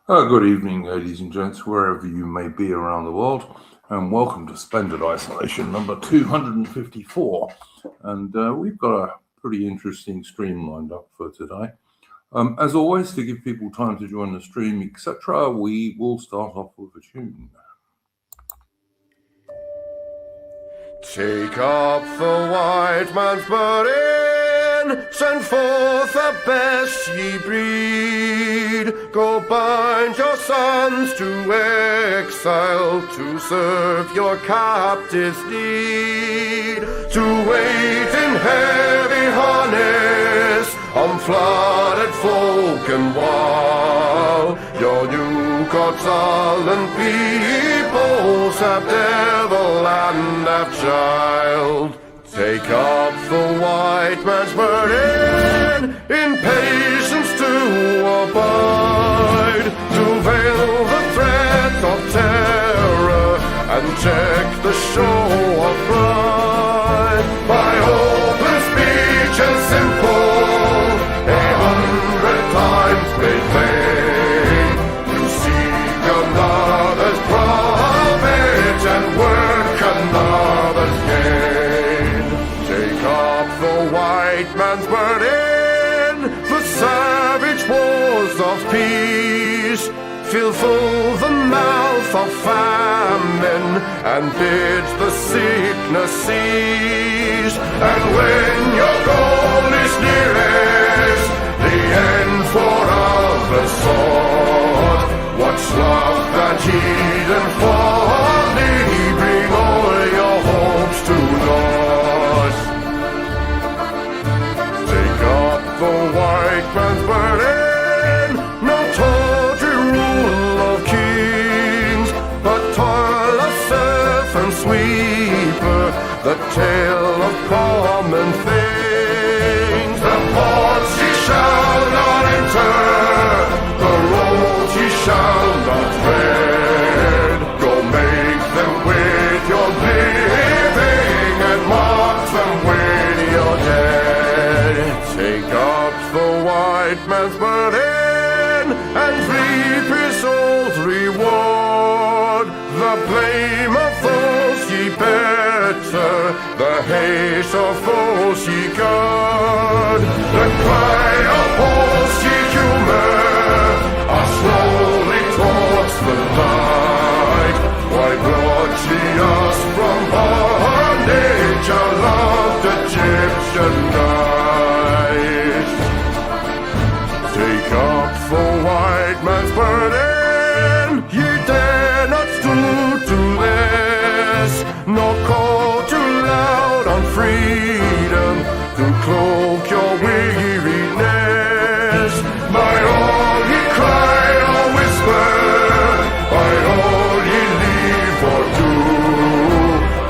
Good evening, ladies and gents, wherever you may be around the world, and welcome to Splendid Isolation number 254. And we've got a pretty interesting stream lined up for today. As always, to give people time to join the stream, etc., we will start off with a tune. Take up the white man's burden, send forth the best ye breed. Go bind your sons to exile, to serve your captives' need. To wait in heavy harness on flooded folk and wall. Your new God's sullen peoples have devil and have child. Take up the white man's burden, in patience to abide, to veil the threat of terror and check the show of pride. By open speech and simple, 100 times made plain, you seek another's profit and work another's gain. Take up the white man's burden, the savage wars of peace. Fill full the mouth of famine and bid the sickness cease. And when your goal is nearest, the end for the sword, watch love and heed and folly, bring all your hopes to naught. Take up the white man's burden, no tawdry rule of kings, but toil of servant sweeper, the tale of common things. The ports ye shall not enter, the roads ye shall not tread. Go make them with your living and mark them with your dead. Take up the white man's burden and reap his old reward. The blame of those ye better, the hate of those ye guard. The cry of those ye humor are slowly towards the light. Why brought ye us from bondage, our loved Egyptian night? Take up the white man's burden, ye dare not stoop to less, nor call too loud on freedom to cloak your weariness. By all ye cry or whisper, by all ye leave or do,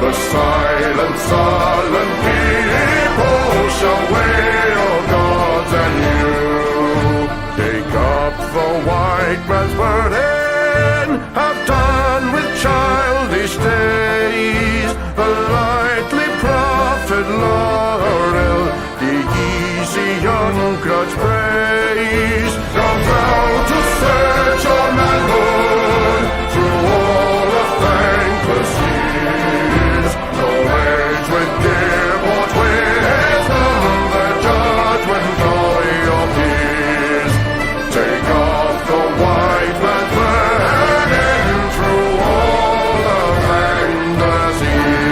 the silent, sullen people shall wail your gods and you. Take up the white man's burden, have done with childish days, the lightly profit laurel, the easy ungrudged praise. Come thou to search your manhood through all of thankless years. No age with give or wisdom, the judgment of your peers. Take off the white man's burden through all of thankless years.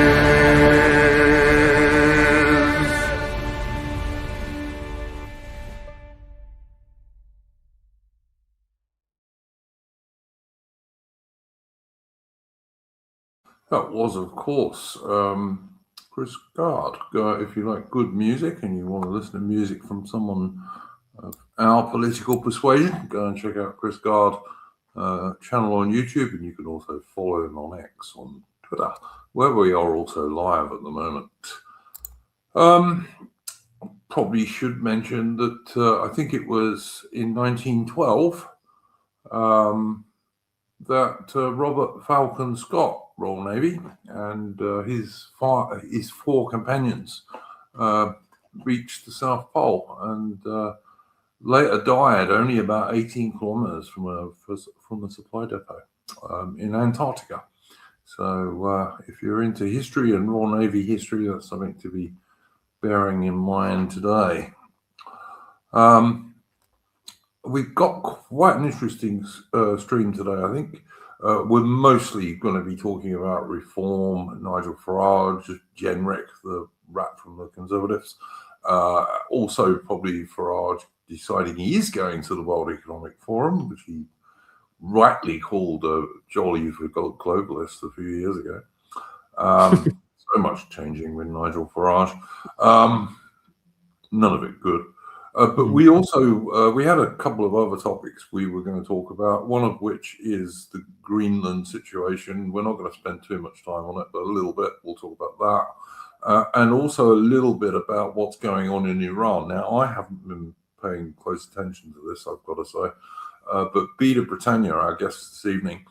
That was, of course, Chris Gard. If you like good music and you want to listen to music from someone of our political persuasion, go and check out Chris Gard channel on YouTube, and you can also follow him on X, on Twitter, where we are also live at the moment. Probably should mention that I think it was in 1912 that Robert Falcon Scott, Royal Navy, and his 4 companions reached the South Pole, and later died only about 18 kilometers from the supply depot in Antarctica. So if you're into history and Royal Navy history, that's something to be bearing in mind today. We've got quite an interesting stream today, I think. We're mostly going to be talking about reform, Nigel Farage, Jenrick, the rat from the Conservatives. Also, probably Farage deciding he is going to the World Economic Forum, which he rightly called a jolly for globalists a few years ago. So much changing with Nigel Farage. None of it good. But we also we had a couple of other topics we were going to talk about, one of which is the Greenland situation. We're not going to spend too much time on it, but a little bit. We'll talk about that. And also a little bit about what's going on in Iran. Now, I haven't been paying close attention to this, I've got to say. But Beda Britannia, our guest this evening,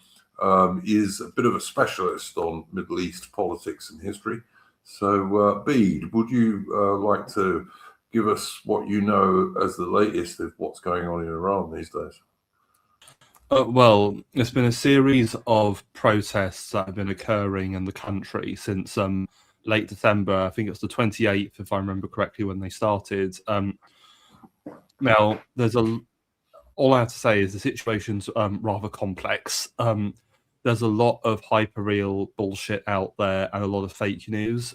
is a bit of a specialist on Middle East politics and history. So, Bede, would you like to give us what you know as the latest of what's going on in Iran these days? Well, there's been a series of protests that have been occurring in the country since late December. I think it's the 28th, if I remember correctly, when they started. Now, all I have to say is the situation's rather complex. There's a lot of hyper-real bullshit out there and a lot of fake news.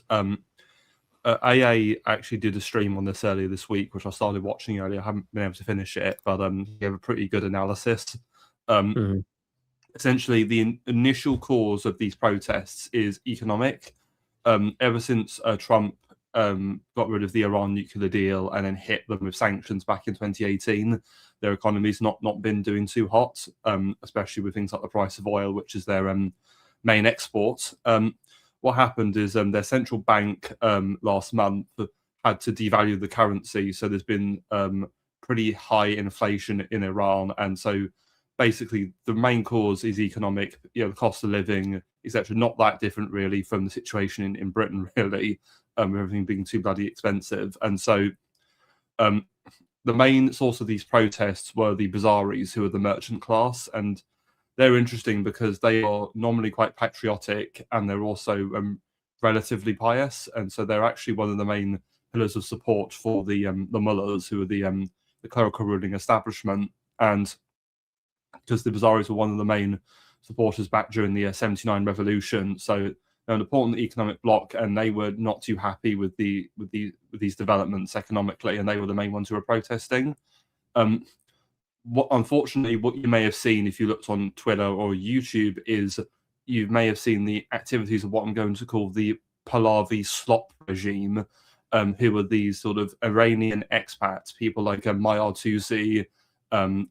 AA actually did a stream on this earlier this week, which I started watching earlier. I haven't been able to finish it, but he gave a pretty good analysis. Essentially, the initial cause of these protests is economic. Ever since Trump got rid of the Iran nuclear deal and then hit them with sanctions back in 2018, their economy's not been doing too hot, especially with things like the price of oil, which is their main export. What happened is their central bank last month had to devalue the currency, so there's been pretty high inflation in Iran, and so basically the main cause is economic. The cost of living, etc. Not that different really from the situation in Britain, really, everything being too bloody expensive, and so the main source of these protests were the Bazaris, who are the merchant class, and they're interesting because they are normally quite patriotic and they're also relatively pious, and so they're actually one of the main pillars of support for the mullahs, who are the clerical ruling establishment, and because the Bazaris were one of the main supporters back during the 79 revolution, so they're an important economic bloc, and they were not too happy with these developments economically, and they were the main ones who were protesting. Unfortunately, what you may have seen if you looked on Twitter or YouTube is you may have seen the activities of what I'm going to call the Pahlavi slop regime, who are these sort of Iranian expats, people like Mayar Tusi and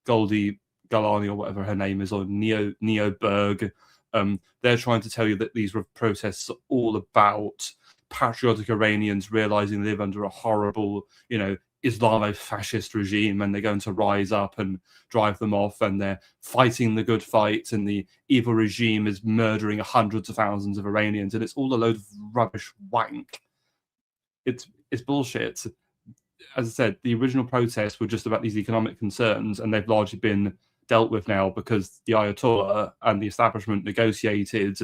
Goldie Galani or whatever her name is, or Neo Berg. They're trying to tell you that these protests are all about patriotic Iranians realizing they live under a horrible, Islamo-fascist regime, and they're going to rise up and drive them off, and they're fighting the good fight, and the evil regime is murdering hundreds of thousands of Iranians, and it's all a load of rubbish wank. It's bullshit. As I said, the original protests were just about these economic concerns, and they've largely been dealt with now because the Ayatollah and the establishment negotiated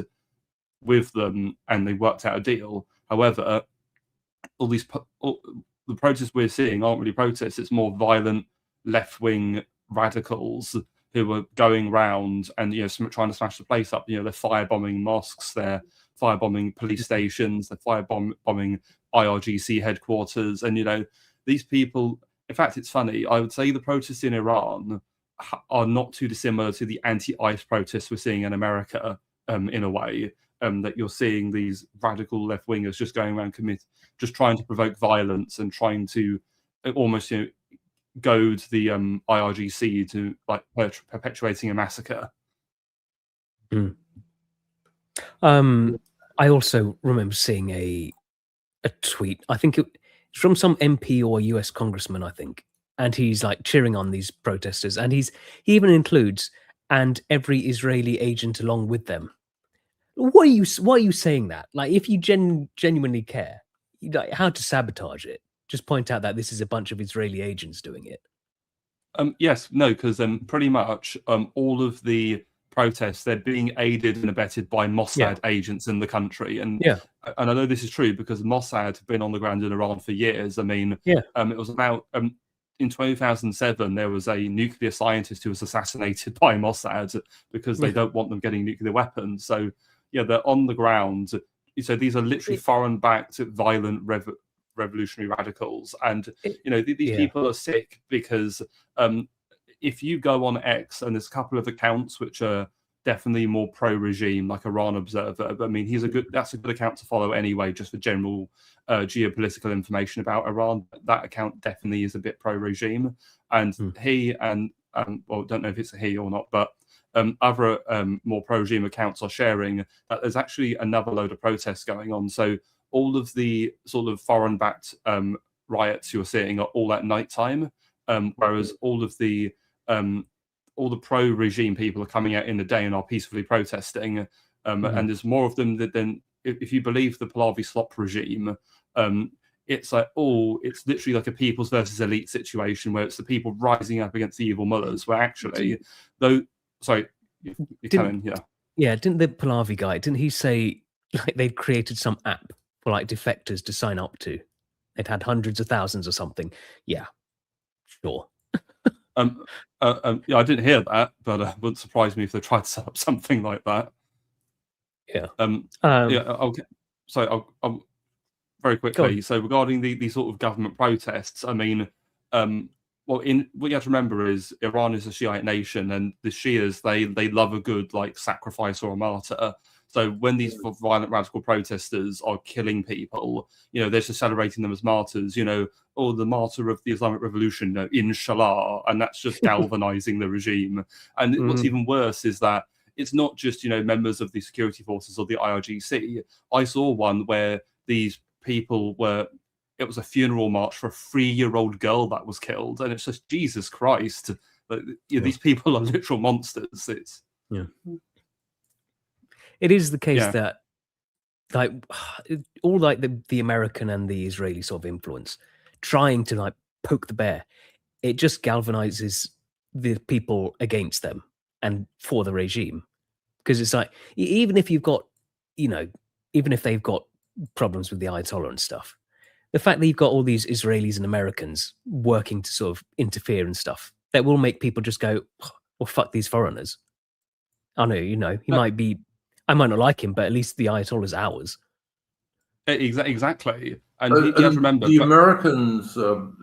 with them and they worked out a deal. However, the protests we're seeing aren't really protests. It's more violent left-wing radicals who are going around and trying to smash the place up. They're firebombing mosques, they're firebombing police stations, they're firebombing IRGC headquarters, and these people. In fact, it's funny. I would say the protests in Iran are not too dissimilar to the anti-ICE protests we're seeing in America, in a way. That you're seeing these radical left-wingers just going around just trying to provoke violence and trying to almost goad the IRGC to perpetuating a massacre. I also remember seeing a tweet. I think it's from some MP or US congressman, I think, and he's cheering on these protesters, and he even includes "and every Israeli agent along with them." Why are you saying that? If you genuinely care, how to sabotage it? just point out that this is a bunch of Israeli agents doing it? Yes, no, because pretty much all of the protests, they're being aided and abetted by Mossad agents in the country. And I know this is true because Mossad have been on the ground in Iran for years. I mean, it was about in 2007, there was a nuclear scientist who was assassinated by Mossad because they don't want them getting nuclear weapons. So, yeah, they're on the ground. So these are literally foreign-backed, violent revolutionary radicals. And, you know, these people are sick because if you go on X, and there's a couple of accounts which are definitely more pro-regime, like Iran Observer. But I mean, that's a good account to follow anyway, just for general geopolitical information about Iran. That account definitely is a bit pro-regime, and he and well, don't know if it's a he or not, but other more pro-regime accounts are sharing that there's actually another load of protests going on. So all of the sort of foreign-backed riots you're seeing are all at nighttime, whereas all the pro-regime people are coming out in the day and are peacefully protesting. And there's more of them than if you believe the Pahlavi slop regime. It's like, it's literally like a peoples versus elite situation where it's the people rising up against the evil mullahs, where actually, didn't the Pahlavi guy, didn't he say like they'd created some app for like defectors to sign up to? They'd had hundreds of thousands or something. Yeah, sure. I didn't hear that, but it wouldn't surprise me if they tried to set up something like that. Okay. So I'll very quickly. So regarding the sort of government protests, I mean, what you have to remember is Iran is a Shiite nation, and the Shias they love a good like sacrifice or a martyr. So when these violent radical protesters are killing people, you know, they're just celebrating them as martyrs. You know, the martyr of the Islamic Revolution, inshallah, and that's just galvanizing the regime. And what's even worse is that it's not just, you know, members of the security forces or the IRGC. I saw one where these people it was a funeral march for a 3-year-old girl that was killed, and it's just Jesus Christ. These people are literal monsters. It is the case that, like, all like the American and the Israeli sort of influence, trying to like poke the bear, it just galvanizes the people against them and for the regime. Because it's like, even if you've got, you know, even if they've got problems with the Ayatollah and stuff, the fact that you've got all these Israelis and Americans working to sort of interfere and stuff, that will make people just go, well, fuck these foreigners. I know, you know, I might not like him, but at least the Ayatollah's ours. Exactly. And you have to remember, the Americans are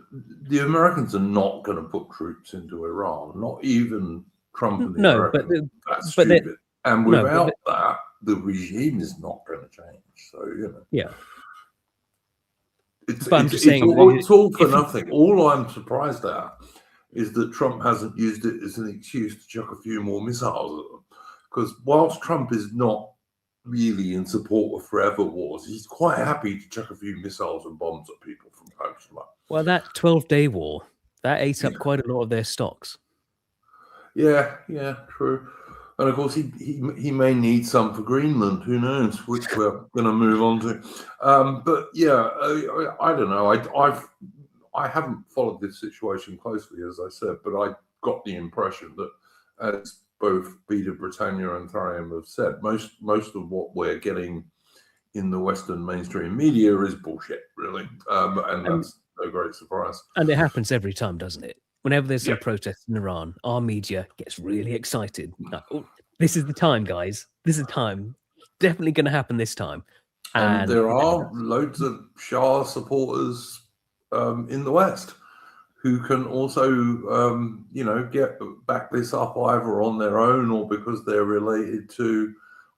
not going to put troops into Iran, not even Trump and the Americans. That's stupid. And without that, the regime is not going to change. So, you know. Yeah. It's all for nothing. All I'm surprised at is that Trump hasn't used it as an excuse to chuck a few more missiles at them. Because whilst Trump is not really in support of forever wars, he's quite happy to chuck a few missiles and bombs at people from time to time. Well, that 12-day war, that ate up quite a lot of their stocks. Yeah, true. And of course, he may need some for Greenland. Who knows? Which we're going to move on to. But yeah, I don't know. I haven't followed this situation closely, as I said, but I got the impression that as both Peter Britannia and Thariam have said, most of what we're getting in the Western mainstream media is bullshit, really, and that's no great surprise. And it happens every time, doesn't it? Whenever there's some protests in Iran, our media gets really excited. Like, this is the time, guys. This is the time. Definitely going to happen this time. And there are loads of Shah supporters in the West who can also, back this up either on their own or because they're related to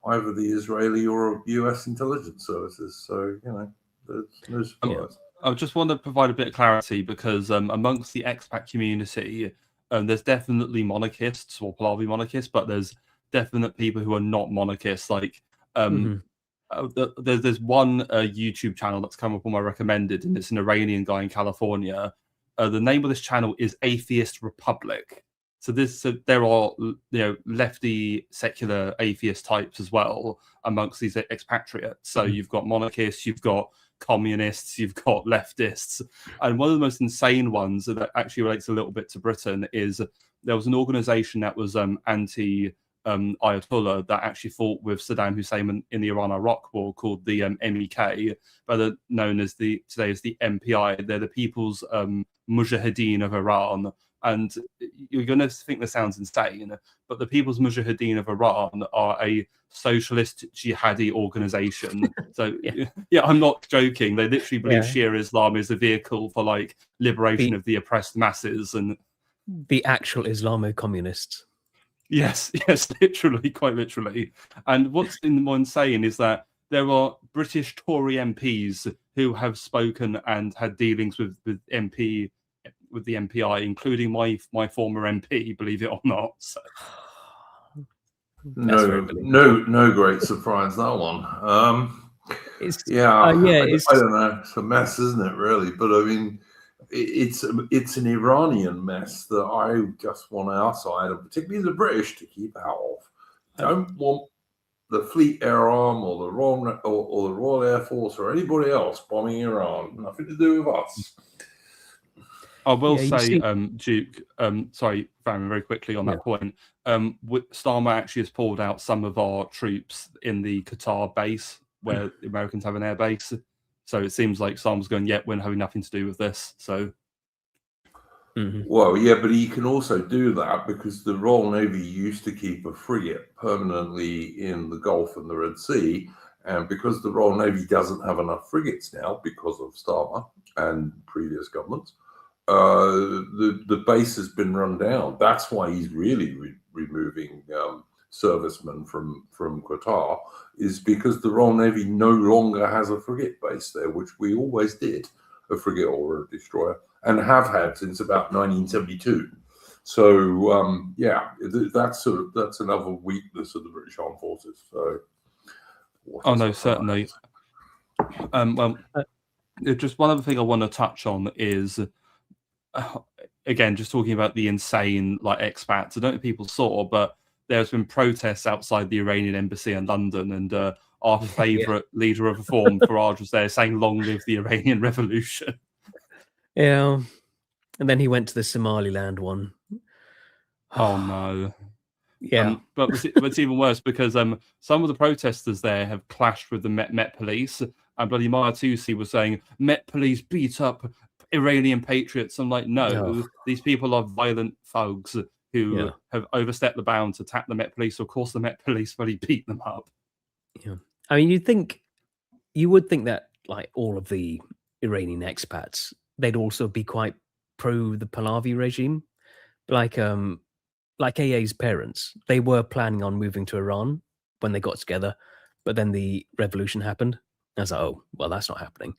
either the Israeli or US intelligence services. So, you know, there's no surprise. I just want to provide a bit of clarity because amongst the expat community, there's definitely monarchists or Pahlavi monarchists, but there's definite people who are not monarchists. Like, there's one YouTube channel that's come up on my recommended, and it's an Iranian guy in California. The name of this channel is Atheist Republic. So there are, you know, lefty secular atheist types as well amongst these expatriates. So you've got monarchists, you've got communists, you've got leftists. And one of the most insane ones that actually relates a little bit to Britain is there was an organization that was anti Ayatollah that actually fought with Saddam Hussein in the Iran-Iraq war, called the MEK, better known as today as the MPI. They're the People's Mujahideen of Iran. And you're going to think this sounds insane, but the People's Mujahideen of Iran are a socialist jihadi organization. So yeah, I'm not joking. They literally believe Shia Islam is a vehicle for like liberation of the oppressed masses, and the actual Islamo-communists. Yes, literally, quite literally. And what's more insane is that there are British Tory MPs who have spoken and had dealings with the MPI, including my former MP, believe it or not. So. No great surprise, that one. I don't know. It's a mess, isn't it? Really, but I mean, it's an Iranian mess that I just want our side, and particularly the British, to keep out of. Don't want the Fleet Air Arm or the Royal Air Force or anybody else bombing Iran. Nothing to do with us. I will say, Duke, sorry, Farron, very quickly on that point. Starmer actually has pulled out some of our troops in the Qatar base, where the Americans have an air base. So it seems like Starmer's going, we're having nothing to do with this. So, Well, yeah, but he can also do that because the Royal Navy used to keep a frigate permanently in the Gulf and the Red Sea. And because the Royal Navy doesn't have enough frigates now because of Starmer and previous governments, the base has been run down. That's why he's really removing servicemen from Qatar, is because the Royal Navy no longer has a frigate base there, which we always did, a frigate or a destroyer, and have had since about 1972. So that's another weakness of the British Armed Forces. So, certainly. Just one other thing I want to touch on is, again, just talking about the insane expats. I don't know if people saw, but there's been protests outside the Iranian embassy in London, and our favourite leader of reform, Farage, was there saying, "Long live the Iranian Revolution." Yeah, and then he went to the Somaliland one. Oh no! Yeah, but it's even worse because some of the protesters there have clashed with the Met police, and bloody Martusi was saying Met police beat up Iranian patriots. I'm like, no, these people are violent thugs who have overstepped the bounds, attacked the Met police. So of course, the Met police bloody beat them up. Yeah, I mean, you would think that all of the Iranian expats, they'd also be quite pro the Pahlavi regime, like AA's parents. They were planning on moving to Iran when they got together, but then the revolution happened. I was like, oh, well, that's not happening.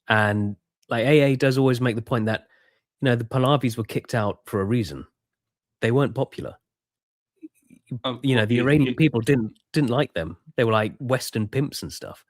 And AA does always make the point that the Pahlavis were kicked out for a reason. They weren't popular. The Iranian people didn't like them. They were like Western pimps and stuff.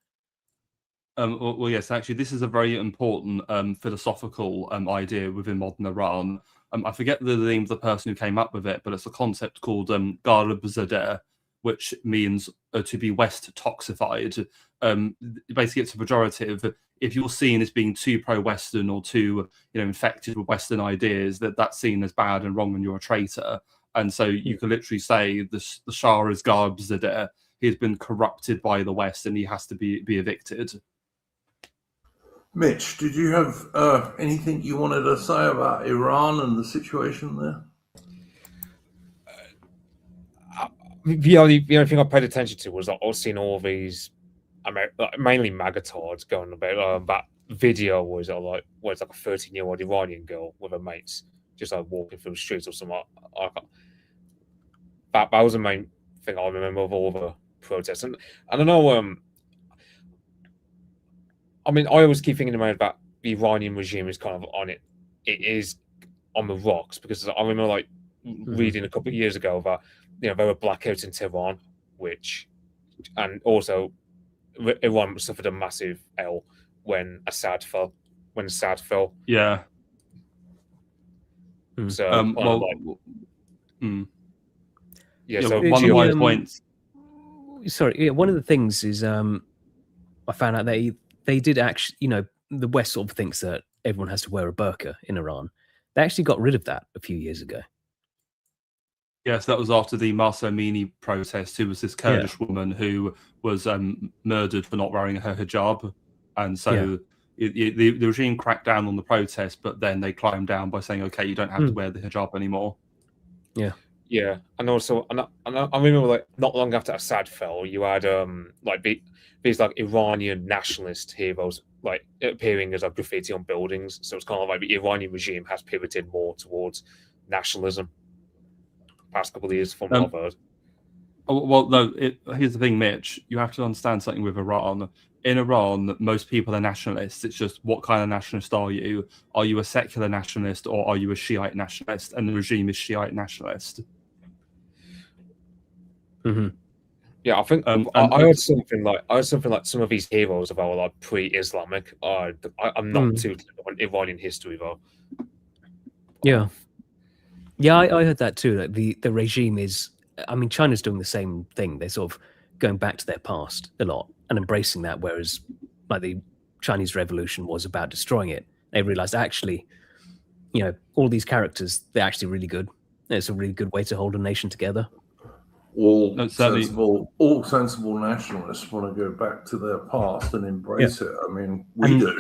Well, yes, actually, this is a very important philosophical idea within modern Iran. I forget the name of the person who came up with it, but it's a concept called Gharb Zadeh, which means to be West toxified. Basically, it's a pejorative. If you're seen as being too pro-Western or too, infected with Western ideas, that's seen as bad and wrong, and you're a traitor. And so you can literally say the Shah is Gharb Zadeh. He's been corrupted by the West, and he has to be evicted. Mitch, did you have anything you wanted to say about Iran and the situation there? The only thing I paid attention to was I was seeing all these, mainly magatards going about that video was where it's like a 13-year-old Iranian girl with her mates just walking through the streets or something. That was the main thing I remember of all the protests. And I don't know. I always keep thinking about that the Iranian regime is kind of on it. It is on the rocks because I remember reading a couple of years ago that there were blackouts in Tehran, and also Iran suffered a massive L when Assad fell. Yeah. So So one of my points. Sorry, one of the things is I found out that they did actually, the West sort of thinks that everyone has to wear a burqa in Iran. They actually got rid of that a few years ago. Yes, that was after the Mahsa Amini protest, who was this Kurdish woman who was murdered for not wearing her hijab. And so the regime cracked down on the protest, but then they climbed down by saying, okay, you don't have to wear the hijab anymore. Yeah. Yeah, and also, and I remember like not long after Assad fell, you had like these like Iranian nationalist heroes like appearing as a graffiti on buildings. So it's kind of like the Iranian regime has pivoted more towards nationalism past couple of years from what I've heard. Well, no, here's the thing, Mitch. You have to understand something with Iran. In Iran, most people are nationalists. It's just what kind of nationalist are you? Are you a secular nationalist or are you a Shiite nationalist? And the regime is Shiite nationalist. Mm-hmm. Yeah, I think I heard something like some of these heroes are like pre-Islamic. I'm not too on Iranian history though. Yeah, I heard that too. That the regime is. I mean, China's doing the same thing. They're sort of going back to their past a lot and embracing that, whereas like the Chinese Revolution was about destroying it. They realized actually, all these characters, they're actually really good. It's a really good way to hold a nation together. All sensible nationalists want to go back to their past and embrace it. I mean, we do.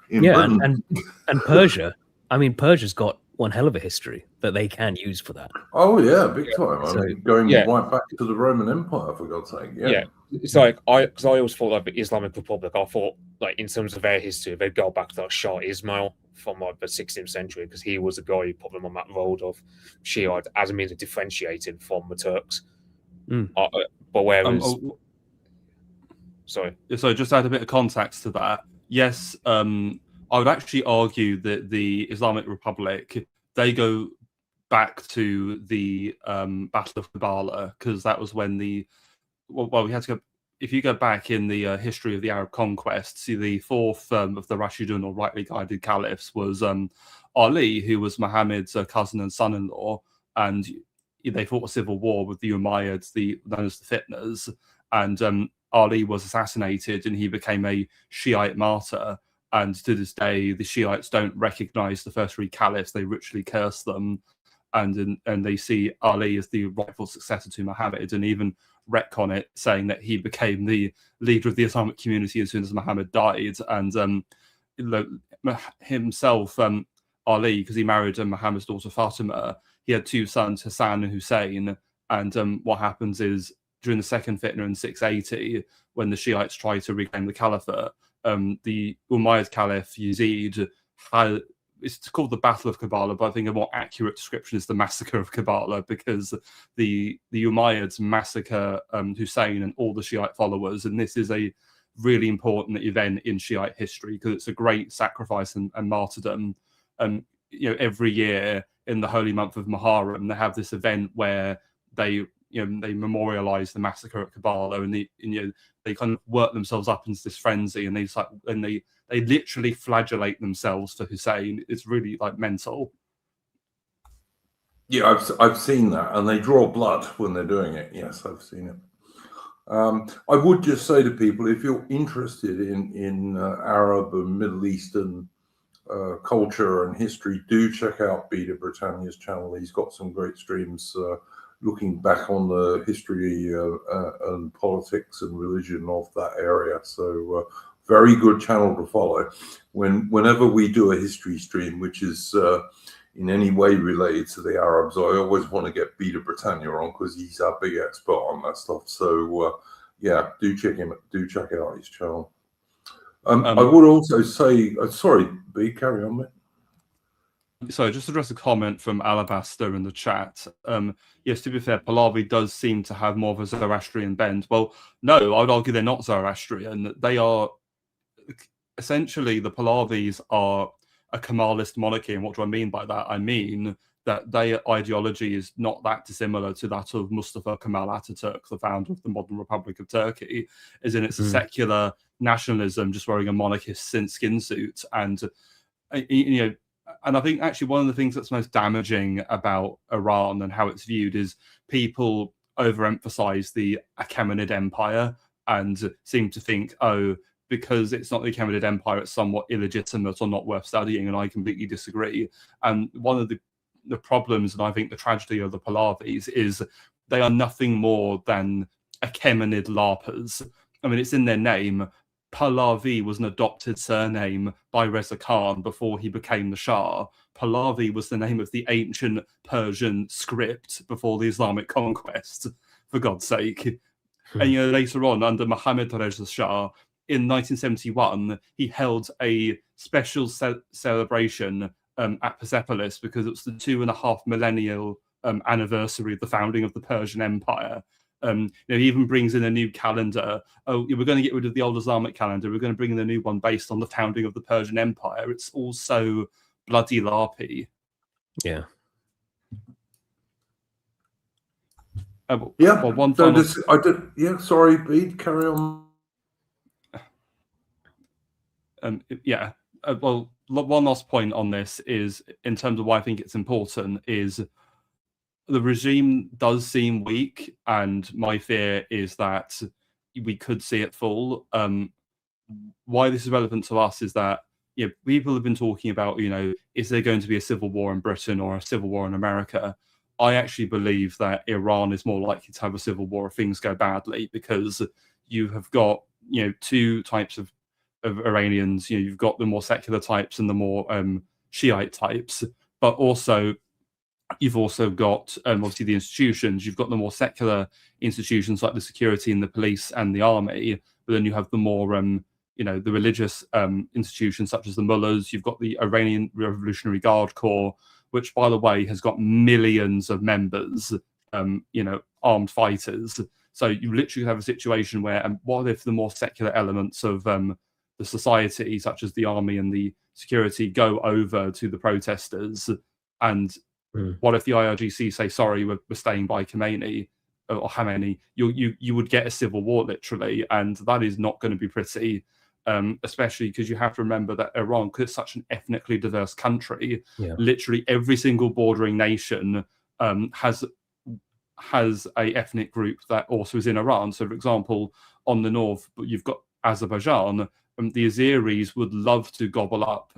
And Persia. I mean, Persia's got one hell of a history that they can use for that. Oh yeah, big time. I mean, going right back to the Roman Empire, for God's sake. Yeah. It's like because I always thought like the Islamic Republic. I thought like in terms of their history, they'd go back to like Shah Ismail from like the 16th century because he was the guy who put them on that road of Shiite as a means of differentiating from the Turks. But whereas, sorry, so just add a bit of context to that. Yes, I would actually argue that the Islamic Republic, they go back to the Battle of Karbala because that was when we had to go. If you go back in the history of the Arab conquest, see the fourth of the Rashidun or rightly guided caliphs was Ali, who was Muhammad's cousin and son-in-law, and they fought a civil war with the Umayyads, known as the Fitnas, and Ali was assassinated and he became a Shiite martyr. And to this day, the Shiites don't recognize the first three caliphs. They ritually curse them. And they see Ali as the rightful successor to Muhammad and even retcon it, saying that he became the leader of the Islamic community as soon as Muhammad died. And himself, Ali, because he married Muhammad's daughter Fatima, he had two sons, Hassan and Hussein. And what happens is during the second fitna in 680, when the Shiites try to reclaim the caliphate, the Umayyad Caliph Yazid it's called the Battle of Karbala, but I think a more accurate description is the Massacre of Karbala because the Umayyads massacre Hussein and all the Shiite followers, and this is a really important event in Shiite history because it's a great sacrifice and martyrdom. Every year in the holy month of Muharram, they have this event where they memorialize the massacre at Karbala, and they kind of work themselves up into this frenzy, and they literally flagellate themselves for Hussein. It's really like mental. Yeah, I've seen that, and they draw blood when they're doing it. Yes, I've seen it. I would just say to people, if you're interested in Arab and Middle Eastern culture and history, do check out Beta Britannia's channel. He's got some great streams looking back on the history and politics and religion of that area. So very good channel to follow. Whenever we do a history stream, which is in any way related to the Arabs, I always want to get Beta Britannia on because he's our big expert on that stuff. So yeah, do check out his channel. I would also say, sorry, B, carry on, mate. So just to address a comment from Alabaster in the chat. Yes, to be fair, Pahlavi does seem to have more of a Zoroastrian bend. Well, no, I would argue they're not Zoroastrian. They are essentially, the Pahlavis are a Kemalist monarchy. And what do I mean by that? I mean that their ideology is not that dissimilar to that of Mustafa Kemal Ataturk, the founder of the modern Republic of Turkey, as in it's a secular nationalism, just wearing a monarchist skin suit. And, and I think actually one of the things that's most damaging about Iran and how it's viewed is people overemphasize the Achaemenid Empire and seem to think, because it's not the Achaemenid Empire, it's somewhat illegitimate or not worth studying, and I completely disagree. And one of the problems, and I think the tragedy of the Pahlavis, is they are nothing more than Achaemenid LARPers. I mean, it's in their name. Pahlavi was an adopted surname by Reza Khan before he became the Shah. Pahlavi was the name of the ancient Persian script before the Islamic conquest, for God's sake. And later on, under Mohammad Reza Shah, in 1971, he held a special celebration at Persepolis because it was the 2.5 millennial anniversary of the founding of the Persian Empire. He even brings in a new calendar. Oh, we're going to get rid of the old Islamic calendar. We're going to bring in a new one based on the founding of the Persian Empire. It's all so bloody LARPy. Yeah. Yeah. Well, one So final... Yeah. Sorry, Bede. Carry on. Yeah. Well, one last point on this is, in terms of why I think it's important, is the regime does seem weak, and my fear is that we could see it fall. Why this is relevant to us is that people have been talking about, is there going to be a civil war in Britain or a civil war in America? I actually believe that Iran is more likely to have a civil war if things go badly, because you have got two types of Iranians. You've got the more secular types and the more Shiite types, but also you've also got obviously the institutions. You've got the more secular institutions like the security and the police and the army, but then you have the more the religious institutions such as the mullahs. You've got the Iranian Revolutionary Guard Corps, which, by the way, has got millions of members, armed fighters. So you literally have a situation where, what if the more secular elements of the society, such as the army and the security, go over to the protesters? And what if the IRGC say, sorry, we're staying by Khomeini or Khamenei? You would get a civil war, literally, and that is not going to be pretty, especially because you have to remember that Iran, because it's such an ethnically diverse country, literally every single bordering nation has a ethnic group that also is in Iran. So, for example, on the north, you've got Azerbaijan. The Azeris would love to gobble up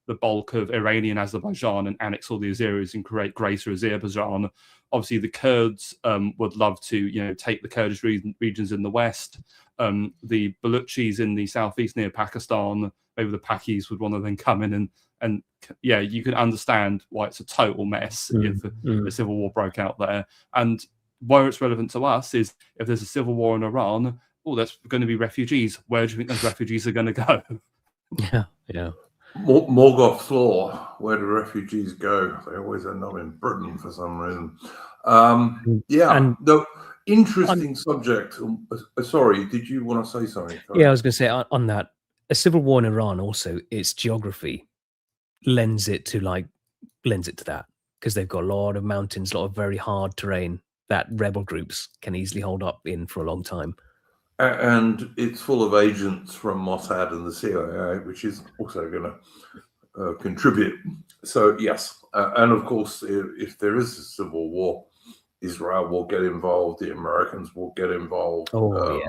the bulk of Iranian Azerbaijan and annex all the Azeris and create greater Azerbaijan. Obviously, the Kurds would love to, take the Kurdish regions in the west. The Baluchis in the southeast near Pakistan, maybe the Pakis would want to then come in and you can understand why it's a total mess if a civil war broke out there. And where it's relevant to us is if there's a civil war in Iran, there's going to be refugees. Where do you think those refugees are going to go? Yeah. Morgoth Floor, where do refugees go? They always end up in Britain for some reason. Interesting subject. Sorry, did you want to say something? Yeah, I was going to say on that, a civil war in Iran also, its geography lends it to that, because they've got a lot of mountains, a lot of very hard terrain that rebel groups can easily hold up in for a long time. And it's full of agents from Mossad and the CIA, which is also going to contribute. So, yes. And of course, if there is a civil war, Israel will get involved. The Americans will get involved. Probably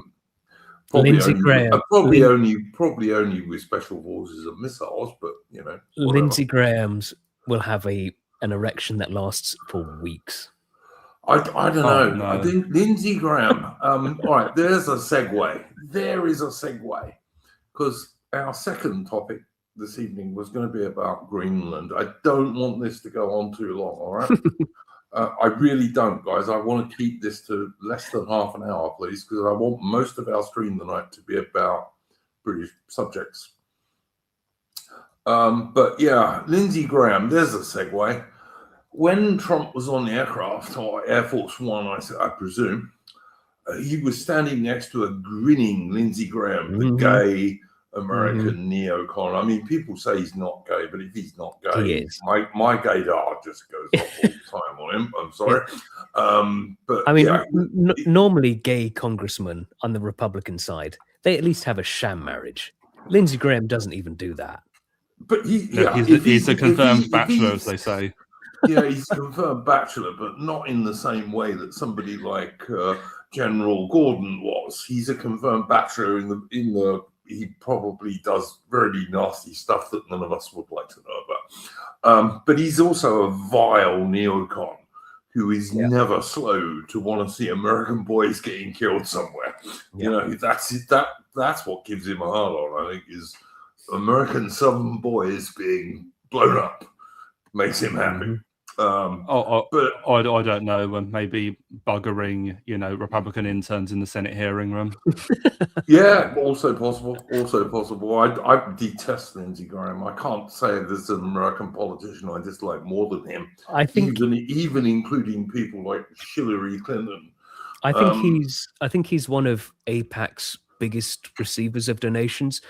only with special forces and missiles, but whatever. Lindsey Graham's will have an erection that lasts for weeks. I don't know. No. I think Lindsey Graham. All right, there's a segue. There is a segue, because our second topic this evening was going to be about Greenland. I don't want this to go on too long. All right, I really don't, guys. I want to keep this to less than half an hour, please, because I want most of our stream tonight to be about British subjects. But yeah, Lindsey Graham. There's a segue. When Trump was on the aircraft, or Air Force One, I presume, he was standing next to a grinning Lindsey Graham, the gay American neocon. I mean, people say he's not gay, but if he's not gay, he is. My gaydar just goes off all the time on him. I'm sorry. But I mean, normally gay congressmen on the Republican side, they at least have a sham marriage. Lindsey Graham doesn't even do that. But he's a confirmed bachelor, as they say. Yeah, he's a confirmed bachelor, but not in the same way that somebody like General Gordon was. He's a confirmed bachelor in the he probably does really nasty stuff that none of us would like to know about. But he's also a vile neocon who is never slow to want to see American boys getting killed somewhere. You know, that's what gives him a hard on, I think, is American Southern boys being blown up makes him happy. But I don't know. Maybe buggering, Republican interns in the Senate hearing room. Yeah, also possible. I detest Lindsey Graham. I can't say there's an American politician I dislike more than him. I think even including people like Hillary Clinton. I think he's one of AIPAC's biggest receivers of donations.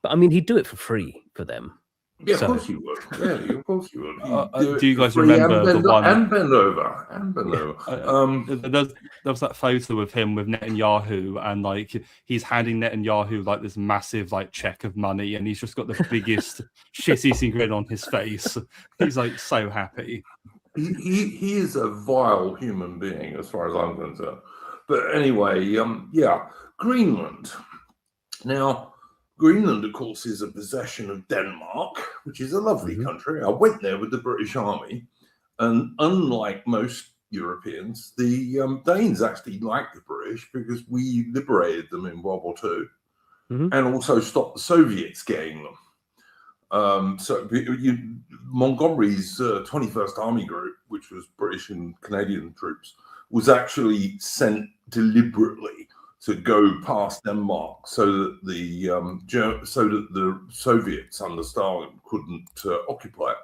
But I mean, he'd do it for free for them. Yeah, of course you would. Yeah, of course you would. Do you guys remember the one? And bend over. There was that photo of him with Netanyahu, and he's handing Netanyahu this massive check of money, and he's just got the biggest shit-eating grin on his face. He's so happy. He is a vile human being, as far as I'm concerned. But anyway, Greenland. Now, Greenland, of course, is a possession of Denmark, which is a lovely country. I went there with the British Army, and unlike most Europeans, the Danes actually liked the British because we liberated them in World War II and also stopped the Soviets getting them. Montgomery's 21st Army Group, which was British and Canadian troops, was actually sent deliberately to go past Denmark so that the Soviets under Stalin couldn't occupy it.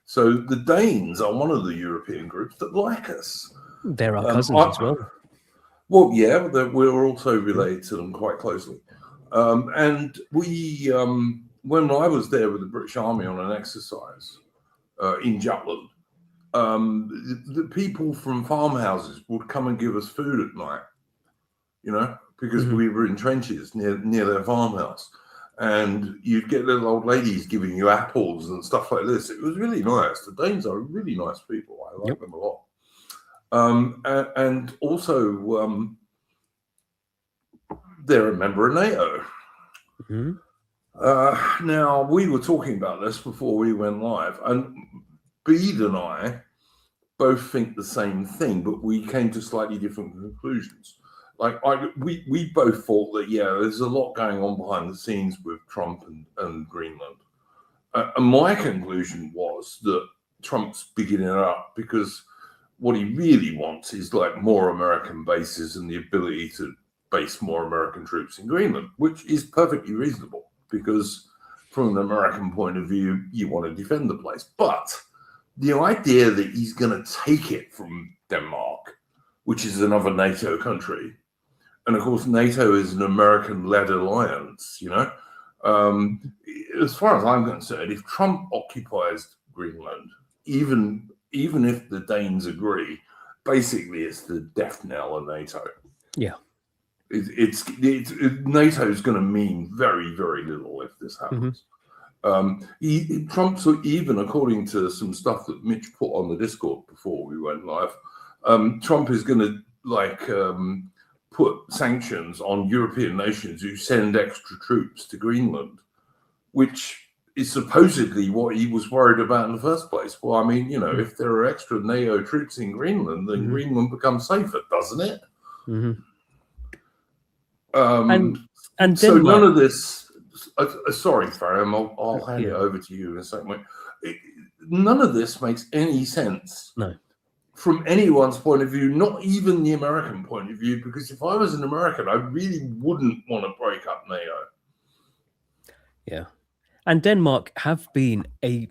So the Danes are one of the European groups that like us. They're our cousins as well. Well, yeah, we're also related to them quite closely. And we, when I was there with the British Army on an exercise in Jutland, the people from farmhouses would come and give us food at night. Because we were in trenches near their farmhouse, and you'd get little old ladies giving you apples and stuff like this. It was really nice. The Danes are really nice people. I like them a lot. And also, they're a member of NATO. Now, we were talking about this before we went live, and Bede and I both think the same thing, but we came to slightly different conclusions. We both thought that, there's a lot going on behind the scenes with Trump and Greenland. And my conclusion was that Trump's beginning it up because what he really wants is more American bases and the ability to base more American troops in Greenland, which is perfectly reasonable because from an American point of view, you want to defend the place. But the idea that he's going to take it from Denmark, which is another NATO country, and of course, NATO is an American-led alliance, As far as I'm concerned, if Trump occupies Greenland, even if the Danes agree, basically it's the death knell of NATO. Yeah. NATO's going to mean very, very little if this happens. Trump's, even according to some stuff that Mitch put on the Discord before we went live, Trump is going to put sanctions on European nations who send extra troops to Greenland, which is supposedly what he was worried about in the first place. Well, I mean, if there are extra NATO troops in Greenland, then Greenland becomes safer, doesn't it? And so none of this. Sorry, Farham, I'll hand it over to you in a second. None of this makes any sense. No. From anyone's point of view, not even the American point of view, because if I was an American, I really wouldn't want to break up NATO. Yeah. And Denmark have been a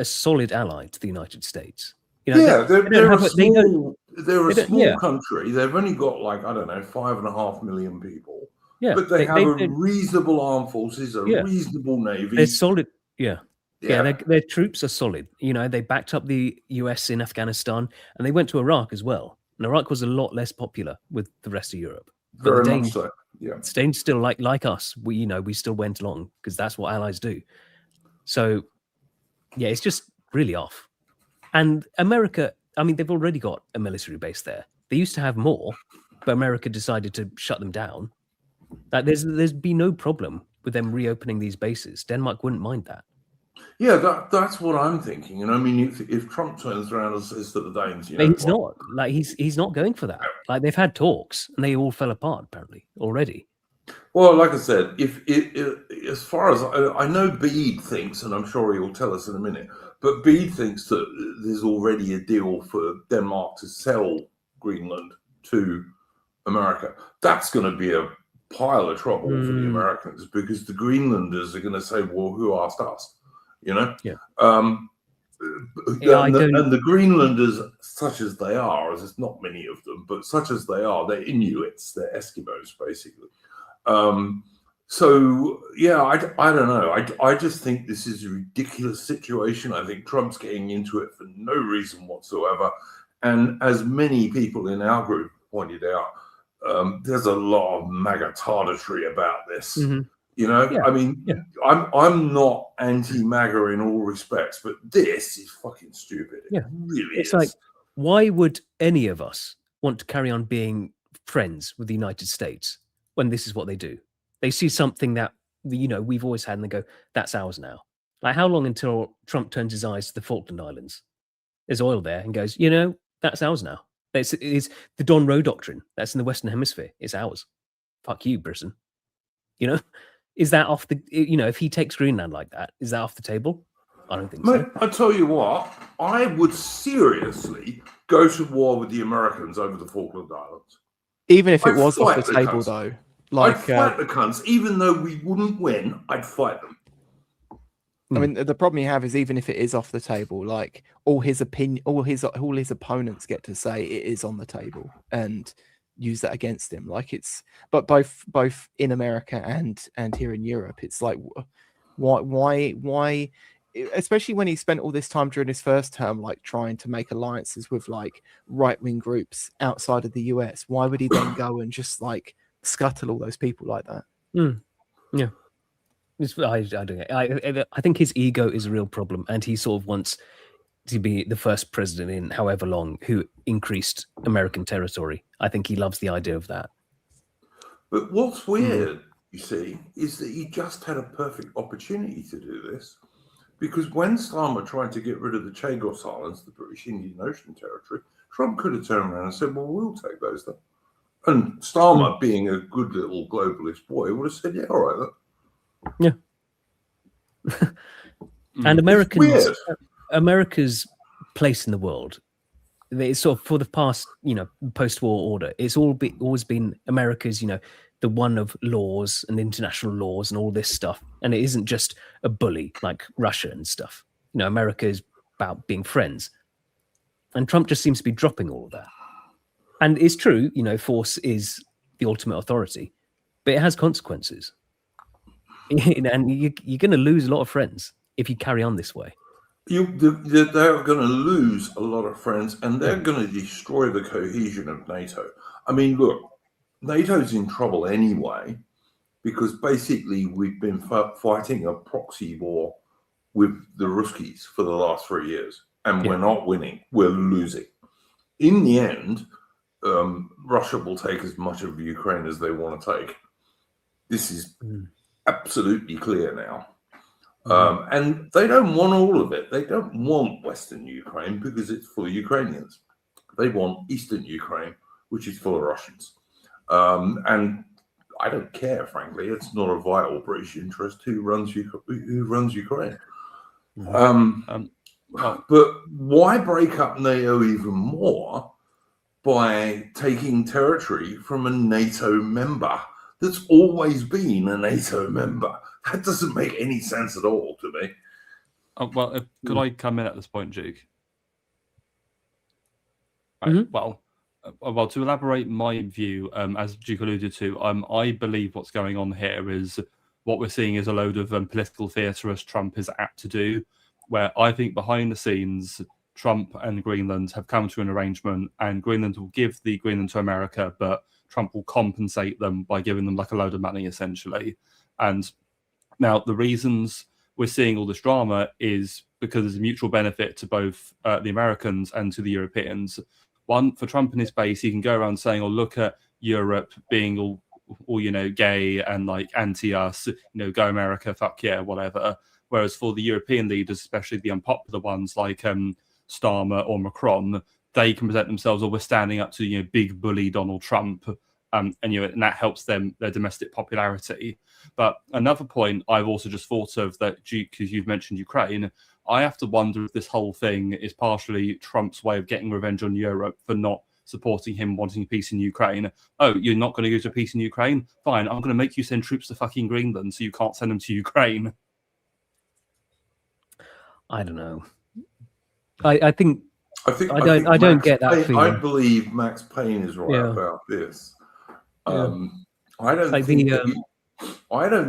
solid ally to the United States. They're a small country. They've only got 5.5 million people. Yeah. But they have a reasonable armed forces, a reasonable navy. They're solid. Yeah. Yeah, their troops are solid. They backed up the US in Afghanistan, and they went to Iraq as well. And Iraq was a lot less popular with the rest of Europe. But Very the Danes, much so. Yeah, the Danes still like us. We still went along because that's what allies do. So, yeah, it's just really off. And America, I mean, they've already got a military base there. They used to have more, but America decided to shut them down. There's been no problem with them reopening these bases, Denmark wouldn't mind that. Yeah, that's what I'm thinking. And I mean, if Trump turns around and says to the Danes, But he's not. Like he's not going for that. Like they've had talks and they all fell apart apparently already. Well, like I said, as far as I know, Bede thinks, and I'm sure he'll tell us in a minute, but Bede thinks that there's already a deal for Denmark to sell Greenland to America. That's going to be a pile of trouble for the Americans, because the Greenlanders are going to say, well, who asked us? You know? Yeah. And the Greenlanders, such as they are, as there's not many of them, but such as they are, they're Inuits, they're Eskimos, basically. So yeah, I don't know. I just think this is a ridiculous situation. I think Trump's getting into it for no reason whatsoever. And as many people in our group pointed out, there's a lot of magatardistry about this. You know, Yeah. I mean, I'm not anti-MAGA in all respects, but this is fucking stupid. It really it's is. like, why would any of us want to carry on being friends with the United States when this is what they do? They see something that, you know, we've always had and they go, that's ours now. Like, how long until Trump turns his eyes to the Falkland Islands? There's oil there and goes, you know, that's ours now. It's the Don Roe doctrine. That's in the Western Hemisphere. It's ours. Fuck you, Britain. You know, is that off the, you know, if he takes Greenland like that, is that off the table? I don't think so. I tell you what, I would seriously go to war with the Americans over the Falkland Islands. Even if it was off the table, though. Like, I'd fight the cunts. Even though we wouldn't win, I'd fight them. I mean, the problem you have is even if it is off the table, like all his opponents get to say it is on the table and use that against him. Like but both in America and here in Europe, it's like, why? Especially when he spent all this time during his first term, like trying to make alliances with like right-wing groups outside of the US. Why would he then go and just like scuttle all those people like that? Yeah. I don't know. I think his ego is a real problem, and he sort of wants to be the first president in however long who increased American territory. I think he loves the idea of that. But what's weird, you see, is that he just had a perfect opportunity to do this, because when Starmer tried to get rid of the Chagos Islands, the British Indian Ocean Territory, Trump could have turned around and said, well, we'll take those then. And Starmer, being a good little globalist boy, would have said, yeah, all right then. Yeah. And America's place in the world, it's sort of for the past, you know, post-war order, it's always been America's, you know, the one of laws and international laws and all this stuff. And it isn't just a bully like Russia and stuff. You know, America is about being friends. And Trump just seems to be dropping all of that. And it's true, you know, force is the ultimate authority, but it has consequences. And you're going to lose a lot of friends if you carry on this way. They're going to lose a lot of friends, and they're going to destroy the cohesion of NATO. I mean, look, NATO's in trouble anyway, because basically we've been fighting a proxy war with the Ruskies for the last 3 years, and we're not winning, we're losing. In the end, Russia will take as much of Ukraine as they want to take. This is absolutely clear now. And they don't want all of it. They don't want Western Ukraine because it's full of Ukrainians. They want Eastern Ukraine, which is full of Russians. And I don't care, frankly. It's not a vital British interest who runs Ukraine. But why break up NATO even more by taking territory from a NATO member that's always been a NATO member? That doesn't make any sense at all to me. Could I come in at this point, Duke? Well, to elaborate my view, as Duke alluded to, I believe what's going on here is what we're seeing is a load of political theatre, as Trump is apt to do, where I think behind the scenes, Trump and Greenland have come to an arrangement, and Greenland will give the Greenland to America, but Trump will compensate them by giving them like a load of money, essentially. And now the reasons we're seeing all this drama is because there's a mutual benefit to both the Americans and to the Europeans. One, for Trump and his base, he can go around saying, oh, look at Europe being all all gay and like anti-us, go America, fuck yeah, whatever. Whereas for the European leaders, especially the unpopular ones like Starmer or Macron, they can present themselves, or we're standing up to big bully Donald Trump, and that helps their domestic popularity. But another point I've also just thought of, that because you've mentioned Ukraine, I have to wonder if this whole thing is partially Trump's way of getting revenge on Europe for not supporting him wanting peace in Ukraine. Oh, you're not going to go to peace in Ukraine? Fine, I'm going to make you send troops to fucking Greenland so you can't send them to Ukraine. I don't know. I don't get that feeling. I believe Max Payne is right about this. I don't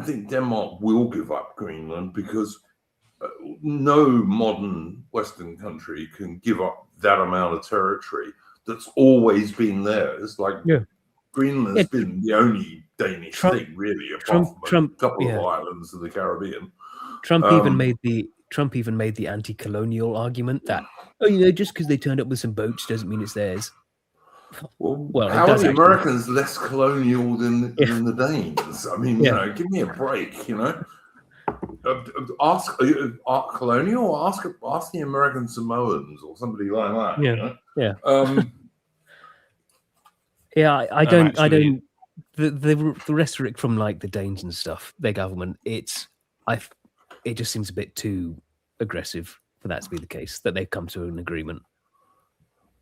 think Denmark will give up Greenland, because no modern Western country can give up that amount of territory that's always been theirs. Like Greenland's been the only Danish thing, really, apart from a couple of islands in the Caribbean. Trump even made the anti-colonial argument that just because they turned up with some boats doesn't mean it's theirs. Well, how are the Americans less colonial than the Danes? I mean, give me a break. Ask colonial, or ask the American Samoans or somebody like that. I don't. The rhetoric from like the Danes and stuff, their government, it just seems a bit too aggressive for that to be the case, that they've come to an agreement.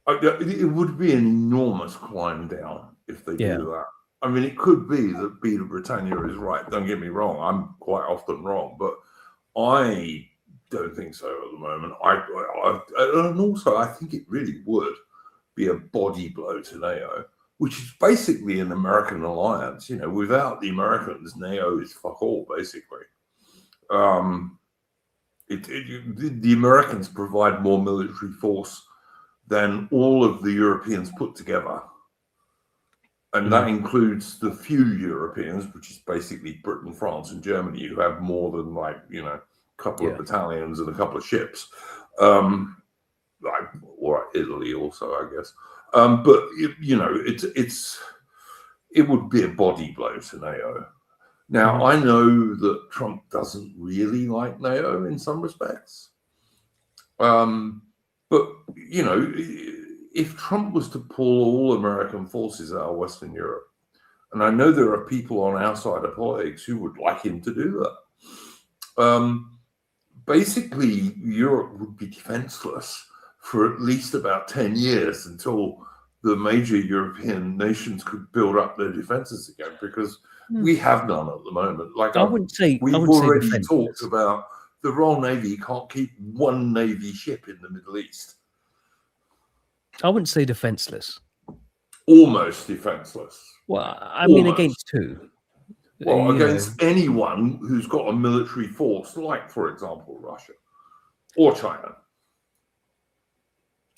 It would be an enormous climb down if they do that. I mean, it could be that Peter Britannia is right. Don't get me wrong. I'm quite often wrong, but I don't think so at the moment. And also, I think it really would be a body blow to NATO, which is basically an American alliance. Without the Americans, NATO is fuck all, basically. The Americans provide more military force than all of the Europeans put together. And that includes the few Europeans, which is basically Britain, France, and Germany, who have more than a couple of battalions and a couple of ships. Or Italy also, I guess. But it would be a body blow to NATO. Now, I know that Trump doesn't really like NATO in some respects. But, if Trump was to pull all American forces out of Western Europe, and I know there are people on our side of politics who would like him to do that, basically Europe would be defenseless for at least about 10 years until the major European nations could build up their defenses again, because we have none at the moment. Like we've already talked about the Royal Navy can't keep one Navy ship in the Middle East. I wouldn't say defenseless. Almost defenseless. Well, I mean, against who? Well, against anyone who's got a military force, like, for example, Russia or China.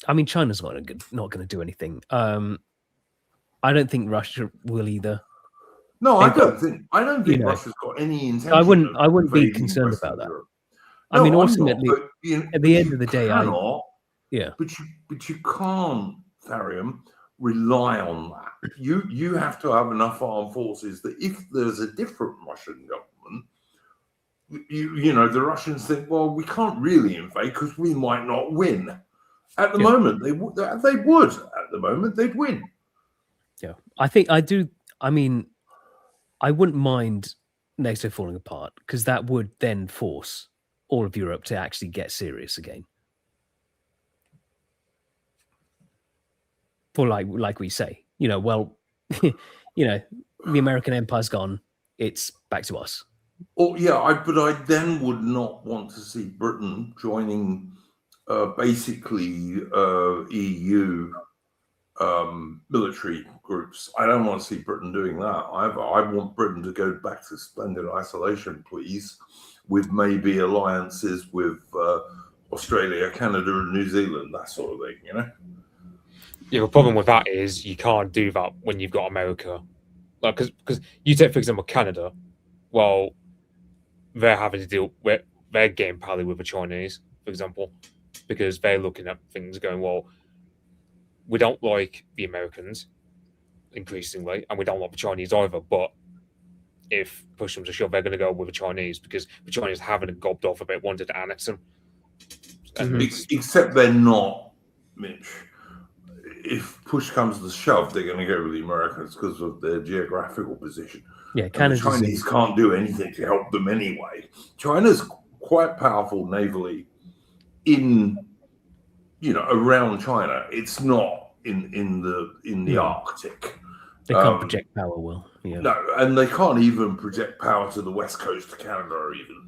I mean, China's not going to do anything. I don't think Russia will either. No, I don't think Russia's got any intention. I wouldn't be concerned about that. I mean, ultimately, at the end of the day, but you can't, Tharium, rely on that. You have to have enough armed forces that if there's a different Russian government, the Russians think, well, we can't really invade because we might not win. At the moment, they would. At the moment, they'd win. Yeah, I think I do. I mean, I wouldn't mind NATO falling apart, because that would then force all of Europe to actually get serious again. For like we say, the American empire's gone, it's back to us. Oh yeah, but I then would not want to see Britain joining basically EU military groups. I don't want to see Britain doing that either. I want Britain to go back to splendid isolation, please, with maybe alliances with Australia, Canada, and New Zealand, that sort of thing, Yeah, the problem with that is you can't do that when you've got America. Like, because you take, for example, Canada. Well, they're having to deal with, they're getting pally with the Chinese, for example, because they're looking at things going, well, we don't like the Americans, increasingly, and we don't want the Chinese either. But if push comes to shove, they're going to go with the Chinese because the Chinese haven't gobbed off about wanting to annex them. And Except they're not, Mitch. If push comes to shove, they're going to go with the Americans because of their geographical position. Yeah, and the Chinese can't do anything to help them anyway. China's quite powerful navally in, around China. It's not in the Arctic. They can't project power well. Yeah. No, and they can't even project power to the west coast of Canada even.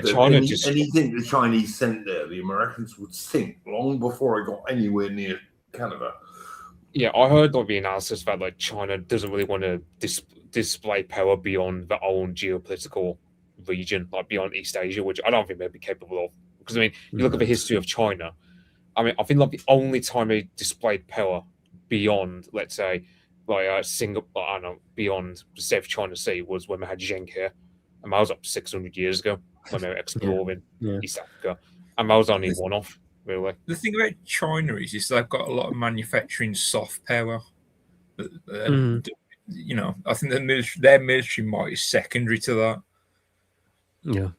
China anything the Chinese sent there, the Americans would sink long before it got anywhere near Canada. Yeah, I heard the analysis that China doesn't really want to display power beyond their own geopolitical region, like beyond East Asia, which I don't think they'd be capable of. Because you look at the history of China. I think the only time they displayed power beyond, let's say, Singapore, I don't know, beyond the South China Sea was when they had Zheng here, and that was up 600 years ago when they were exploring East Africa, and that was only one-off, really. The thing about China is they've got a lot of manufacturing soft power. I think their military might is secondary to that. Yeah,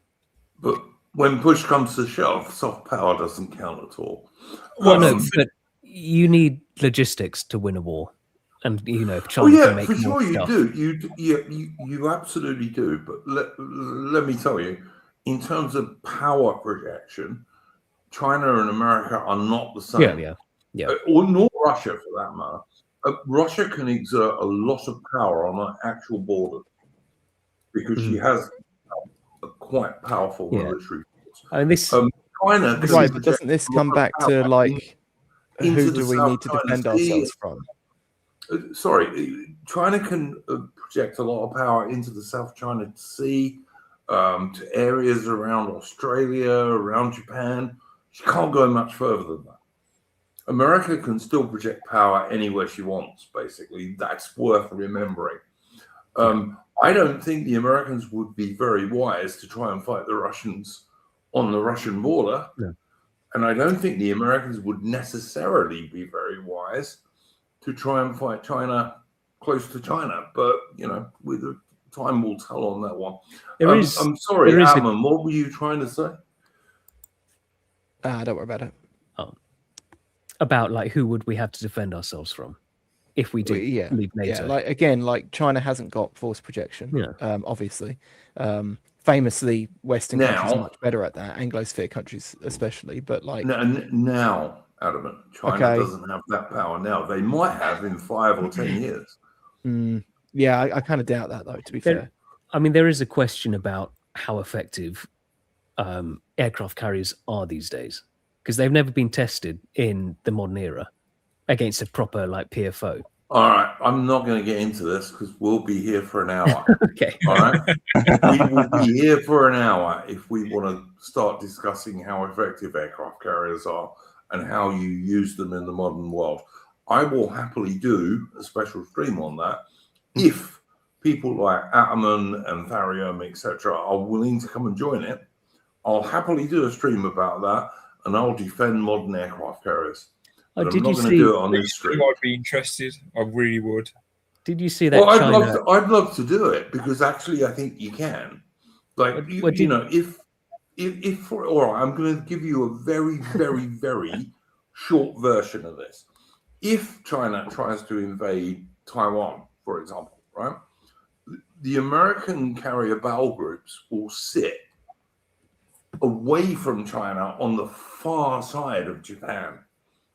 but when push comes to shove, soft power doesn't count at all. Well, no, but you need logistics to win a war. And if China can make for sure you stuff. do. You absolutely do. But let me tell you, in terms of power projection, China and America are not the same. Yeah. Or nor Russia, for that matter. Russia can exert a lot of power on an actual border because she has a quite powerful military force. I mean, this China, right? But doesn't this come back to who do we need to defend ourselves from? China can project a lot of power into the South China Sea, to areas around Australia, around Japan. She can't go much further than that. America can still project power anywhere she wants, basically. That's worth remembering. I don't think the Americans would be very wise to try and fight the Russians on the Russian border. No. And I don't think the Americans would necessarily be very wise to try and fight China close to China. But, with the time will tell on that one. I'm sorry, Ammon, what were you trying to say? Don't worry about it. About who would we have to defend ourselves from if we do leave NATO? Yeah, China hasn't got force projection. Yeah. Obviously, famously, Western countries are much better at that. Anglosphere countries, especially, but now, Adamant, China doesn't have that power now. They might have in 5 or 10 years. Yeah, I kind of doubt that, though. To be fair, I mean, there is a question about how effective aircraft carriers are these days, because they've never been tested in the modern era against a proper PFO. All right, I'm not going to get into this because we'll be here for an hour. Okay. All right, we will be here for an hour if we want to start discussing how effective aircraft carriers are and how you use them in the modern world. I will happily do a special stream on that if people like Ataman and Tharium, etc., are willing to come and join it. I'll happily do a stream about that, and I'll defend modern aircraft carriers. But I'm not going to do it on this stream. I'd be interested. I really would. Did you see that? Well, China... I'd love to do it because actually I think you can. If all right, I'm going to give you a very, very, very short version of this. If China tries to invade Taiwan, for example, right, the American carrier battle groups will sit away from China on the far side of Japan,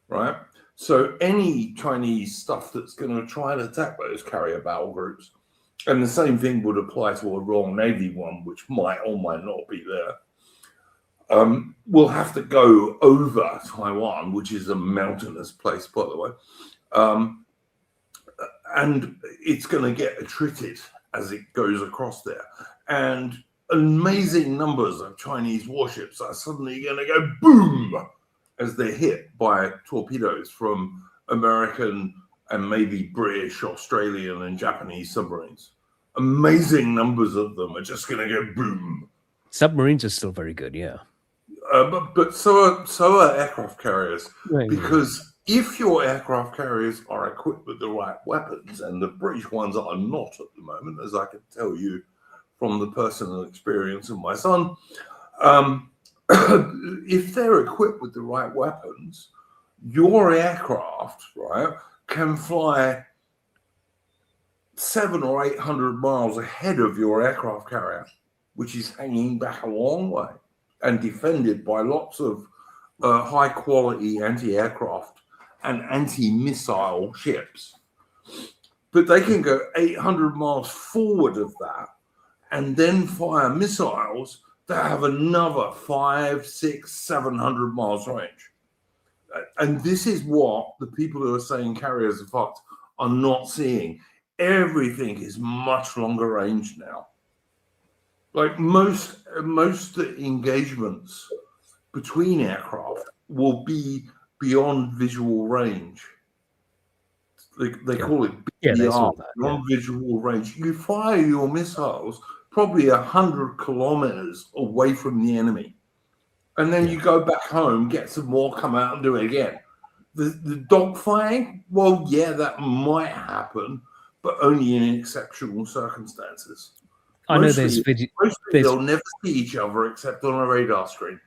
right? So any Chinese stuff that's going to try and attack those carrier battle groups, and the same thing would apply to a Royal Navy one, which might or might not be there, will have to go over Taiwan, which is a mountainous place, by the way, and it's going to get attrited as it goes across there. And amazing numbers of Chinese warships are suddenly going to go boom as they're hit by torpedoes from American and maybe British, Australian, and Japanese submarines. Amazing numbers of them are just going to go boom. Submarines are still very good, yeah. But so are aircraft carriers, Right. because if your aircraft carriers are equipped with the right weapons, and the British ones are not at the moment, as I can tell you from the personal experience of my son, if they're equipped with the right weapons, your aircraft, right, can fly 700 or 800 miles ahead of your aircraft carrier, which is hanging back a long way and defended by lots of high quality anti-aircraft and anti-missile ships. But they can go 800 miles forward of that and then fire missiles that have another 500, 600, 700 miles range. And this is what the people who are saying carriers are fucked are not seeing. Everything is much longer range now. Like most engagements between aircraft will be beyond visual range. They call it BVR, beyond visual range. You fire your missiles probably 100 kilometers away from the enemy. And then you go back home, get some more, come out and do it again. The dogfighting, well, yeah, that might happen, but only in exceptional circumstances. I know there's video. They'll never see each other except on a radar screen.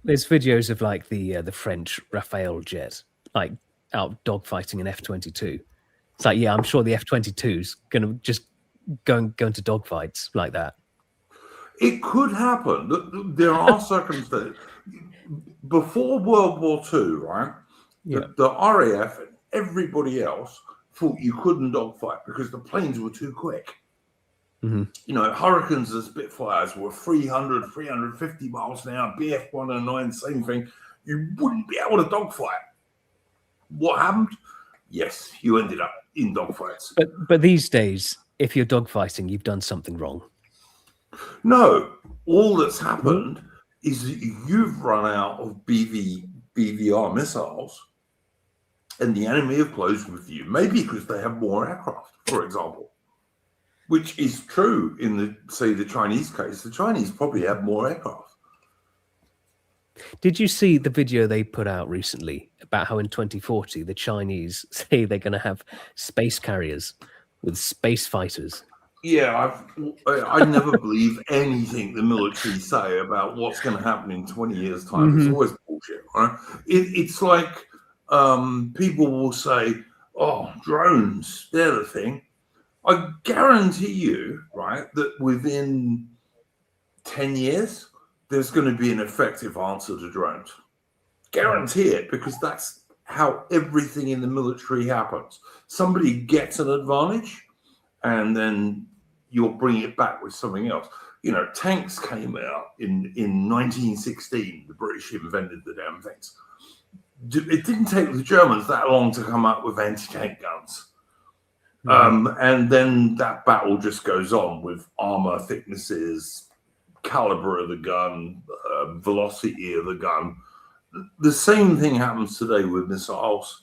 There's videos of like the French Rafale jet, like out dogfighting an F-22. It's like, yeah, I'm sure the F-22's gonna just go into dogfights like that. It could happen. There are circumstances. Before World War II, right? Yeah. The RAF and everybody else thought you couldn't dogfight because the planes were too quick. Mm-hmm. You know, Hurricanes and Spitfires were 300, 350 miles an hour. BF-109, same thing. You wouldn't be able to dogfight. What happened? Yes, you ended up in dogfights. But these days, if you're dogfighting, you've done something wrong. No, all that's happened is that you've run out of BVR missiles and the enemy have closed with you, maybe because they have more aircraft, for example, which is true in the Chinese case. The Chinese probably have more aircraft. Did you see the video they put out recently about how in 2040 the Chinese say they're going to have space carriers with space fighters? Yeah, I never believe anything the military say about what's going to happen in 20 years' time. It's always bullshit, right? It's like people will say, oh, drones, they're the thing. I guarantee you, right, that within 10 years, there's going to be an effective answer to drones. Guarantee it, because that's how everything in the military happens. Somebody gets an advantage, and then you'll bring it back with something else. You know, tanks came out in 1916. The British invented the damn things. It didn't take the Germans that long to come up with anti-tank guns. And then that battle just goes on with armor thicknesses, caliber of the gun, velocity of the gun. The same thing happens today with missiles.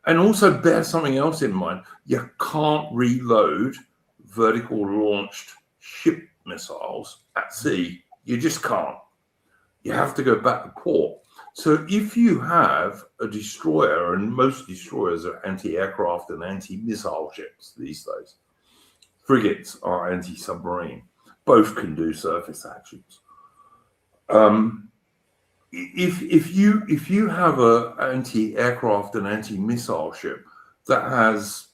And also bear something else in mind. You can't reload vertical launched ship missiles at sea. You just can't. You have to go back to port. So if you have a destroyer, and most destroyers are anti-aircraft and anti-missile ships these days. Frigates are anti-submarine. Both can do surface actions. If you have an anti-aircraft and anti-missile ship that has,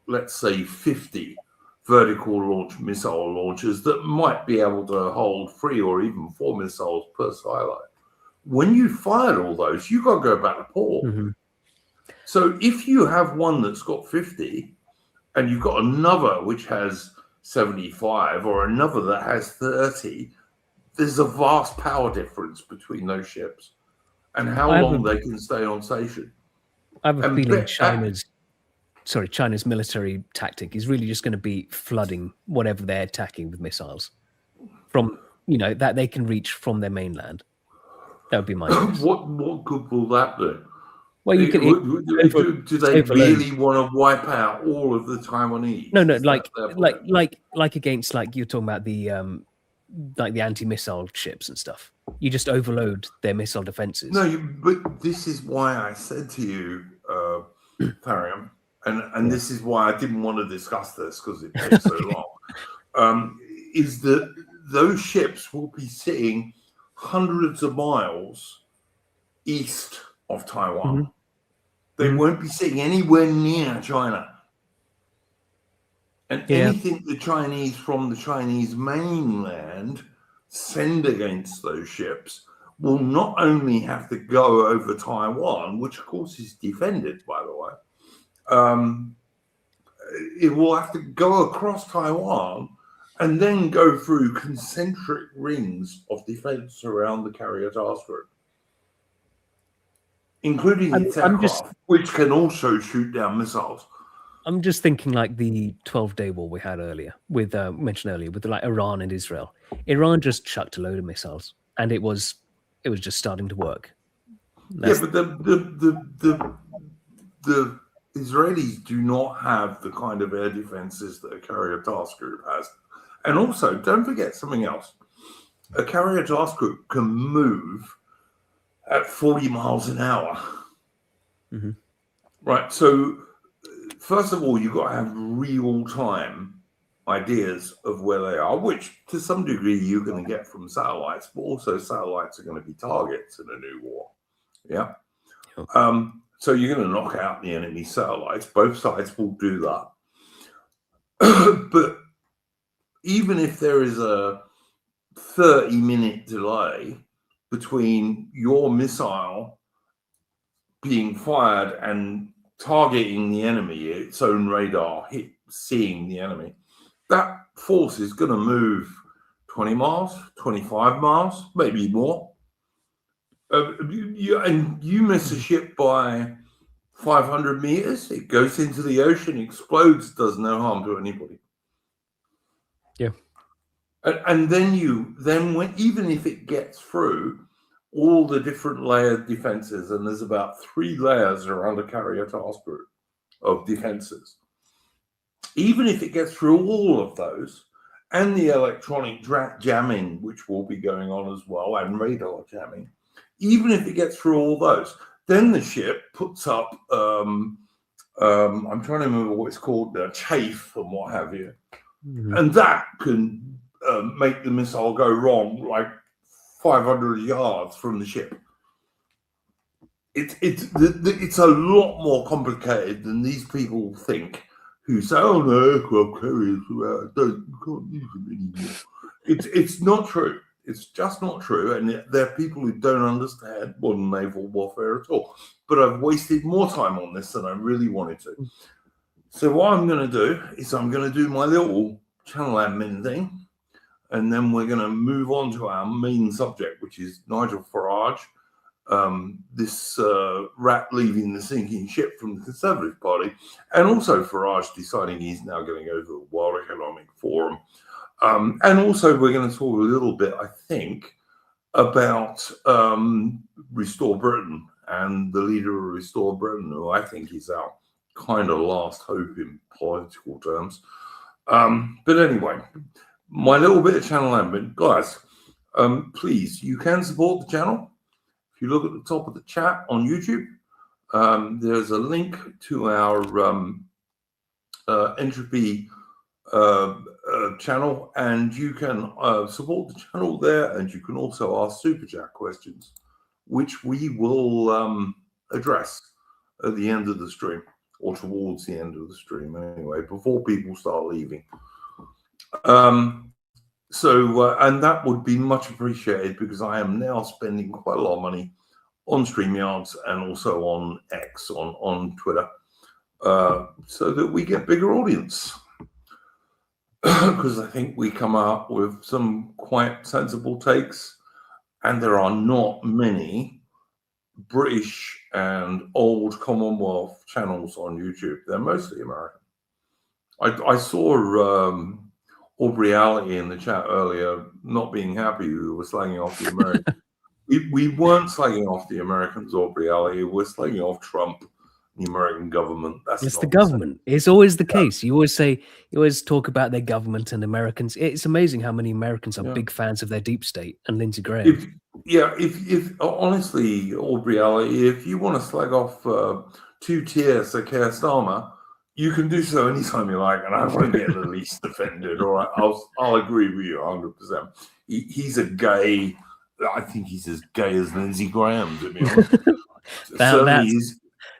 let's say, 50 vertical launch missile launchers that might be able to hold 3 or even 4 missiles per silo, when you fired all those, you got to go back to port. So if you have one that's got 50 and you've got another which has 75 or another that has 30, there's a vast power difference between those ships and how long they can stay on station. I have a feeling China's military tactic is really just going to be flooding whatever they're attacking with missiles from, that they can reach from their mainland. That would be my guess. What good will that do? Well, you can. Do they really want to wipe out all of the Taiwanese? No, like against, like you're talking about the anti-missile ships and stuff. You just overload their missile defenses. No, but this is why I said to you, Tharium, and this is why I didn't want to discuss this because it takes so long, is that those ships will be sitting hundreds of miles east of Taiwan. They won't be sitting anywhere near China. And anything the Chinese from the Chinese mainland send against those ships will not only have to go over Taiwan, which of course is defended, by the way, it will have to go across Taiwan and then go through concentric rings of defense around the carrier task group, including its aircraft, which can also shoot down missiles. I'm just thinking like the 12-day war we had earlier, mentioned earlier, with like Iran and Israel. Iran just chucked a load of missiles, and it was just starting to work. But the Israelis do not have the kind of air defenses that a carrier task group has. And also, don't forget something else. A carrier task group can move at 40 miles an hour. Right. So, first of all, you've got to have real-time ideas of where they are, which to some degree you're going to get from satellites, but also satellites are going to be targets in a new war. Yeah. So you're going to knock out the enemy satellites. Both sides will do that. But even if there is a 30-minute delay between your missile being fired and targeting the enemy, its own radar seeing the enemy, that force is going to move 20 miles, 25 miles, maybe more. You miss a ship by 500 meters, it goes into the ocean, explodes, does no harm to anybody. Yeah. And then even if it gets through all the different layered defenses, and there's about 3 layers around a carrier task group of defenses, even if it gets through all of those, and the electronic jamming, which will be going on as well, and radar jamming, even if it gets through all those, then the ship puts up, I'm trying to remember what it's called, chafe and what have you. And that can make the missile go wrong like 500 yards from the ship. It's a lot more complicated than these people think, who say, "Oh no, aircraft carriers, you can't use them anymore." It's not true. It's just not true, and there are people who don't understand modern naval warfare at all. But I've wasted more time on this than I really wanted to. So what I'm going to do is I'm going to do my little channel admin thing, and then we're going to move on to our main subject, which is Nigel Farage, this rat leaving the sinking ship from the Conservative Party, and also Farage deciding he's now going to go to the World Economic Forum. And also we're going to talk a little bit, I think, about Restore Britain and the leader of Restore Britain, who I think is our kind of last hope in political terms. But anyway, my little bit of channel admin, guys, please, you can support the channel. If you look at the top of the chat on YouTube, there's a link to our Entropy channel, and you can support the channel there, and you can also ask Super Chat questions, which we will address at the end of the stream, or towards the end of the stream anyway, before people start leaving. And that would be much appreciated, because I am now spending quite a lot of money on StreamYards and also on X, on Twitter, so that we get bigger audience. Because I think we come out with some quite sensible takes, and there are not many British and Old Commonwealth channels on YouTube. They're mostly American. I saw Aubrey Alley in the chat earlier not being happy we were slagging off the Americans. we weren't slagging off the Americans, Aubrey Alley. We're slagging off Trump, the American government. It's the government. It's always the case. You always talk about their government and Americans. It's amazing how many Americans are big fans of their deep state and Lindsey Graham. yeah, if honestly, Aubrey Ali, if you want to slag off 2 tiers of Keir Starmer, you can do so anytime you like, and I won't get the least offended. All right, I'll agree with you 100%. He's a gay. I think he's as gay as Lindsey Graham, to be honest.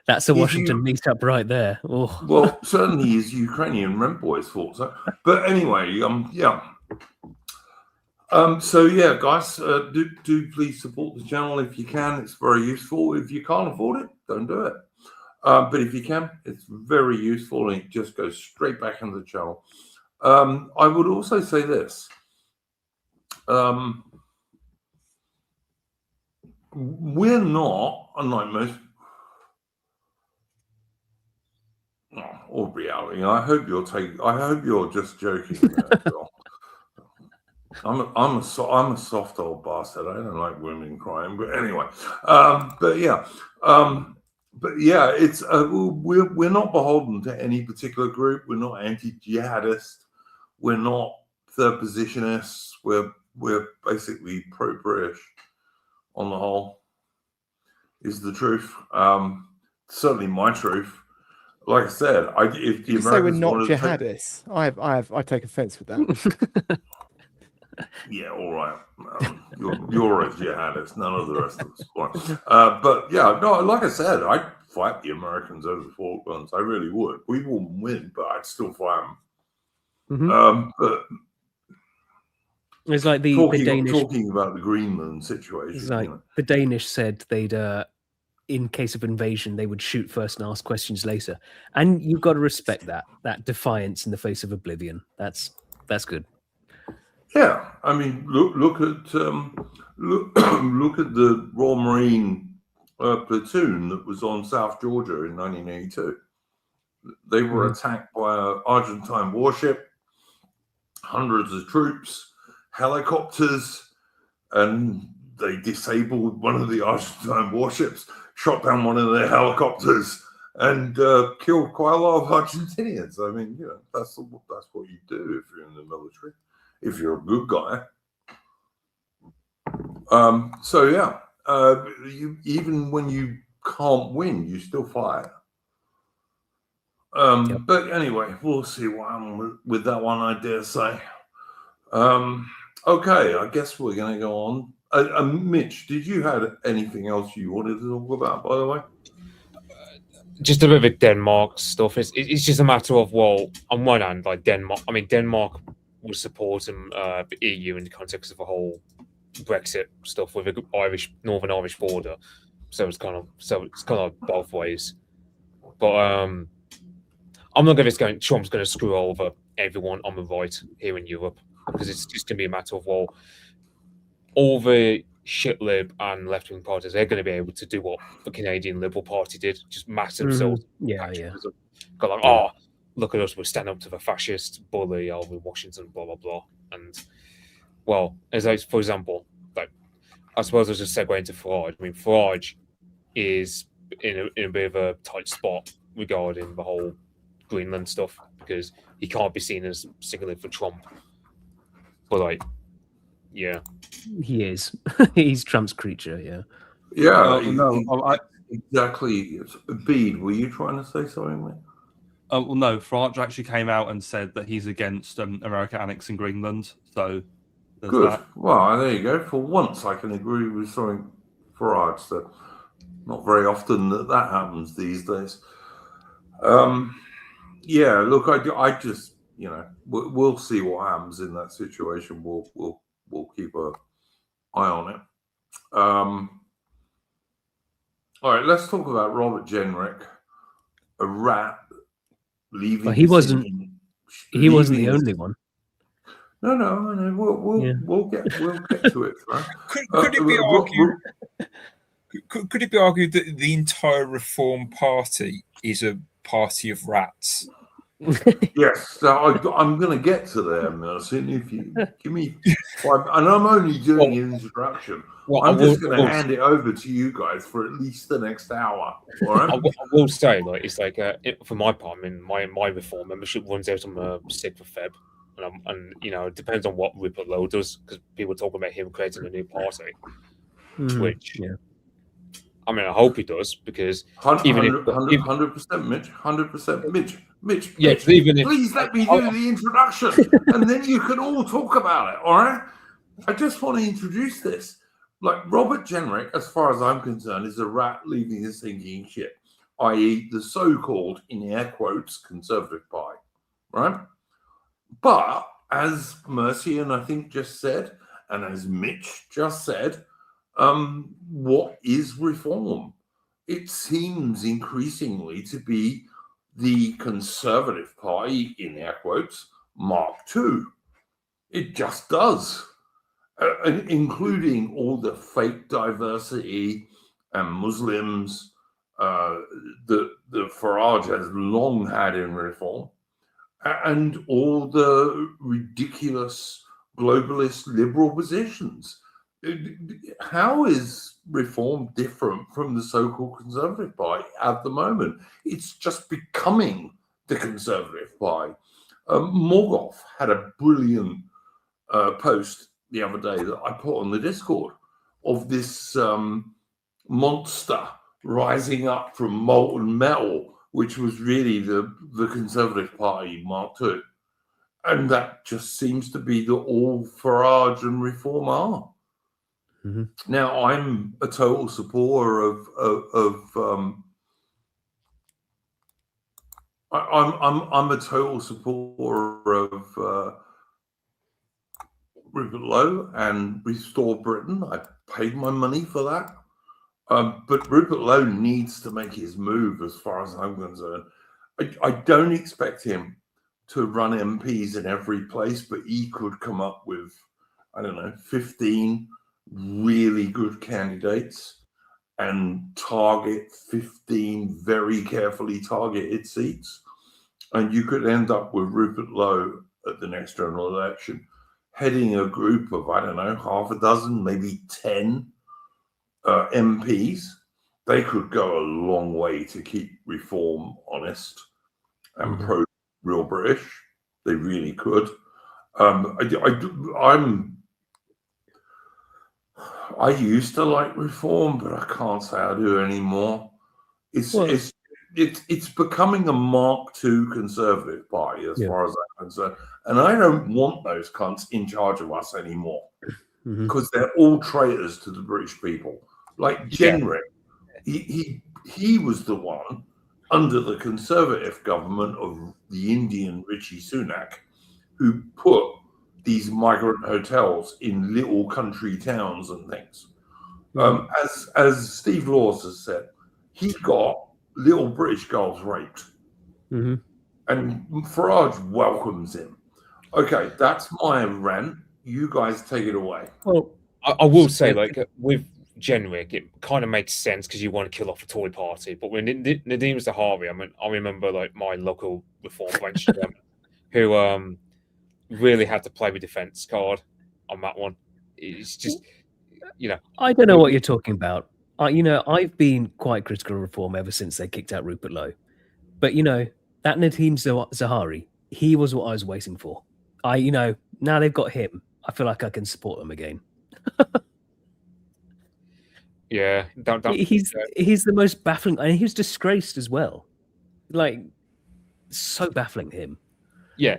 That's a Washington meetup right there. Oh. Well, certainly his Ukrainian rent boys thought so. But anyway, yeah. So yeah, guys, do please support the channel if you can. It's very useful. If you can't afford it, don't do it. But if you can, it's very useful, and it just goes straight back into the channel. I would also say this. We're not, unlike most. Aubrey Ali, I hope you're just joking. I'm a soft old bastard. I don't like women crying, but anyway. It's we're not beholden to any particular group. We're not anti-jihadist. We're not third positionists. We're basically pro-British on the whole. Is the truth. Certainly my truth. Like I said, if the you say we're Americans not wanted to jihadists, I take offence with that. Yeah, all right. You're a jihadist. None of the rest of us. But yeah, no. Like I said, I'd fight the Americans over the Falklands. I really would. We wouldn't win, but I'd still fight them. But it's like the Danish talking about the Greenland situation. It's like the Danish said they'd, in case of invasion, they would shoot first and ask questions later. And you've got to respect that defiance in the face of oblivion. That's good. Yeah, I mean, look at the Royal Marine platoon that was on South Georgia in 1982. They were attacked by an Argentine warship, hundreds of troops, helicopters, and they disabled one of the Argentine warships, shot down one of their helicopters, and killed quite a lot of Argentinians. I mean, that's what you do if you're in the military. If you're a good guy. Even when you can't win, you still fight. But anyway, we'll see what happens with that one, I dare say. Okay, I guess we're going to go on. Mitch, did you have anything else you wanted to talk about, by the way? Just a bit of Denmark stuff. It's just a matter of, well, on one hand, like Denmark was supporting the EU in the context of the whole Brexit stuff with the Northern Irish border, so it's kind of both ways. But I'm not going to Trump's going to screw over everyone on the right here in Europe, because it's just going to be a matter of, well, all the shit lib and left wing parties, they're going to be able to do what the Canadian Liberal Party did, just mass themselves. Got like, look at us, we're standing up to the fascist bully over Washington, blah, blah, blah. And, well, for example, like, I suppose I'll just segue into Farage. I mean, Farage is in a bit of a tight spot regarding the whole Greenland stuff, because he can't be seen as signaling for Trump. But, like, yeah. He is. He's Trump's creature, yeah. Yeah, exactly. Bede, were you trying to say something, mate? Well, no, Farage actually came out and said that he's against America annexing Greenland. So good. That. Well, there you go. For once, I can agree with something Farage said. Not very often that happens these days. Yeah, look, I just, we'll see what happens in that situation. We'll keep an eye on it. All right, let's talk about Robert Jenrick, a rat. Well, he wasn't the only one. No. We'll get to it. Right? Could it be argued? Could it be argued that the entire Reform Party is a party of rats? Yes, so I'm going to get to them, Mercy. If you give me 5, and I'm only doing an introduction. I'm just going to hand it over to you guys for at least the next hour. All right? I will say, like, it's like for my part, I mean, my Reform membership runs out on the 6th of Feb, and it depends on what Rupert Lowe does, because people talk about him creating a new party. which Yeah. I mean, I hope he does, because 100%, Mitch. 100%, Mitch. yeah, Mitch, even if please let me do the introduction, and then you can all talk about it. All right? I just want to introduce this. Like, Robert Jenrick, as far as I'm concerned, is a rat leaving a sinking ship, i.e., the so-called, in air quotes, Conservative Party, right? But as Mercy and I think just said, and as Mitch just said, what is reform? It seems increasingly to be the Conservative Party, in air quotes, Mark II. It just does, including all the fake diversity and Muslims that Farage has long had in reform, and all the ridiculous globalist liberal positions. How is reform different from the so-called Conservative Party at the moment? It's just becoming the Conservative Party. Morgoth had a brilliant post the other day that I put on the Discord of this monster rising up from molten metal, which was really the Conservative Party Mark II. And that just seems to be the all Farage and Reform are. Mm-hmm. Now, I'm a total supporter I'm a total supporter of Rupert Lowe and Restore Britain. I paid my money for that. But Rupert Lowe needs to make his move, as far as I'm concerned. I don't expect him to run MPs in every place, but he could come up with, I don't know, 15 really good candidates and target 15 very carefully targeted seats. And you could end up with Rupert Lowe at the next general election, heading a group of, I don't know, half a dozen, maybe 10 MPs. They could go a long way to keep reform honest and pro real British. They really could. I used to like reform, but I can't say I do anymore. It's becoming a Mark II Conservative Party, as far as I'm concerned, and I don't want those cunts in charge of us anymore, because they're all traitors to the British people. Like Jenrick, he was the one under the Conservative government of the Indian Rishi Sunak who put these migrant hotels in little country towns and things. As Steve Laws has said, he got little British girls raped. And Farage welcomes him. Okay, that's my rant. You guys take it away. Well, I will say, like, with Jenrick, it kind of makes sense because you want to kill off a Tory party. But when Nadeem Zahawi, I mean, I remember like my local reform branch who really had to play with defence card on that one. It's just, I don't know what you're talking about. I've been quite critical of reform ever since they kicked out Rupert Lowe. But that Nadeem Zahawi, he was what I was waiting for. Now they've got him, I feel like I can support them again. Yeah, he's the most baffling, and he was disgraced as well. Like, so baffling him. Yeah,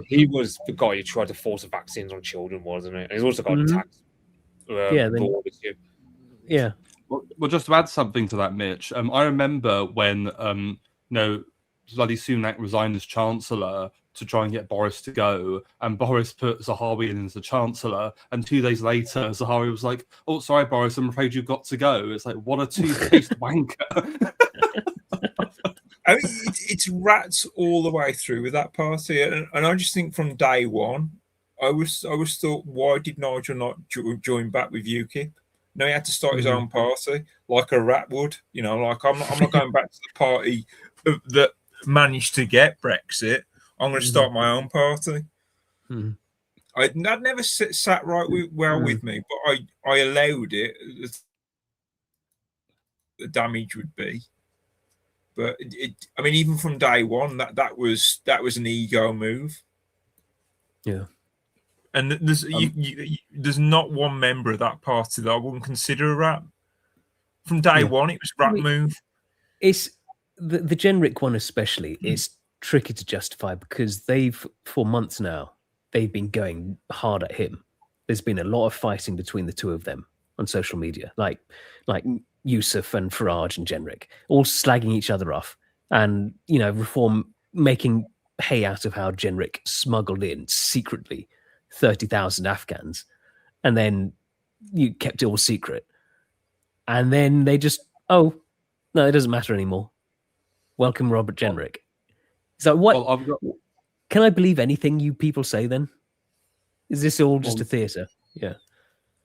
he was the guy who tried to force vaccines on children, wasn't he? And he's also got a tax. Yeah. Well, just to add something to that, Mitch, I remember when bloody Sunak resigned as Chancellor to try and get Boris to go, and Boris put Zahawi in as the Chancellor, and 2 days later, Zahawi was like, "Oh, sorry, Boris, I'm afraid you've got to go." It's like, what a two-faced wanker. I mean, it's rats all the way through with that party, and I just think from day one, I was thought, why did Nigel not join back with UKIP? No, he had to start his own party, like a rat would. Like I'm not going back to the party that managed to get Brexit. I'm going to start my own party. That never sat right with me, but I allowed it. The damage would be. But I mean, even from day one, that was an ego move. Yeah. And there's not one member of that party that I wouldn't consider a rat. From day one, it was rat move. It's the generic one especially is tricky to justify because for months now, they've been going hard at him. There's been a lot of fighting between the two of them on social media, like Yusuf and Farage and Generic, all slagging each other off. And, Reform making hay out of how Generic smuggled in secretly 30,000 Afghans. And then you kept it all secret. And then they just, no, it doesn't matter anymore. Welcome, Robert Generic. So what? Well, can I believe anything you people say then? Is this all just a theatre? Yeah.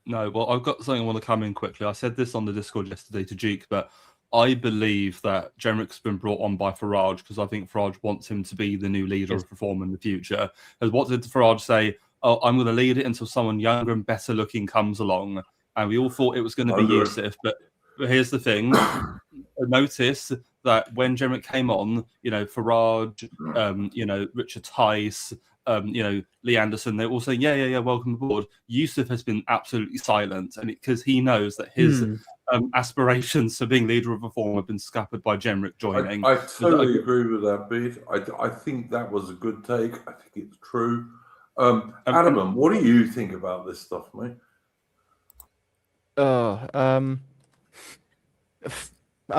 No, well, I've got something I want to come in quickly. I said this on the Discord yesterday to Jeek, but I believe that Generic's been brought on by Farage because I think Farage wants him to be the new leader of Reform in the future. Because what did Farage say? Oh, I'm going to lead it until someone younger and better looking comes along. And we all thought it was going to be Yusuf, but here's the thing. Notice that when Generic came on, Farage, Richard Tice, Lee Anderson, they're all saying, yeah, welcome aboard. Yusuf has been absolutely silent, and because he knows that his aspirations for being leader of Reform have been scuppered by Generic joining. I totally agree with that, Pete. I think that was a good take. I think it's true. Adam, what do you think about this stuff, mate? I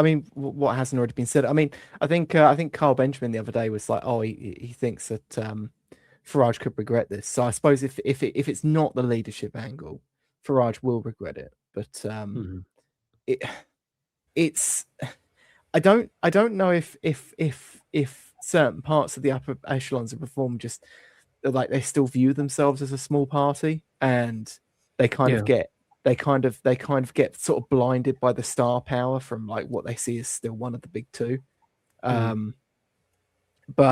mean, what hasn't already been said? I mean, I think Carl Benjamin the other day was like, he thinks that Farage could regret this. So I suppose if it's not the leadership angle, Farage will regret it. But it's I don't know if certain parts of the upper echelons of Reform just like they still view themselves as a small party, and they kind of get sort of blinded by the star power from like what they see as still one of the big two. But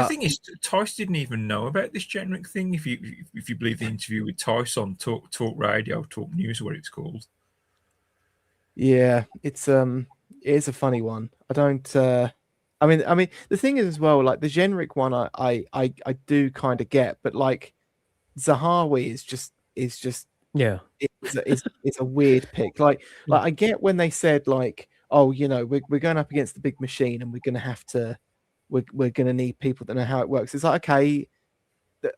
the thing is, Tice didn't even know about this Generic thing. If you believe the interview with Tice on Talk Radio, Talk News, what it's called. Yeah, it is a funny one. I don't. I mean, the thing is as well, like the Generic one, I do kind of get, but like Zahawi is just it's a weird pick. Like I get when they said like, oh, we're going up against the big machine and we're gonna need people that know how it works. It's like, okay,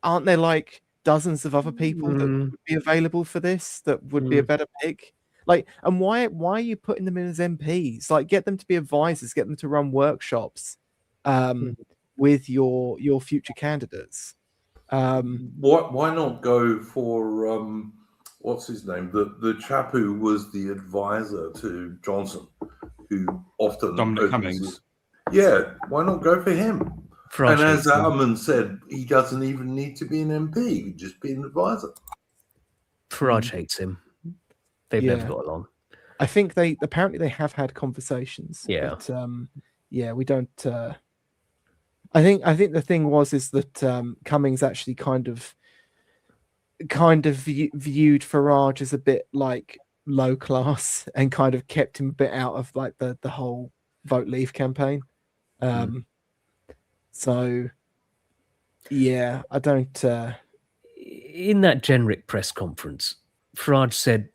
aren't there like dozens of other people that would be available for this that would be a better pick? Like, and why are you putting them in as MPs? Like, get them to be advisors, get them to run workshops with your future candidates. Why not go for what's his name? The chap who was the advisor to Johnson, who often Dominic Cummings. Yeah, why not go for him? And as Alman said, he doesn't even need to be an MP; he could just be an advisor. Farage hates him. They've never got along. I think they have had conversations. Yeah, but, we don't. I think the thing is that Cummings actually kind of viewed Farage as a bit like low class and kind of kept him a bit out of like the whole Vote Leave campaign. So yeah, I don't. In that Generic press conference, Farage said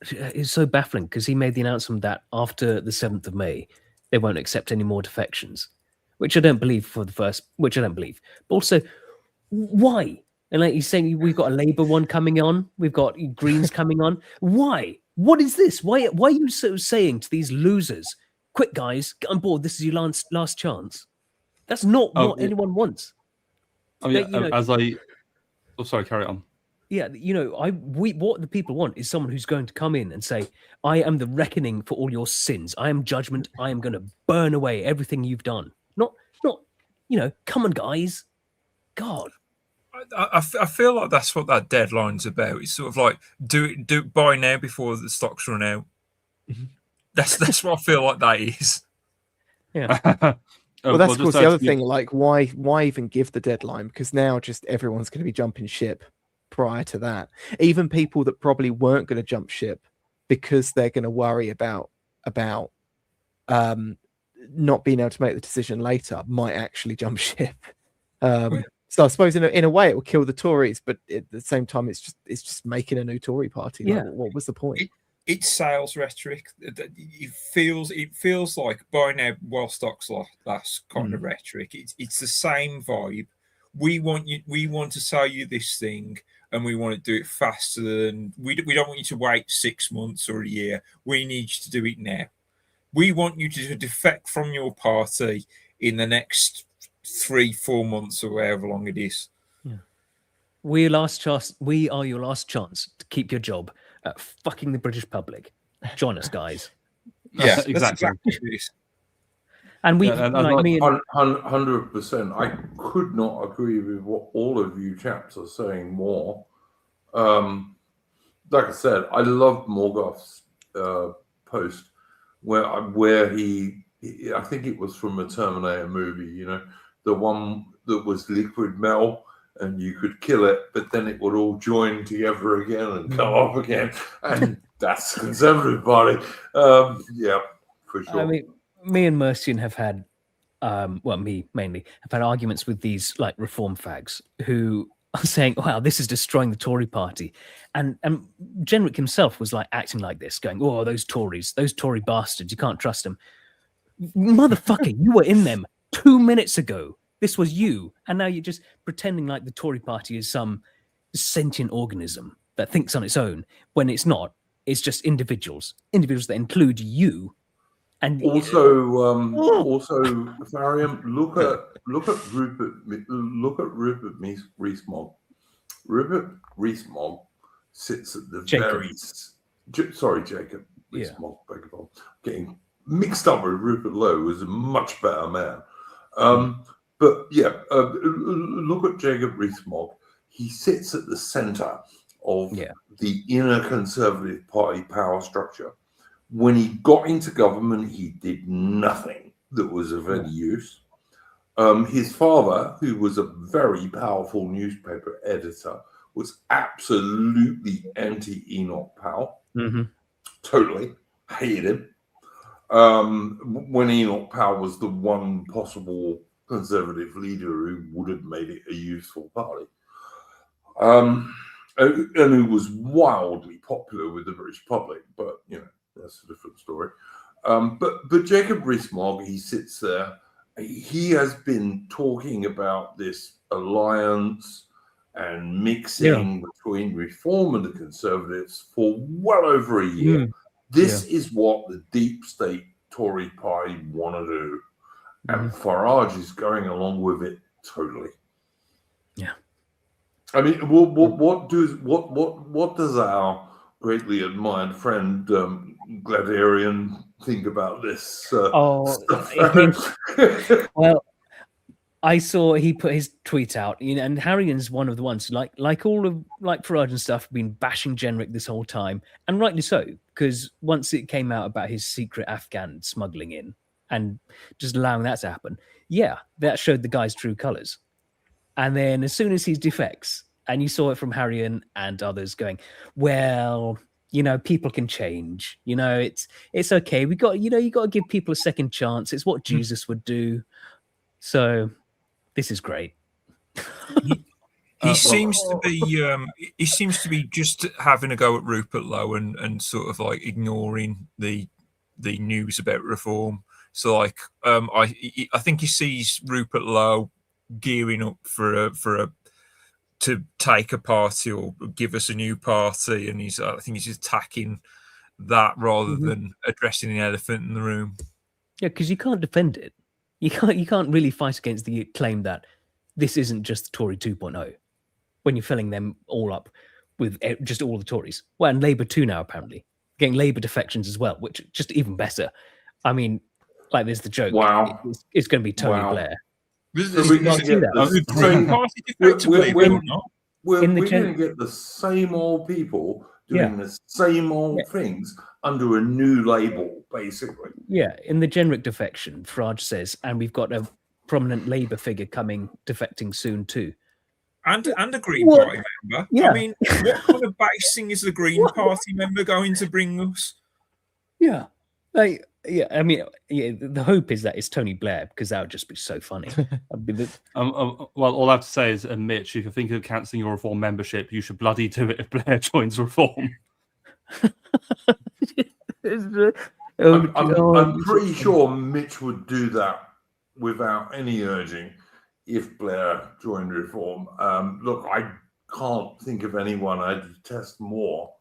it's so baffling because he made the announcement that after the 7th of May, they won't accept any more defections, which I don't believe But also, why? And like he's saying, we've got a Labour one coming on, we've got Greens coming on. Why? What is this? Why are you so saying to these losers, quick guys, get on board, this is your last chance? That's not what anyone wants. Sorry, carry on. Yeah, what the people want is someone who's going to come in and say, I am the reckoning for all your sins. I am judgment. I am going to burn away everything you've done. Not, come on, guys. God. I feel like that's what that deadline's about. It's sort of like do it buy now before the stocks run out. That's what I feel like that is. Yeah. Well, that's of course the other thing. Like, why even give the deadline? Because now just everyone's going to be jumping ship. Prior to that, even people that probably weren't going to jump ship because they're going to worry about not being able to make the decision later might actually jump ship. So I suppose in a way it will kill the Tories, but at the same time it's just making a new Tory party. Yeah. Like, what was the point? It's sales rhetoric. It feels like buy now while stocks last kind of rhetoric. It's the same vibe. We want to sell you this thing, and we want to do it faster than we don't want you to wait 6 months or a year. We need you to do it now. We want you to defect from your party in the next 3-4 months or however long it is. Yeah. We are your last chance to keep your job at fucking the British public. Join us, guys. Yeah, Exactly. that's exactly what it is. And we, Yeah, and like me and 100%. I could not agree with what all of you chaps are saying more. Like I said, I loved Morgoth's post where he, I think it was from a Terminator movie, you know, the one that was liquid metal and you could kill it, but then it would all join together again and come up again. And that's the Conservative Party. Yeah, for sure. I mean, me and Mercian have had, well, me mainly, have had arguments with these like reform fags who are saying, wow, this is destroying the Tory party. And Jenrick himself was like acting like this, going, oh, those Tories, those Tory bastards, you can't trust them. Motherfucker, you were in them 2 minutes ago. This was you. And now you're just pretending like the Tory party is some sentient organism that thinks on its own when it's not. It's just individuals that include you. And also, Farian, look at Rupert Rees-Mogg. Rupert Rees-Mogg sits at the Jacob Rees-Mogg. Getting mixed up with Rupert Lowe, who's a much better man. But yeah, look at Jacob Rees-Mogg. He sits at the centre of the inner Conservative Party power structure. When he got into government, he did nothing that was of any use. His father, who was a very powerful newspaper editor, was absolutely anti-Enoch Powell. Totally hated him. When Enoch Powell was the one possible Conservative leader who would have made it a useful party. And who was wildly popular with the British public, but you know, that's a different story. But Jacob Rees-Mogg, he sits there. He has been talking about this alliance and mixing between Reform and the Conservatives for well over a year. This is what the deep state Tory party want to do. And Farage is going along with it totally. Yeah. I mean, what does our greatly admired friend Gladerian think about this stuff? Well, I saw he put his tweet out, you know, and Harrigan's one of the ones like all of Farage and stuff have been bashing Jenrick this whole time, and rightly so, because once it came out about his secret Afghan smuggling in and just allowing that to happen, that showed the guy's true colours. And then as soon as he defects, and you saw it from Harrigan and others going, well, you know, people can change. You know, it's okay. You got to give people a second chance. It's what Jesus would do. So this is great. He seems to be just having a go at Rupert Lowe and sort of like ignoring the news about reform. So like I think he sees Rupert Lowe gearing up to take a party or give us a new party, and I think he's attacking that rather than addressing the elephant in the room. Yeah, because you can't defend it. You can't really fight against the claim that this isn't just Tory 2.0 when you're filling them all up with just all the Tories. Well, and Labour too now, apparently. Getting Labour defections as well, which just even better. I mean, like there's the joke. Wow. It's going to be Tony Blair. We're going to get the same old people doing the same old things under a new label, basically. Yeah, in the Jenrick defection, Farage says, and we've got a prominent Labour figure defecting soon too. And a Green Party member. Yeah. I mean, what kind of basing is the Green Party member going to bring us? Yeah. Like, Yeah, I mean, yeah, the hope is that it's Tony Blair because that would just be so funny. Well, all I have to say is, Mitch, if you're thinking of cancelling your Reform membership, you should bloody do it if Blair joins Reform. I'm pretty sure Mitch would do that without any urging if Blair joined Reform. Look, I can't think of anyone I detest more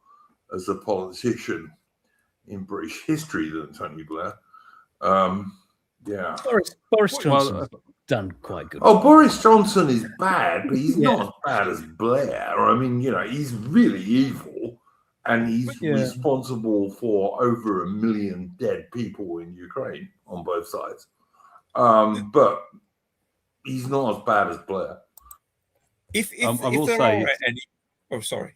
as a politician in British history than Tony Blair. Yeah. Boris Johnson's done quite good. Oh, Boris Johnson is bad, but he's not as bad as Blair. I mean, he's really evil, and he's responsible for over 1 million dead people in Ukraine on both sides. But he's not as bad as Blair. If there are any... Oh, sorry.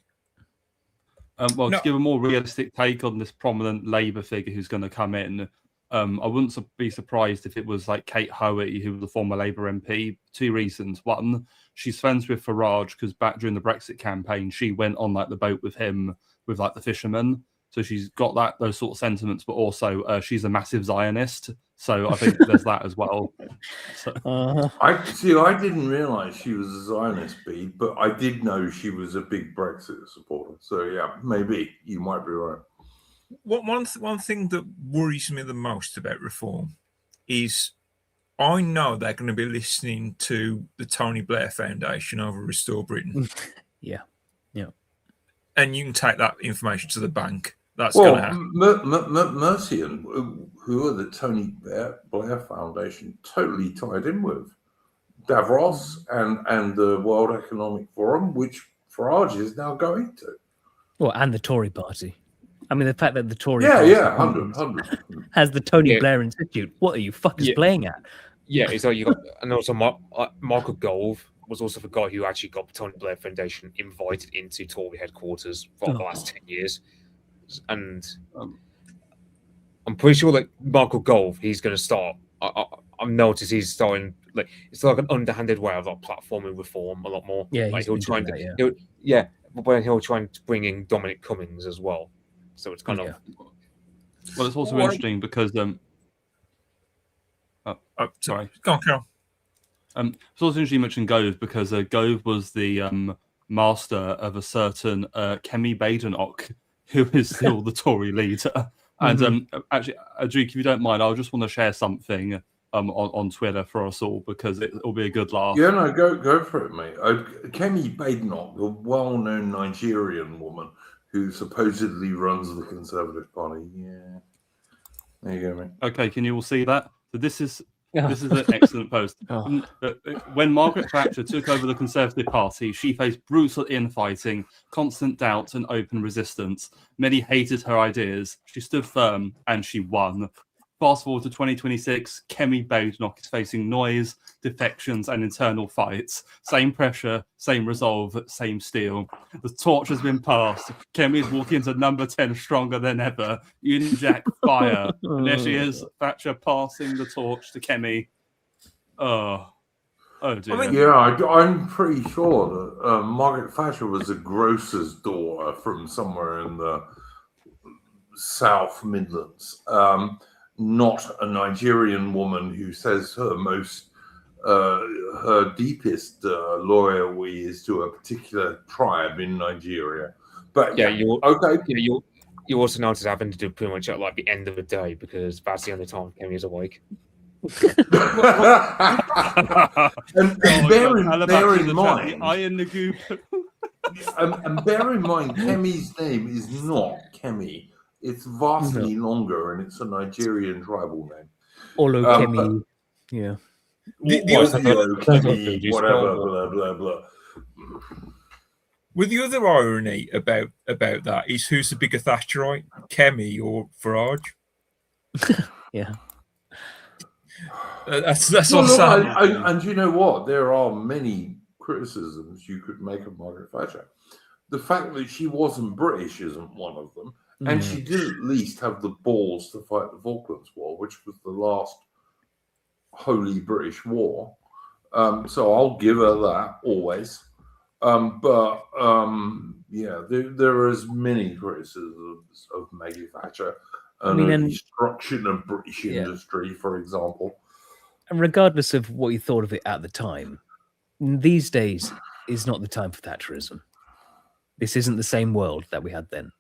To give a more realistic take on this prominent Labour figure who's going to come in, I wouldn't be surprised if it was like Kate Hoey, who was a former Labour MP. 2 reasons. One, she's friends with Farage because back during the Brexit campaign, she went on like the boat with him with like the fishermen. So she's got those sort of sentiments, but also she's a massive Zionist. So I think there's that as well. So. I didn't realise she was a Zionist, but I did know she was a big Brexit supporter. So yeah, maybe you might be right. One thing that worries me the most about Reform is I know they're going to be listening to the Tony Blair Foundation over Restore Britain. Yeah. And you can take that information to the bank. That's going to happen. Mercian, who are the Tony Blair Foundation totally tied in with Davros and the World Economic Forum, which Farage is now going to. Well, and the Tory party. I mean, the fact that the Tory party 100. has the Tony Blair Institute. What are you fuckers playing at? Yeah, it's like you got, and also Michael Gove was also the guy who actually got the Tony Blair Foundation invited into Tory headquarters for the last 10 years. And I'm pretty sure that Michael Gove, he's going to start. I've noticed he's starting it's like an underhanded way of platforming Reform a lot more. Yeah, he'll try but he'll try and bring in Dominic Cummings as well. So it's kind of. Well, it's also interesting because sorry, go on, Carol. It's also interesting you mentioned Gove because Gove was the master of a certain Kemi Badenoch, who is still the Tory leader. And actually, Duke, if you don't mind, I just want to share something on Twitter for us all because it'll be a good laugh. Yeah, no, go for it, mate. Kemi Badenoch, the well-known Nigerian woman who supposedly runs the Conservative Party. Yeah, there you go, mate. Okay, can you all see that? So this is an excellent post. When Margaret Thatcher took over the Conservative Party, she faced brutal infighting, constant doubt, and open resistance. Many hated her ideas. She stood firm, and she won. Fast forward to 2026, Kemi Badenoch is facing noise, defections, and internal fights. Same pressure, same resolve, same steel. The torch has been passed. Kemi is walking into number 10 stronger than ever. Union Jack fire. And there she is, Thatcher passing the torch to Kemi. Oh dear. Yeah, I'm pretty sure that Margaret Thatcher was a grocer's daughter from somewhere in the South Midlands. Not a Nigerian woman who says her deepest loyalty is to a particular tribe in Nigeria. But you also notice having to do pretty much at the end of the day because that's the only time Kemi is awake. and bear in mind, Kemi's name is not Kemi. It's vastly longer, and it's a Nigerian tribal name. Olo Kemi, yeah. Kemi, whatever, blah blah blah. Well, the other irony about that is who's the bigger Thatcherite, Kemi or Farage? Yeah. That's what I'm saying. And you know what? There are many criticisms you could make of Margaret Thatcher. The fact that she wasn't British isn't one of them. And she did at least have the balls to fight the Falklands War, which was the last wholly British war. So I'll give her that always. But there are as many criticisms of Maggie Thatcher and mean, the and- destruction of British Yeah. industry, for example. And regardless of what you thought of it at the time, these days is not the time for Thatcherism. This isn't the same world that we had then.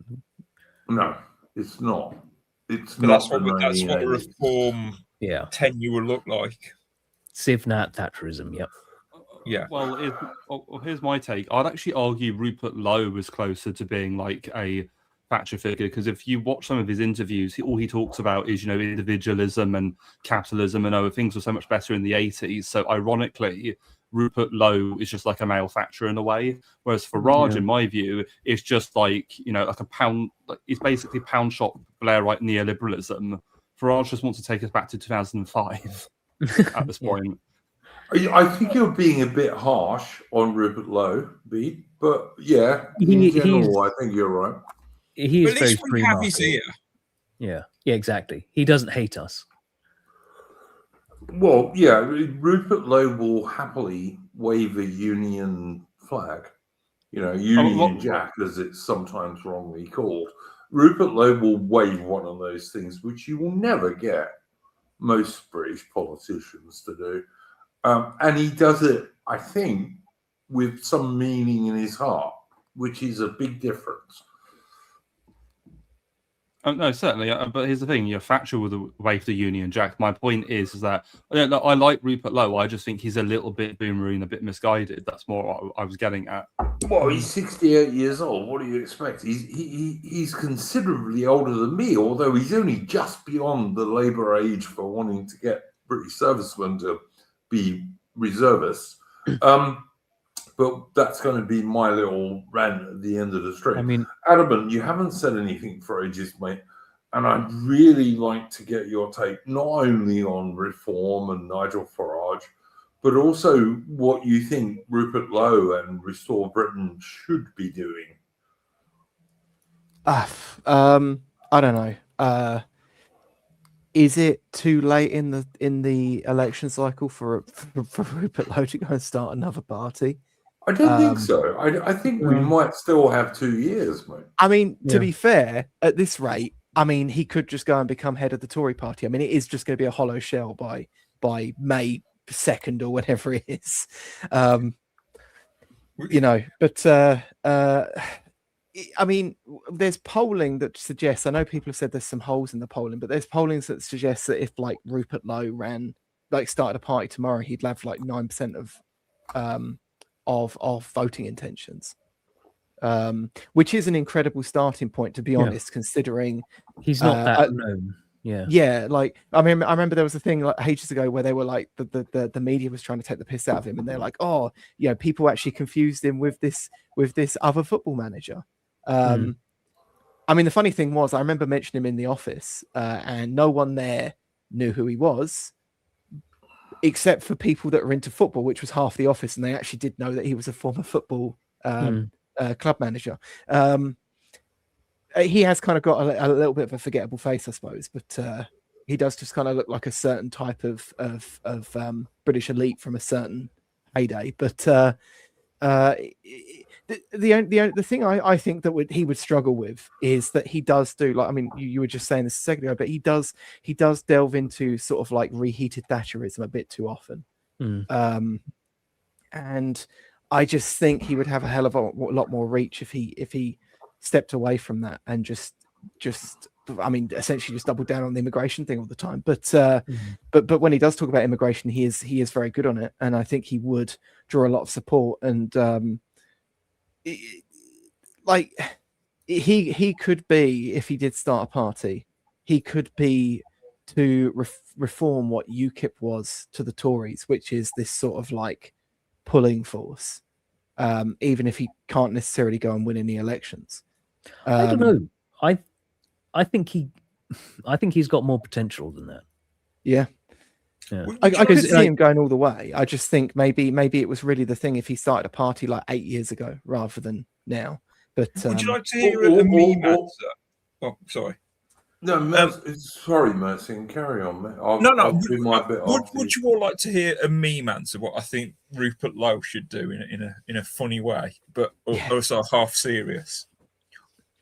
No, it's not. It's But not that's the what a 1980s. reform Yeah. tenure will look like. Civ Nat Thatcherism, yep. Yeah. Well, here's my take. I'd actually argue Rupert Lowe was closer to being like a Thatcher figure, because if you watch some of his interviews, all he talks about is, individualism and capitalism, and things were so much better in the 80s. So ironically, Rupert Lowe is just like a male Thatcher in a way, whereas Farage, in my view, is just like like a pound. It's basically pound shop Blairite neoliberalism. Farage just wants to take us back to 2005 at this point. I think you're being a bit harsh on Rupert Lowe, Beat, but yeah, in general, I think you're right. He is At very least we free have his market. ear. Yeah, exactly. He doesn't hate us. Well, yeah, Rupert Lowe will happily wave a Union flag. Union Jack, as it's sometimes wrongly called. Rupert Lowe will wave one of those things, which you will never get most British politicians to do. And he does it, I think, with some meaning in his heart, which is a big difference. No, certainly. But here's the thing: Thatcher will wave the Union Jack. My point is that I like Rupert Lowe. I just think he's a little bit boomery and a bit misguided. That's more what I was getting at. Well, he's 68 years old. What do you expect? He's considerably older than me, although he's only just beyond the Labour age for wanting to get British servicemen to be reservists. But that's going to be my little rant at the end of the stream. I mean, Adamant, you haven't said anything for ages, mate. And I'd really like to get your take, not only on reform and Nigel Farage, but also what you think Rupert Lowe and Restore Britain should be doing. I don't know. Is it too late in the election cycle for Rupert Lowe to go and start another party? I don't think so. I think we might still have 2 years, mate. I mean, to be fair, at this rate, I mean, he could just go and become head of the Tory party. I mean, it is just going to be a hollow shell by May 2nd or whatever it is. But I mean, there's polling that suggests, I know people have said there's some holes in the polling, but there's polling that suggests that if like Rupert Lowe started a party tomorrow, he'd have like 9% of voting intentions, which is an incredible starting point, to be honest, considering he's not that known. Yeah, like I remember there was a thing like ages ago where they were like the media was trying to take the piss out of him, and they're like, oh, people actually confused him with this other football manager. I mean, the funny thing was, I remember mentioning him in the office, and no one there knew who he was, except for people that were into football, which was half the office, and they actually did know that he was a former football club manager. He has kind of got a little bit of a forgettable face, I suppose, but he does just kind of look like a certain type of British elite from a certain heyday. But the thing I think that he would struggle with is that he does do, like, I mean, you were just saying this a second ago, but he does delve into sort of like reheated Thatcherism a bit too often. And I just think he would have a hell of a lot more reach if he stepped away from that and just I mean, essentially just doubled down on the immigration thing all the time. But when he does talk about immigration, he is very good on it, and I think he would draw a lot of support. And he could be, if he did start a party, he could be to reform what UKIP was to the Tories, which is this sort of like pulling force, even if he can't necessarily go and win any elections. I don't know. I think he's got more potential than that. Yeah. I could see him going all the way. I just think maybe it was really the thing if he started a party like 8 years ago rather than now. But would you like to hear a meme answer? Oh, sorry. No, sorry, Mercy. Carry on, mate. I'll do my bit. Would you all like to hear a meme answer? What I think Rupert Lowe should do in a funny way, but also half serious.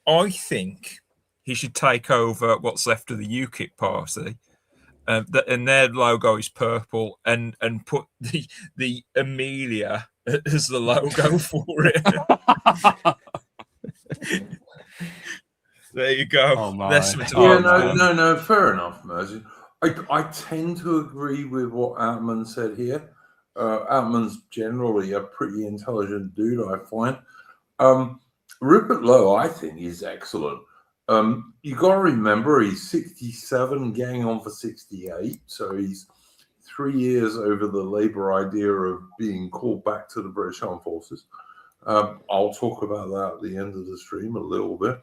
I think he should take over what's left of the UKIP party. And their logo is purple, and put the Amelia as the logo for it. There you go. Oh, my. That's what Yeah, Oh, no, fair enough, Mercy. I tend to agree with what Outman said here. Outman's generally a pretty intelligent dude, I find. Rupert Lowe, I think, is excellent. You got to remember he's 67, getting on for 68, so he's 3 years over the Labour idea of being called back to the British Armed Forces. I'll talk about that at the end of the stream a little bit.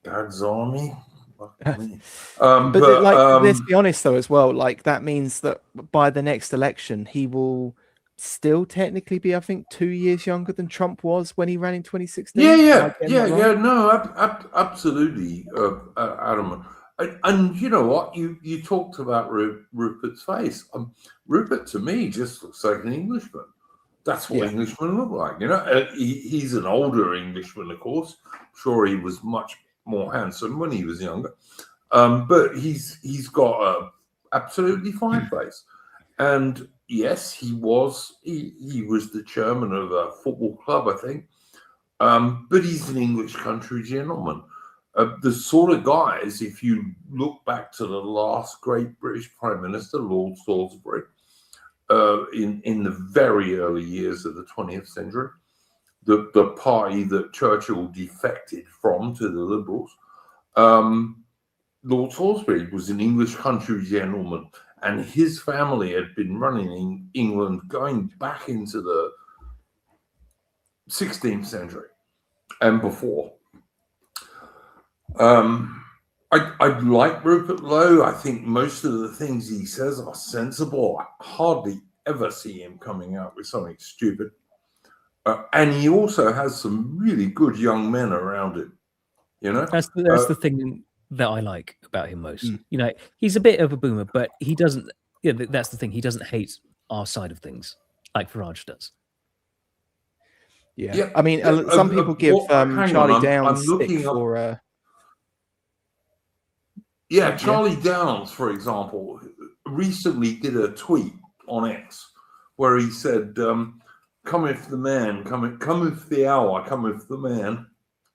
Dad's army. Let's be honest though, as well. Like that means that by the next election, he will still technically be, I think, 2 years younger than Trump was when he ran in 2016. Yeah. No, absolutely, Adam. And you know what? You talked about Rupert's face. Rupert, to me, just looks like an Englishman. That's what Englishmen look like. You know, he's an older Englishman, of course. Sure, he was much more handsome when he was younger, but he's got a absolutely fine face. And yes, he was the chairman of a football club, I think. But he's an English country gentleman. The sort of guys, if you look back to the last great British Prime Minister, Lord Salisbury, in the very early years of the 20th century, the party that Churchill defected from to the Liberals, Lord Salisbury was an English country gentleman, and his family had been running England going back into the 16th century and before. I like Rupert Lowe. I think most of the things he says are sensible. I hardly ever see him coming out with something stupid. And he also has some really good young men around him. You know, that's the thing that I like about him most. You know, he's a bit of a boomer, but he doesn't. Yeah, that's the thing. He doesn't hate our side of things like Farage does. Yeah. I mean, some people give Charlie Downs stick for. Charlie Downs, for example, recently did a tweet on X where he said, "Cometh the man, cometh the hour, cometh the man,"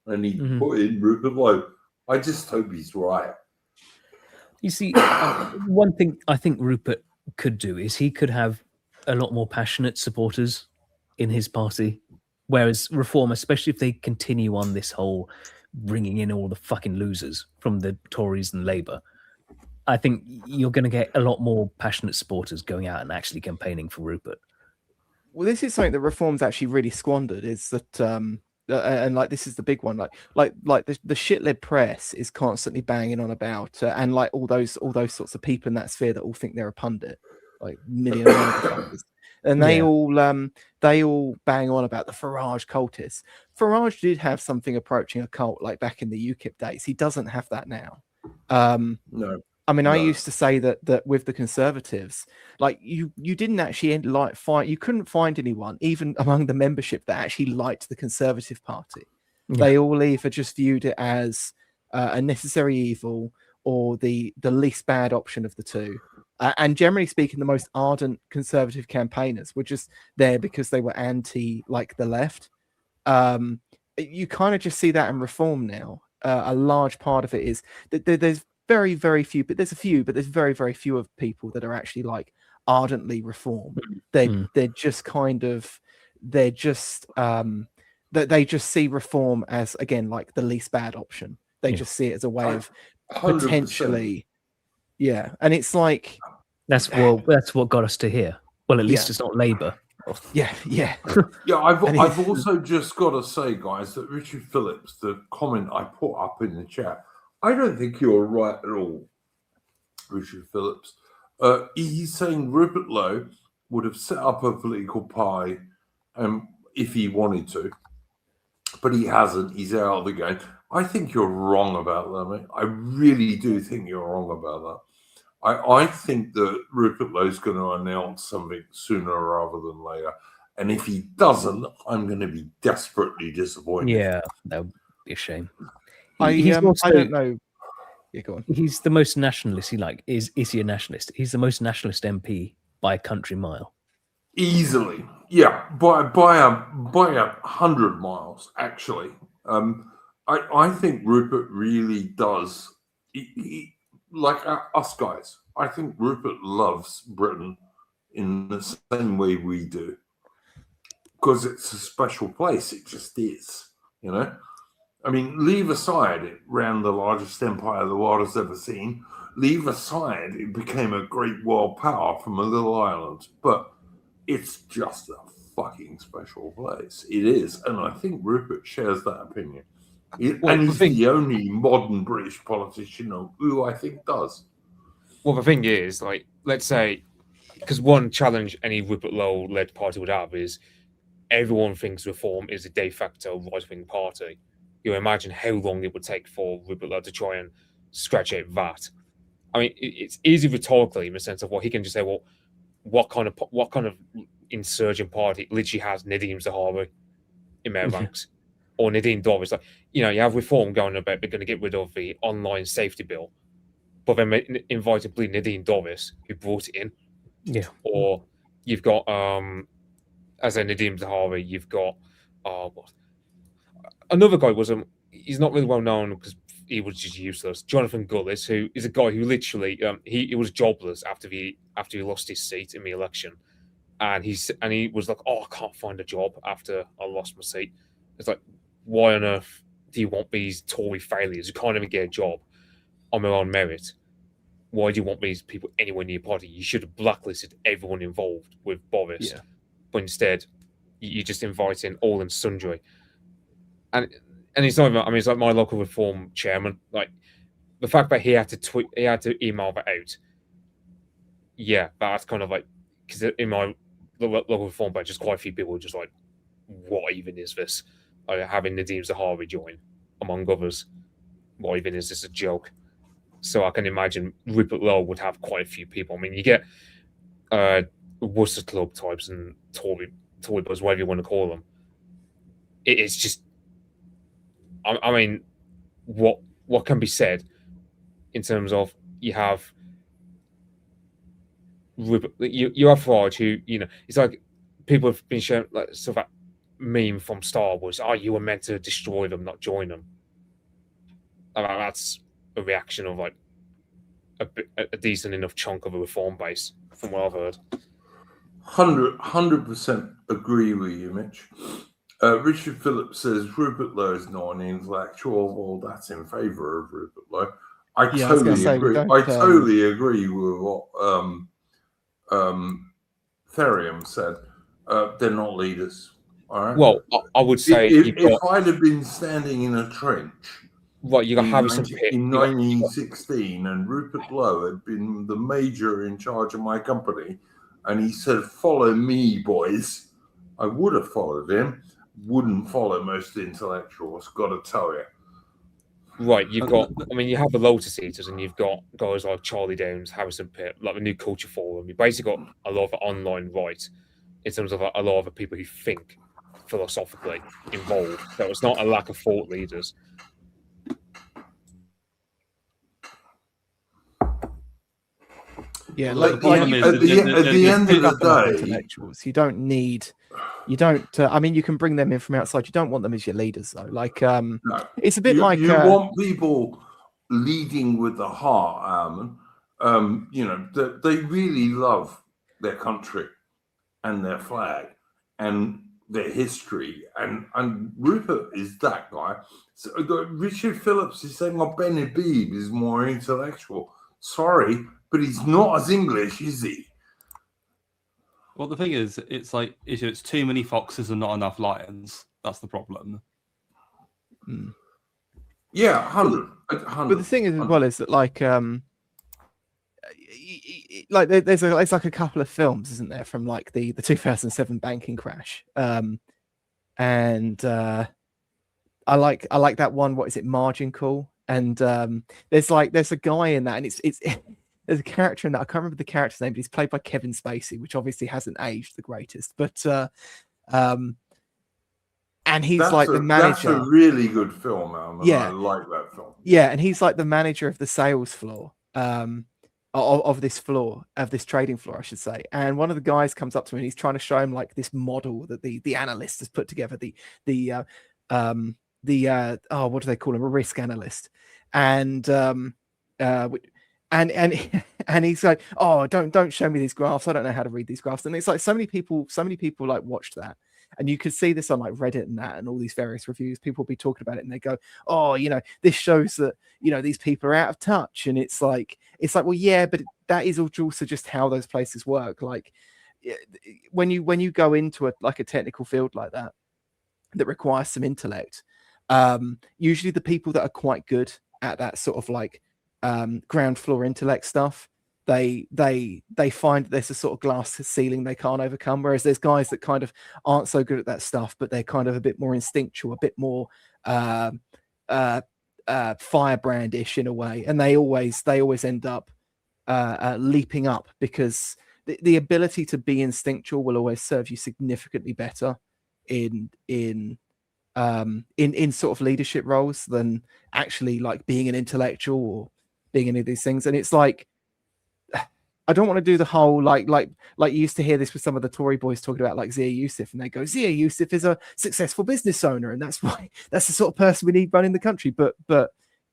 and he put in Rupert Lowe. I just hope he's right. You see, one thing I think Rupert could do is he could have a lot more passionate supporters in his party, whereas Reform, especially if they continue on this whole bringing in all the fucking losers from the Tories and Labour, I think you're going to get a lot more passionate supporters going out and actually campaigning for Rupert. Well, this is something that Reform's actually really squandered, is that and like this is the big one, like the shit-led press is constantly banging on about and like all those sorts of people in that sphere that all think they're a pundit, like million and they all bang on about the Farage cultists. Farage did have something approaching a cult like back in the UKIP days. He doesn't have that now. No. I mean, I used to say that with the Conservatives, like you didn't actually you couldn't find anyone, even among the membership, that actually liked the Conservative Party. Yeah. They all either just viewed it as a necessary evil or the least bad option of the two. And generally speaking, the most ardent Conservative campaigners were just there because they were anti, like, the left. You kind of just see that in Reform now. A large part of it is that there's very, very few, but there's very, very few of people that are actually like ardently Reform. They're just kind of, they just see Reform as, again, like the least bad option. They just see it as a way of 100%. Potentially, and it's like that's what got us to here. Well, at least it's not Labour. Yeah. I've also just got to say, guys, that Richard Phillips, the comment I put up in the chat, I don't think you're right at all, Richard Phillips. He's saying Rupert Lowe would have set up a political party if he wanted to, but he hasn't. He's out of the game. I think you're wrong about that, mate. I really do think you're wrong about that. I think that Rupert Lowe's going to announce something sooner rather than later. And if he doesn't, I'm going to be desperately disappointed. Yeah, that would be a shame. He's I also- don't know. Yeah, go on. He's the most nationalist. Is he a nationalist? He's the most nationalist MP by a country mile. Easily, yeah, by 100 miles actually. I think Rupert really does. Like us guys, I think Rupert loves Britain in the same way we do, because it's a special place. It just is, you know. I mean, leave aside it ran the largest empire the world has ever seen. Leave aside it became a great world power from a little island, but it's just a fucking special place. It is, and I think Rupert shares that opinion. And he's the only modern British politician who I think does. Well, the thing is, like, let's say, because one challenge any Rupert Lowe-led party would have is everyone thinks Reform is a de facto right-wing party. You imagine how long it would take for Rupert Lowe to try and scratch out that. I mean, it's easy rhetorically in the sense of, well, he can just say, well, what kind of insurgent party literally has Nadine Zahawi in their ranks, or Nadine Dorris? Like, you know, you have Reform going about they're going to get rid of the online safety bill, but then they invited Nadine Dorris, who brought it in. Yeah. Or you've got as a Nadine Zahawi, you've got what? Another guy he's not really well known because he was just useless. Jonathan Gullis, who is a guy who literally he was jobless after he lost his seat in the election, and he was like, oh, I can't find a job after I lost my seat. It's like, why on earth do you want these Tory failures who can't even get a job on their own merit? Why do you want these people anywhere near your party? You should have blacklisted everyone involved with Boris, but instead you just invite in all and sundry. And it's not even, I mean, it's like my local Reform chairman. Like, the fact that he had to email that out. Yeah, that's kind of like, because in my local Reform page, just quite a few people were just like, what even is this? Having Nadine Zahawi join, among others. What even is this, a joke? So I can imagine Rupert Lowe would have quite a few people. I mean, you get Worcester Club types and Tory buzz, whatever you want to call them. It's just, I mean, what can be said in terms of you have Rupert, you have Farage, who, you know, it's like people have been shown like sort of that meme from Star Wars. Oh, you were meant to destroy them, not join them. That's a reaction of like a decent enough chunk of a Reform base, from what I've heard. 100% agree with you, Mitch. Richard Phillips says Rupert Lowe is not an intellectual. Well, that's in favour of Rupert Lowe. I totally agree. I totally agree with what Therium said. They're not leaders. All right. Well, I would say if I'd have been standing in a trench, right, you got Harrison Pitt in 1916, and Rupert Lowe had been the major in charge of my company, and he said, "Follow me, boys." I would have followed him. Wouldn't follow most intellectuals. Got to tell you. Right, you've got. I mean, you have the Lotus Eaters, and you've got guys like Charlie Downs, Harrison Pitt, like the New Culture Forum. You basically got a lot of online right in terms of a lot of the people who think philosophically involved. So it's not a lack of thought leaders. Yeah, like at the end of the day, intellectuals. You don't need. You don't. I mean, you can bring them in from outside. You don't want them as your leaders, though. Like, no. It's a bit like you want people leading with the heart, Armin. You know, they really love their country and their flag and their history. And Rupert is that guy. So, Richard Phillips is saying, "Oh, Ben Habib is more intellectual." Sorry, but he's not as English, is he? Well, the thing is, it's like it's too many foxes and not enough lions. That's the problem. Yeah, 100. But the thing is, as well, is that like there's like a couple of films, isn't there, from like the 2007 banking crash, and I like that one. What is it, Margin Call? And there's a guy in that, and it's there's a character in that. I can't remember the character's name, but he's played by Kevin Spacey, which obviously hasn't aged the greatest. But and and he's That's like the That's manager. a really good film, Alan. Yeah. I like that film. Yeah, and he's like the manager of the sales floor, of this floor, of this trading floor, I should say. And one of the guys comes up to him and he's trying to show him like this model that the analyst has put together, what do they call him, a risk analyst. And and he's like, oh, don't show me these graphs, I don't know how to read these graphs. And it's like so many people like watched that, and you could see this on like Reddit and that, and all these various reviews. People will be talking about it and they go, oh, this shows that these people are out of touch. And it's like, well, yeah, but that is also just how those places work. Like when you go into a technical field like that requires some intellect, usually the people that are quite good at that sort of like ground floor intellect stuff, they find there's a sort of glass ceiling they can't overcome, whereas there's guys that kind of aren't so good at that stuff, but they're kind of a bit more instinctual, a bit more firebrandish in a way, and they always end up leaping up, because the ability to be instinctual will always serve you significantly better in sort of leadership roles than actually like being an intellectual or being any of these things. And it's like, I don't want to do the whole like you used to hear this with some of the Tory boys talking about like Zia Youssef, and they go, Zia Youssef is a successful business owner, and that's the sort of person we need running the country. But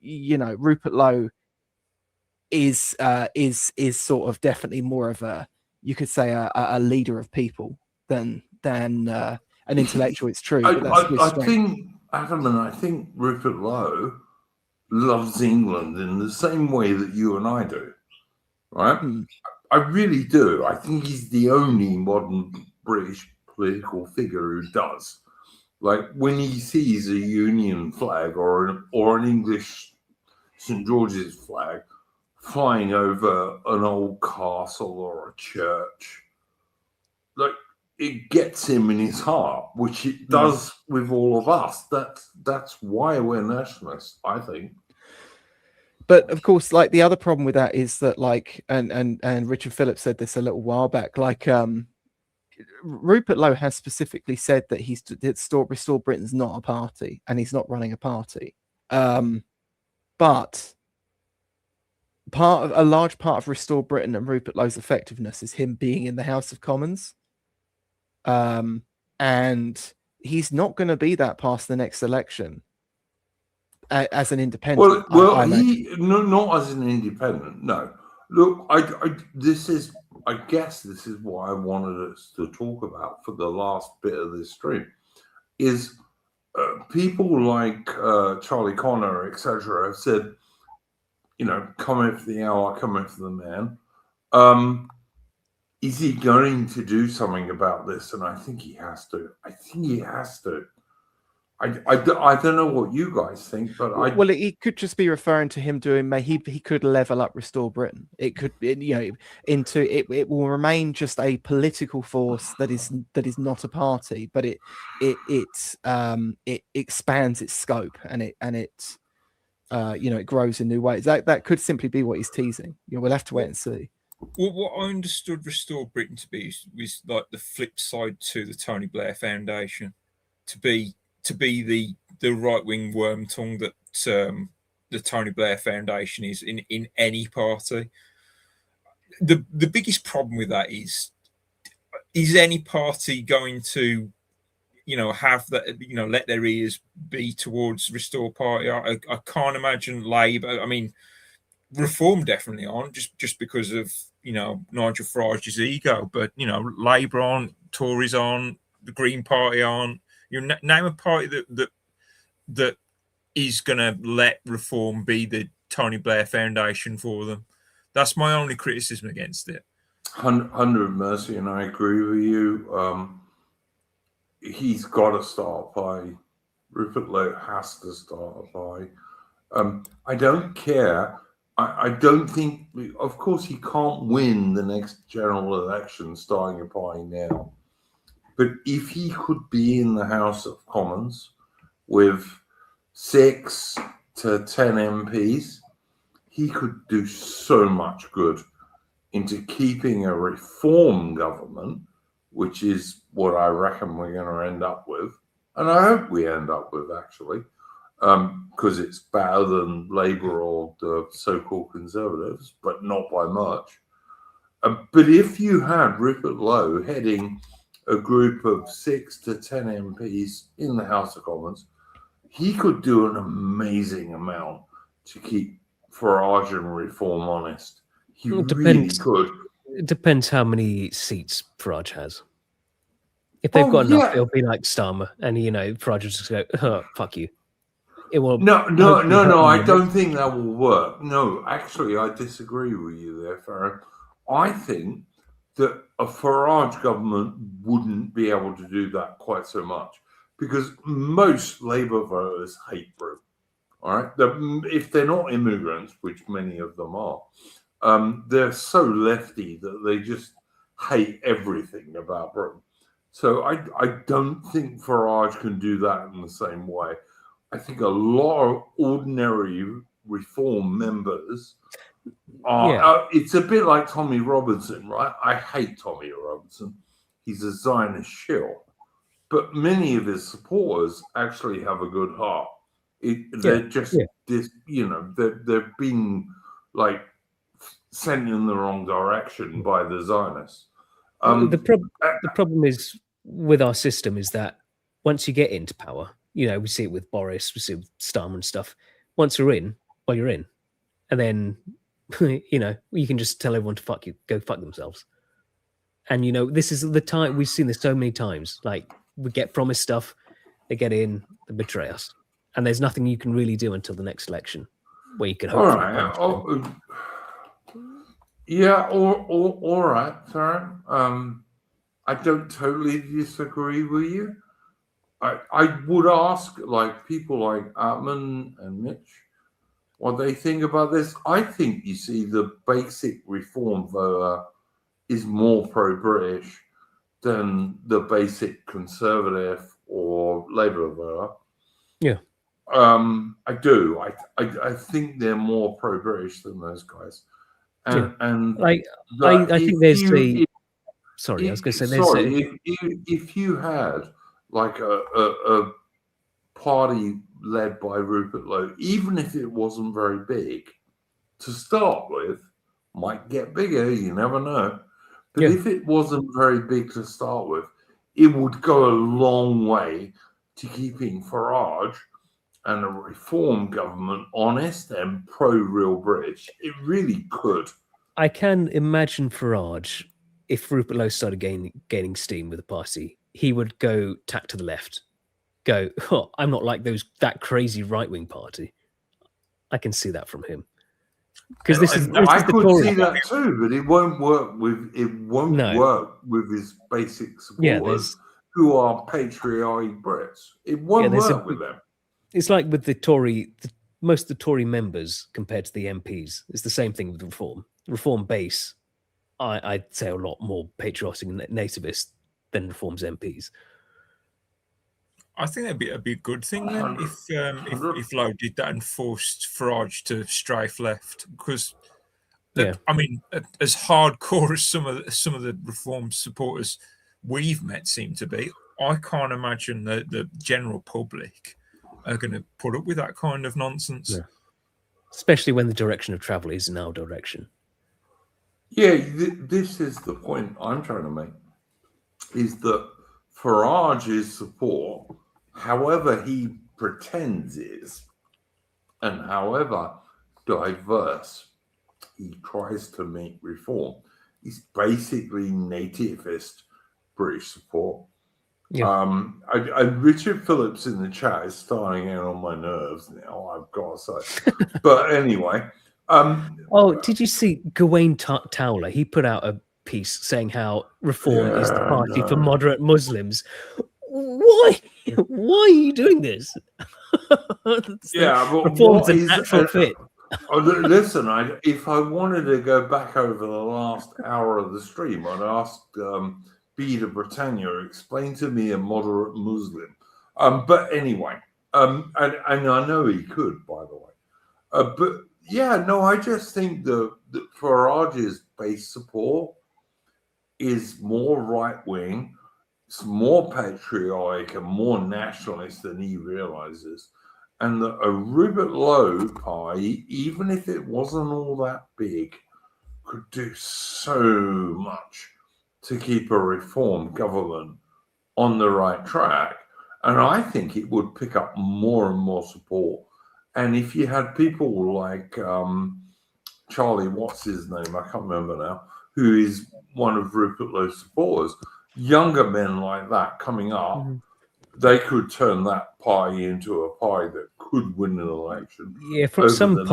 Rupert Lowe is sort of definitely more of a, you could say, a leader of people than an intellectual. It's true. But that's his strength. I think Rupert Lowe loves England in the same way that you and I do, right? I really do. I think he's the only modern British political figure who does. Like when he sees a Union flag or an English St. George's flag flying over an old castle or a church, like, it gets him in his heart, which it does with all of us. That's why we're nationalists, I think. But of course, like the other problem with that is that, like, and Richard Phillips said this a little while back, like Rupert Lowe has specifically said that Restore Britain's not a party, and he's not running a party. But a large part of Restore Britain and Rupert Lowe's effectiveness is him being in the House of Commons. And he's not going to be that past the next election as an independent. Not as an independent. No, look, I guess this is what I wanted us to talk about for the last bit of this stream, is people like Charlie Connor, etc., have said, come in for the hour, come in for the man. Is he going to do something about this? And I think he has to. I don't know what you guys think, but well, it could just be referring to him doing. He could level up Restore Britain. It could, it will remain just a political force that is not a party, but it expands its scope, and it grows in new ways. That could simply be what he's teasing. We'll have to wait and see. Well, what I understood Restore Britain to be was like the flip side to the Tony Blair Foundation, to be the right wing worm tongue that the Tony Blair Foundation is in any party. The biggest problem with that is any party going to have that, let their ears be towards Restore Party? I can't imagine Labour. I mean, Reform definitely aren't, just because of Nigel Farage's ego, but Labour aren't, Tories aren't, the Green Party aren't. Name a party that is going to let Reform be the Tony Blair Foundation for them. That's my only criticism against it. 100 Mercy, and I agree with you. He's got to start by. Rupert Lowe has to start by. I don't care. I don't think, of course, he can't win the next general election starting a party now. But if he could be in the House of Commons with 6 to 10 MPs, he could do so much good into keeping a reform government, which is what I reckon we're going to end up with. and I hope we end up with actually, because it's better than Labour or the so-called Conservatives, but not by much. But if you had Rupert Lowe heading a group of 6 to 10 MPs in the House of Commons, he could do an amazing amount to keep Farage and Reform honest. He really could. It depends how many seats Farage has. If they've got enough, it'll be like Starmer, and Farage will just go, oh, "Fuck you." It will. No. I don't think that will work. No, actually, I disagree with you there, Farron. I think that a Farage government wouldn't be able to do that quite so much because most Labour voters hate Britain. All right, if they're not immigrants, which many of them are, they're so lefty that they just hate everything about Britain. So I don't think Farage can do that in the same way. I think a lot of ordinary Reform members are. It's a bit like Tommy Robinson, right? I hate Tommy Robinson. He's a Zionist shill. But many of his supporters actually have a good heart. They're just this, they're being like sent in the wrong direction by the Zionists. The problem is with our system is that once you get into power, we see it with Boris, we see it with Starmer and stuff. Once you're in, well, you're in, and then you can just tell everyone to go fuck themselves. And this is the time we've seen this so many times. Like we get promised stuff, they get in, they betray us, and there's nothing you can really do until the next election where you can hope. All right. All right, sorry. I don't totally disagree with you. I would ask people like Atman and Mitch what they think about this. I think you see the basic Reform voter is more pro-British than the basic Conservative or Labour voter. Yeah. I do. I think they're more pro-British than those guys. And I think there's the. Sorry, I was going to say. Sorry, if you had like a party led by Rupert Lowe, even if it wasn't very big, to start with, might get bigger. You never know. But if it wasn't very big to start with, it would go a long way to keeping Farage and a Reform government honest and pro-real British. It really could. I can imagine Farage, if Rupert Lowe started gaining steam with the party, he would go tack to the left. Go, oh, I'm not like that crazy right-wing party. I can see that from him. Because I could see that too, but it won't work work with his basic supporters who are patriotic Brits. It won't work with them. It's like with the Tory, most of the Tory members compared to the MPs. It's the same thing with Reform. Reform base, I'd say a lot more patriotic and nativist than Reform's MPs. I think that'd be a good thing then if Lowe did that and forced Farage to strafe left, because I mean, as hardcore as some of the Reform supporters we've met seem to be, I can't imagine that the general public are going to put up with that kind of nonsense. Yeah. Especially when the direction of travel is in our direction. Yeah, this is the point I'm trying to make, is that Farage's support, however he pretends is, and however diverse he tries to make Reform, is basically nativist British support. Yeah. Richard Phillips in the chat is starting out on my nerves now, I've got to say. But anyway. Did you see Gawain Towler? He put out a piece saying how Reform is the party for moderate Muslims. Why? Why are you doing this? But Reform's a natural fit. Listen, if I wanted to go back over the last hour of the stream, I'd ask Beda Britannia, explain to me a moderate Muslim. But anyway, and I know he could, by the way. But yeah, no, I just think that Farage's base support is more right-wing It's more patriotic and more nationalist than he realizes. And that a Rupert Lowe pie, even if it wasn't all that big, could do so much to keep a reformed government on the right track. And I think it would pick up more and more support. And if you had people like Charlie, what's his name? I can't remember now, who is one of Rupert Lowe's supporters, younger men like that coming up, they could turn that pie into a pie that could win an election. Yeah, from some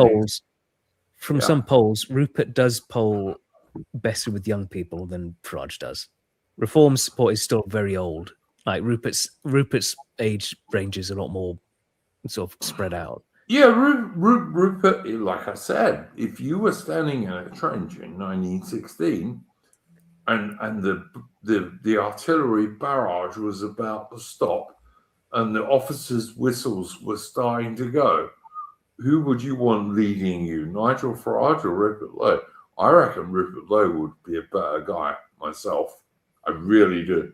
polls, Rupert does poll better with young people than Farage does. Reform support is still very old. Like Rupert's age range is a lot more sort of spread out. Yeah, Rupert, like I said, if you were standing in a trench in 1916 and the artillery barrage was about to stop and the officers' whistles were starting to go, who would you want leading you, Nigel Farage or Rupert Lowe? I reckon Rupert Lowe would be a better guy myself. I really do.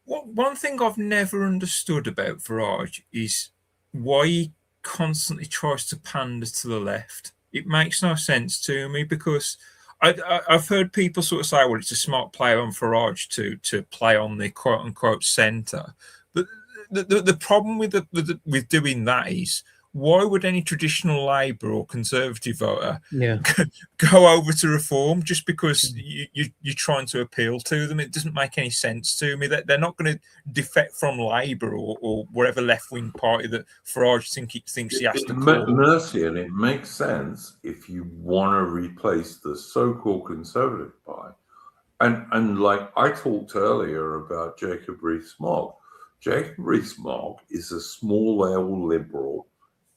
One thing I've never understood about Farage is why he constantly tries to pander to the left. It makes no sense to me because I've heard people sort of say, well, it's a smart play on Farage to play on the quote unquote centre. But the problem with with doing that is, why would any traditional Labour or Conservative voter go over to Reform just because you're trying to appeal to them? It doesn't make any sense to me. That they're not going to defect from Labour or whatever left-wing party that Farage thinks he has to call. Mercy, and it makes sense if you want to replace the so-called Conservative pie. And like I talked earlier about Jacob Rees-Mogg. Jacob Rees-Mogg is a small L Liberal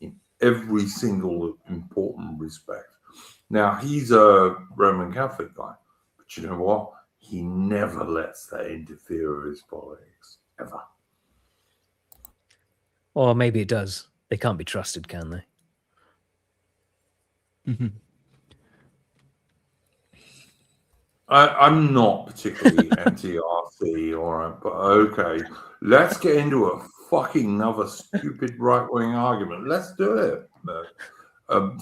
in every single important respect. Now, he's a Roman Catholic guy, but you know what? He never lets that interfere with his politics, ever. Or maybe it does. They can't be trusted, can they? Mm-hmm. I'm not particularly anti-RC, all right, but okay. Let's get into a fucking another stupid right-wing argument. Let's do it,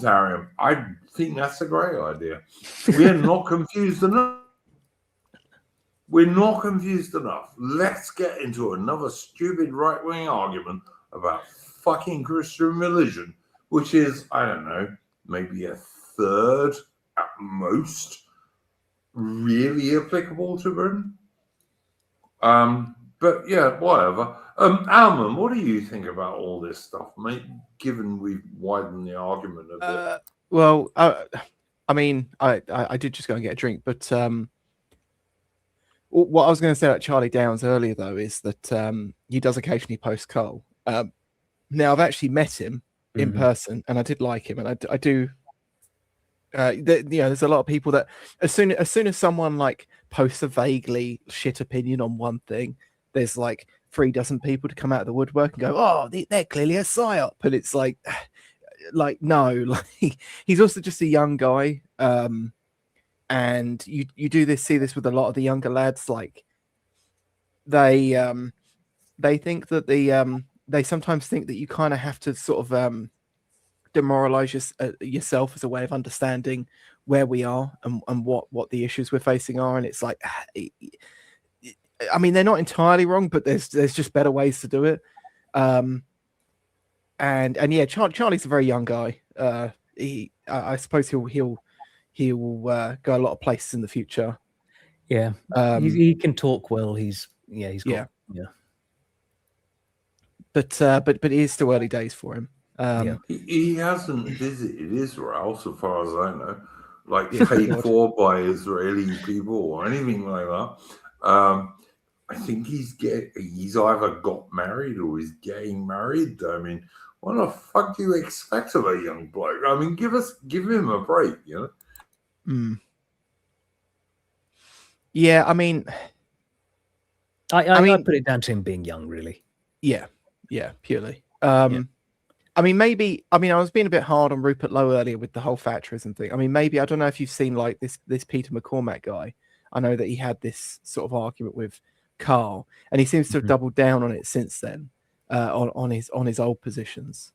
Darian. I think that's a great idea. We're not confused enough. We're not confused enough. Let's get into another stupid right-wing argument about fucking Christian religion, which is, I don't know, maybe a third at most really applicable to Britain. But yeah, whatever. Alman, what do you think about all this stuff, mate, given we've widened the argument a bit? Well, I mean, I did just go and get a drink, but what I was going to say about Charlie Downs earlier, though, is that he does occasionally post Cole. Now, I've actually met him in person, and I did like him, and I do. There's a lot of people that as soon as someone like posts a vaguely shit opinion on one thing, there's like 3 dozen people to come out of the woodwork and go, "Oh, they're clearly a psyop," and it's like no, like he's also just a young guy, and you see this with a lot of the younger lads, like they think that they sometimes think that you kind of have to sort of demoralize yourself as a way of understanding where we are and what the issues we're facing are. And it's like, I mean, they're not entirely wrong, but there's just better ways to do it. And yeah, Charlie's a very young guy. I suppose he'll go a lot of places in the future. Yeah, he can talk well. He's got, But it is still early days for him. He hasn't visited Israel, so far as I know, like paid for by Israeli people or anything like that. I think he's either got married or he's getting married. I mean, what the fuck do you expect of a young bloke? I mean, give him a break, you know? Yeah, I mean, I put it down to him being young, really. Yeah, purely. I mean, maybe. I mean, I was being a bit hard on Rupert Lowe earlier with the whole Thatcherism thing. I mean, maybe I don't know if you've seen like this Peter McCormack guy. I know that he had this sort of argument with Carl, and he seems to have doubled down on it since then, on his old positions.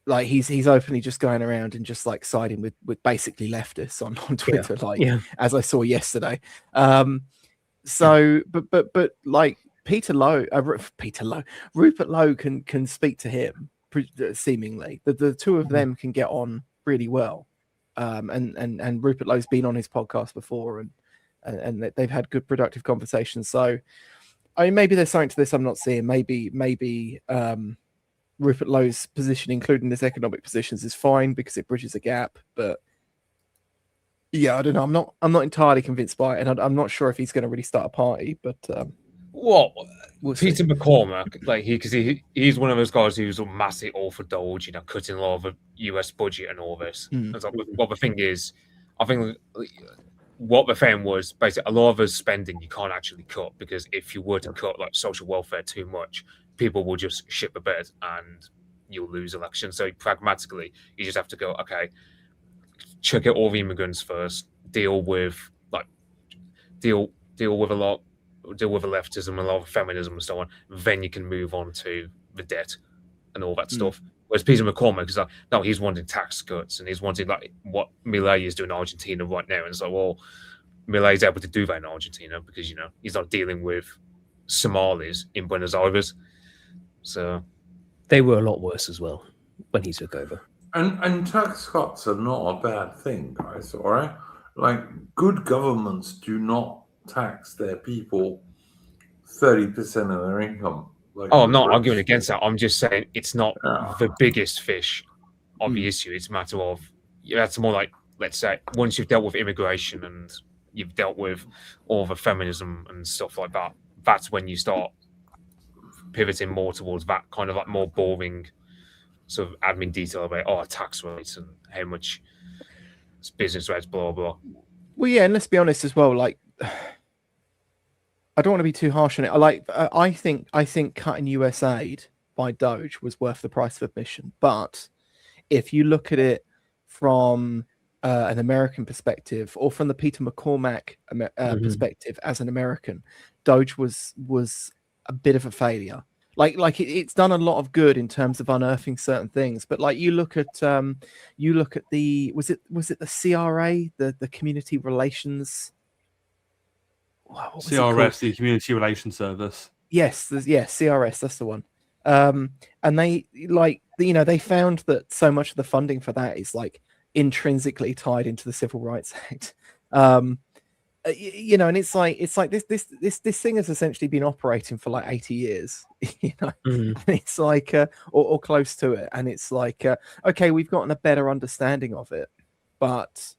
Like he's openly just going around and just like siding with basically leftists on Twitter, as I saw yesterday. So, but like Rupert Lowe can speak to him seemingly. The two of them can get on really well, and Rupert Lowe's been on his podcast before, and they've had good productive conversations. So, I mean, maybe there's something to this I'm not seeing. Maybe Rupert Lowe's position, including his economic positions, is fine because it bridges a gap. But yeah, I don't know. I'm not entirely convinced by it, and I'm not sure if he's going to really start a party. But Well, we'll Peter see. McCormack, like because he's one of those guys who's massively all for Doge, cutting a lot of the US budget and all this. It's like, well, the thing is, I think what the thing was basically a lot of his spending you can't actually cut, because if you were to cut like social welfare too much, people will just shit the bed and you'll lose elections. So pragmatically, you just have to go, okay, check out all the immigrants first, deal with the leftism, a lot of feminism and so on. Then you can move on to the debt and all that stuff. Whereas Peter McCormack is like, no, he's wanting tax cuts, and he's wanting like what Milei is doing in Argentina right now. And it's like, well, Milei is able to do that in Argentina because he's not dealing with Somalis in Buenos Aires. So they were a lot worse as well when he took over. And tax cuts are not a bad thing, guys. All right, like good governments do not tax their people 30% of their income. Like, I'm not arguing against that. I'm just saying it's not the biggest fish of the issue. It's a matter of that's more like, let's say, once you've dealt with immigration and you've dealt with all the feminism and stuff like that, that's when you start pivoting more towards that kind of like more boring sort of admin detail about tax rates and how much business rates, blah blah. Well, yeah, and let's be honest as well. Like, I don't want to be too harsh on it. I think cutting US aid by Doge was worth the price of admission. But if you look at it from an American perspective, or from the Peter McCormack perspective as an American, Doge was a bit of a failure. Like it's done a lot of good in terms of unearthing certain things, but like you look at the was it the CRA, the Community Relations, CRS, the Community Relations Service. Yes, CRS, that's the one. And they they found that so much of the funding for that is like intrinsically tied into the Civil Rights Act. And it's like this thing has essentially been operating for like 80 years, and it's like or close to it, and it's like okay, we've gotten a better understanding of it, but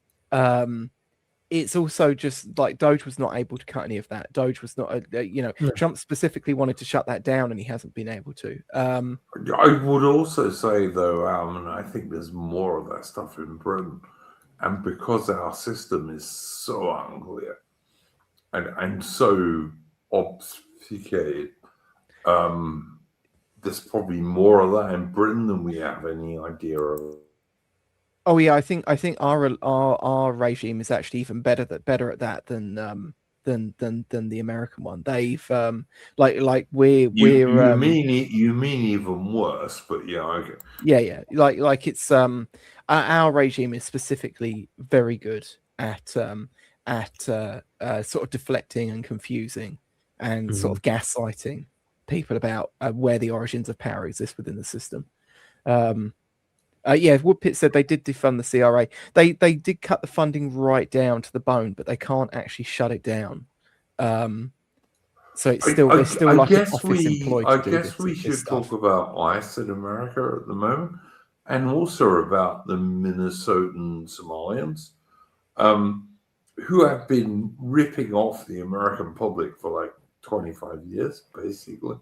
it's also just like Doge was not able to cut any of that. Doge was not Trump specifically wanted to shut that down, and he hasn't been able to. I would also say though, and I think there's more of that stuff in Britain. And because our system is so unclear and so obfuscated, there's probably more of that in Britain than we have any idea of. Oh yeah, I think our regime is actually even better at that than the American one. They've we're you mean even worse, but yeah, okay. Yeah. Like it's our regime is specifically very good at sort of deflecting and confusing and sort of gaslighting people about where the origins of power exist within the system. Woodpit said they did defund the CRA. They did cut the funding right down to the bone, but they can't actually shut it down. So it's still like an office employee. I guess we should talk about ICE in America at the moment, and also about the Minnesotan Somalians, who have been ripping off the American public for like 25 years, basically,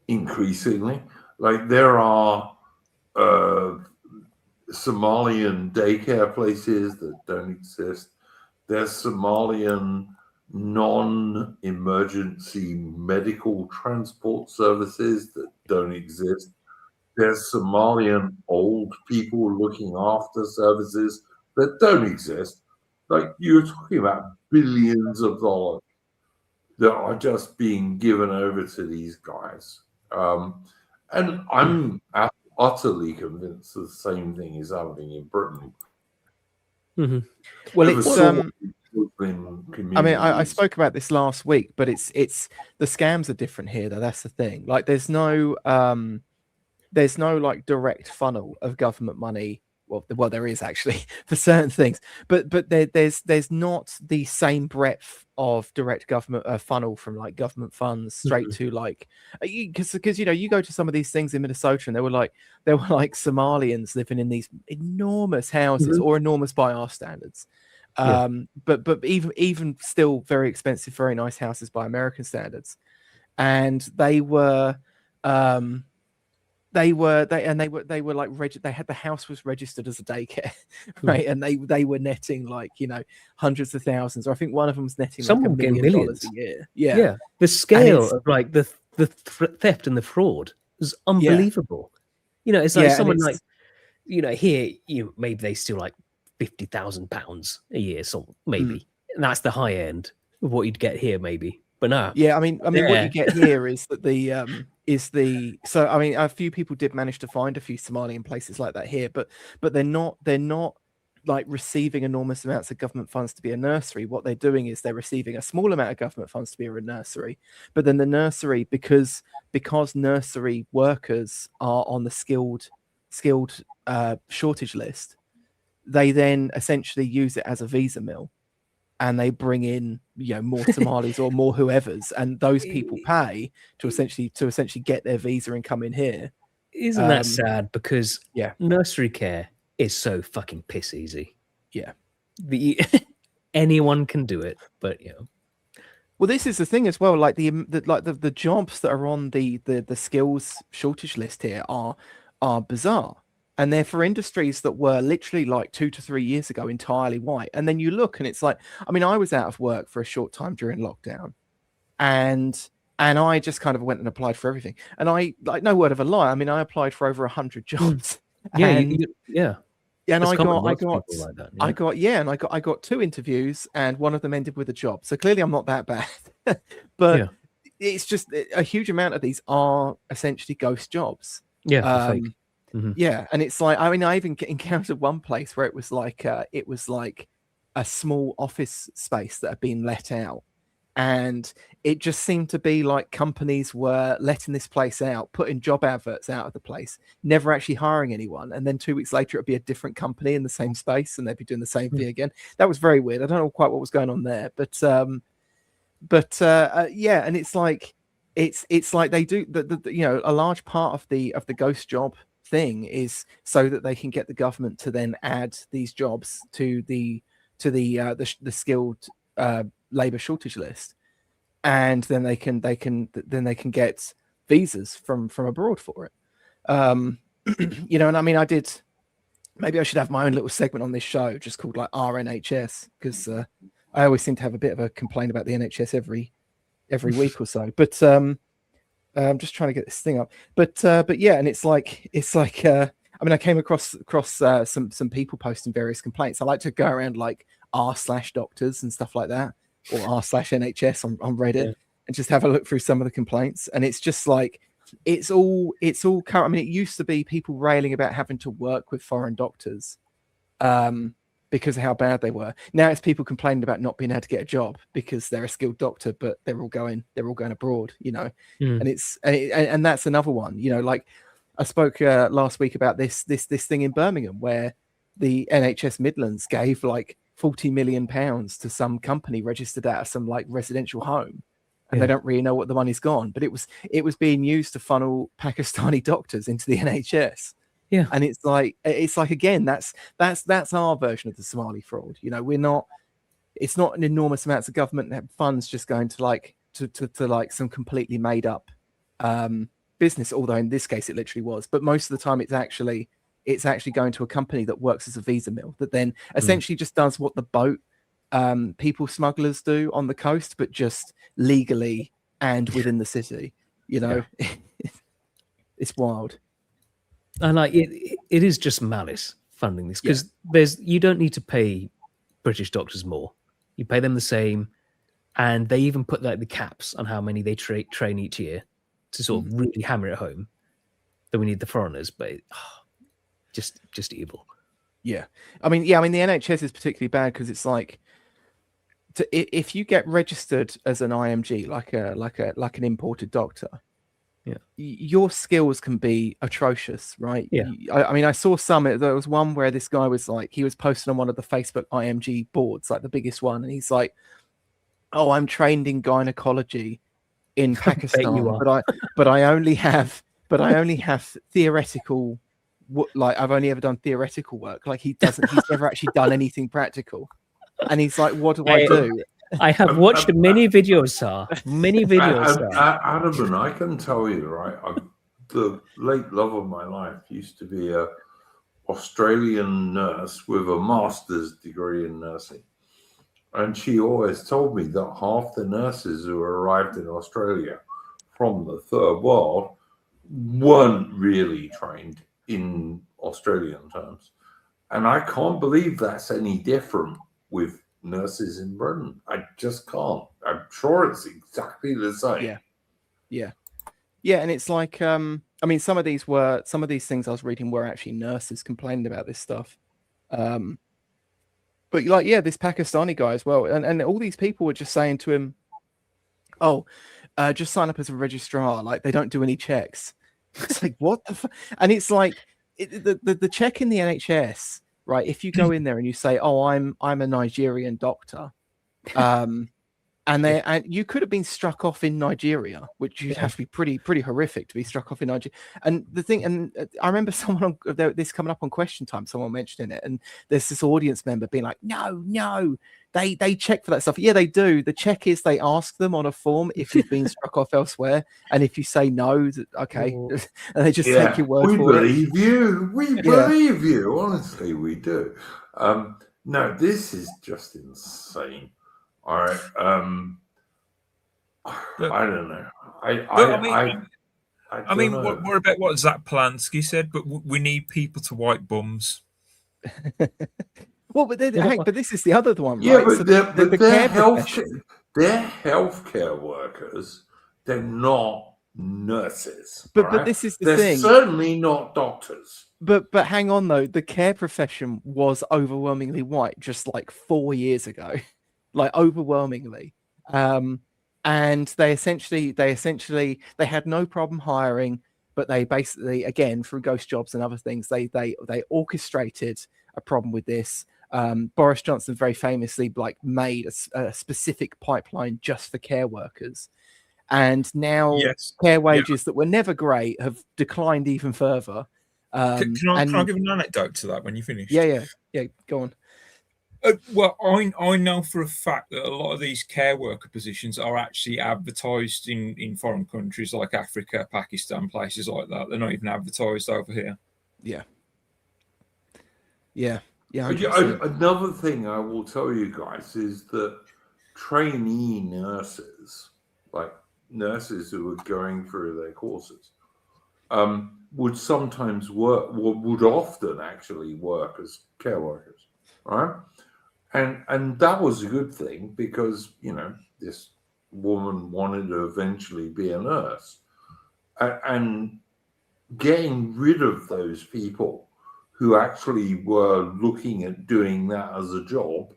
increasingly. Like there are Somalian daycare places that don't exist. There's Somalian non-emergency medical transport services that don't exist. There's Somalian old people looking after services that don't exist. like you're talking about billions of dollars that are just being given over to these guys. And I'm utterly convinced the same thing is happening in Britain. Mm-hmm. Well, Over it's small I mean, I communities. spoke about this last week, but it's the scams are different here, though. That's the thing. Like, there's no like direct funnel of government money. Well, there is actually for certain things, but there's not the same breadth of direct government funnel from like government funds straight to like, because you know, you go to some of these things in Minnesota and there were like Somalians living in these enormous houses, or enormous by our standards. But even still very expensive, very nice houses by American standards, and they were they were like they had, the house was registered as a daycare, right? And they were netting like, you know, hundreds of thousands, or I think one of them was netting like $1 million millions a year. Yeah, the scale of like the theft and the fraud is unbelievable. You know, it's like someone like, you know, here, you maybe they steal like £50,000 a year, so maybe, and that's the high end of what you'd get here, maybe. But no, I mean, what you get here is that so I mean, a few people did manage to find a few Somalian places like that here, but they're not like receiving enormous amounts of government funds to be a nursery. What they're doing is they're receiving a small amount of government funds to be a nursery, but then the nursery, because nursery workers are on the skilled shortage list, they then essentially use it as a visa mill, and they bring in, you know, more Somalis or more whoever's, and those people pay to essentially get their visa and come in here. Isn't that sad? Because yeah, nursery care is so fucking piss easy. Yeah, anyone can do it, but you know. Well, this is the thing as well. Like the jobs that are on the skills shortage list here are bizarre. And they're for industries that were literally like 2 to 3 years ago entirely white. And then you look and it's like, I mean, I was out of work for a short time during lockdown, and I just kind of went and applied for everything. And I, like, no word of a lie, I mean, I applied for over 100 jobs. Yeah, and, and I got 2 interviews, and one of them ended with a job. So clearly I'm not that bad. But it's just a huge amount of these are essentially ghost jobs. Fake. Yeah, and it's like, I mean, I even encountered one place where it was like a small office space that had been let out, and it just seemed to be like companies were letting this place out, putting job adverts out of the place, never actually hiring anyone, and then 2 weeks later it'd be a different company in the same space, and they'd be doing the same thing again. That was very weird. I don't know quite what was going on there, but yeah, and it's like they do the you know, a large part of the ghost job thing is so that they can get the government to then add these jobs to the skilled labor shortage list, and then they can get visas from abroad for it. You know, and I mean, maybe I should have my own little segment on this show just called like RNHS, because I always seem to have a bit of a complaint about the NHS every week or so. But I'm just trying to get this thing up, but yeah, and it's like I mean, I came across some people posting various complaints. I like to go around like r/doctors and stuff like that, or r/NHS on Reddit, and just have a look through some of the complaints. And it's just like it's all current. I mean, it used to be people railing about having to work with foreign doctors because of how bad they were. Now it's people complaining about not being able to get a job because they're a skilled doctor, but they're all going abroad, you know. And that's another one, you know. Like I spoke last week about this thing in Birmingham where the NHS Midlands gave like £40 million to some company registered out of some like residential home, and they don't really know what the money's gone, but it was being used to funnel Pakistani doctors into the NHS. Yeah, and it's like again, that's our version of the Somali fraud. You know, it's not an enormous amounts of government funds just going to like to like some completely made up business, although in this case it literally was. But most of the time it's actually going to a company that works as a visa mill that then essentially just does what the boat people smugglers do on the coast, but just legally and within the city. You know, it's wild. And like it is just malice funding this, because you don't need to pay British doctors more. You pay them the same, and they even put like the caps on how many they train each year to sort of really hammer it home that we need the foreigners. But just evil. Yeah, I mean, the NHS is particularly bad because it's like, if you get registered as an IMG, like an imported doctor, your skills can be atrocious, right? Yeah. I mean, I saw there was one where this guy was like, he was posting on one of the Facebook IMG boards, like the biggest one, and he's like, "Oh, I'm trained in gynecology in Pakistan, but I only have theoretical." Like, I've only ever done theoretical work. Like, he's never actually done anything practical. And he's like, what do I do? I have watched many videos, sir. Many videos, sir. Adam, and I can tell you, right, the late love of my life used to be a Australian nurse with a master's degree in nursing. And she always told me that half the nurses who arrived in Australia from the third world weren't really trained in Australian terms. And I can't believe that's any different with nurses in Britain. I just can't. I'm sure it's exactly the same. Yeah, and it's like, I mean, some of these things I was reading were actually nurses complaining about this stuff. But like, yeah, this Pakistani guy as well, and all these people were just saying to him, "Oh, just sign up as a registrar. Like, they don't do any checks." It's like, what the and it's like, the check in the NHS, right? If you go in there and you say, "Oh, I'm a Nigerian doctor," and you could have been struck off in Nigeria, which you'd have to be pretty horrific to be struck off in Nigeria. And the thing, and I remember someone this coming up on Question Time, someone mentioning it, and there's this audience member being like, "No, they check for that stuff." Yeah, they do. The check is they ask them on a form if you've been struck off elsewhere, and if you say no, okay, and they just take your word for it. We believe you. Honestly, we do. No, this is just insane. All right. I don't know. I mean, what about what Zach Polanski said? But we need people to wipe bums. Well, but this is the other one, right? Yeah, but so they're healthcare workers. They're not nurses. But this is the thing. They're certainly not doctors. But hang on though, the care profession was overwhelmingly white just like 4 years ago. Like, overwhelmingly, and they essentially had no problem hiring, but they basically, again, through ghost jobs and other things, they orchestrated a problem with this. Boris Johnson very famously made a specific pipeline just for care workers, and now care wages that were never great have declined even further. Can I give an anecdote to that when you finish? Yeah, go on. Well, I know for a fact that a lot of these care worker positions are actually advertised in foreign countries like Africa, Pakistan, places like that. They're not even advertised over here. Yeah. Another thing I will tell you guys is that trainee nurses, like nurses who are going through their courses, would sometimes would often actually work as care workers, right? And that was a good thing because, this woman wanted to eventually be a nurse. And getting rid of those people who actually were looking at doing that as a job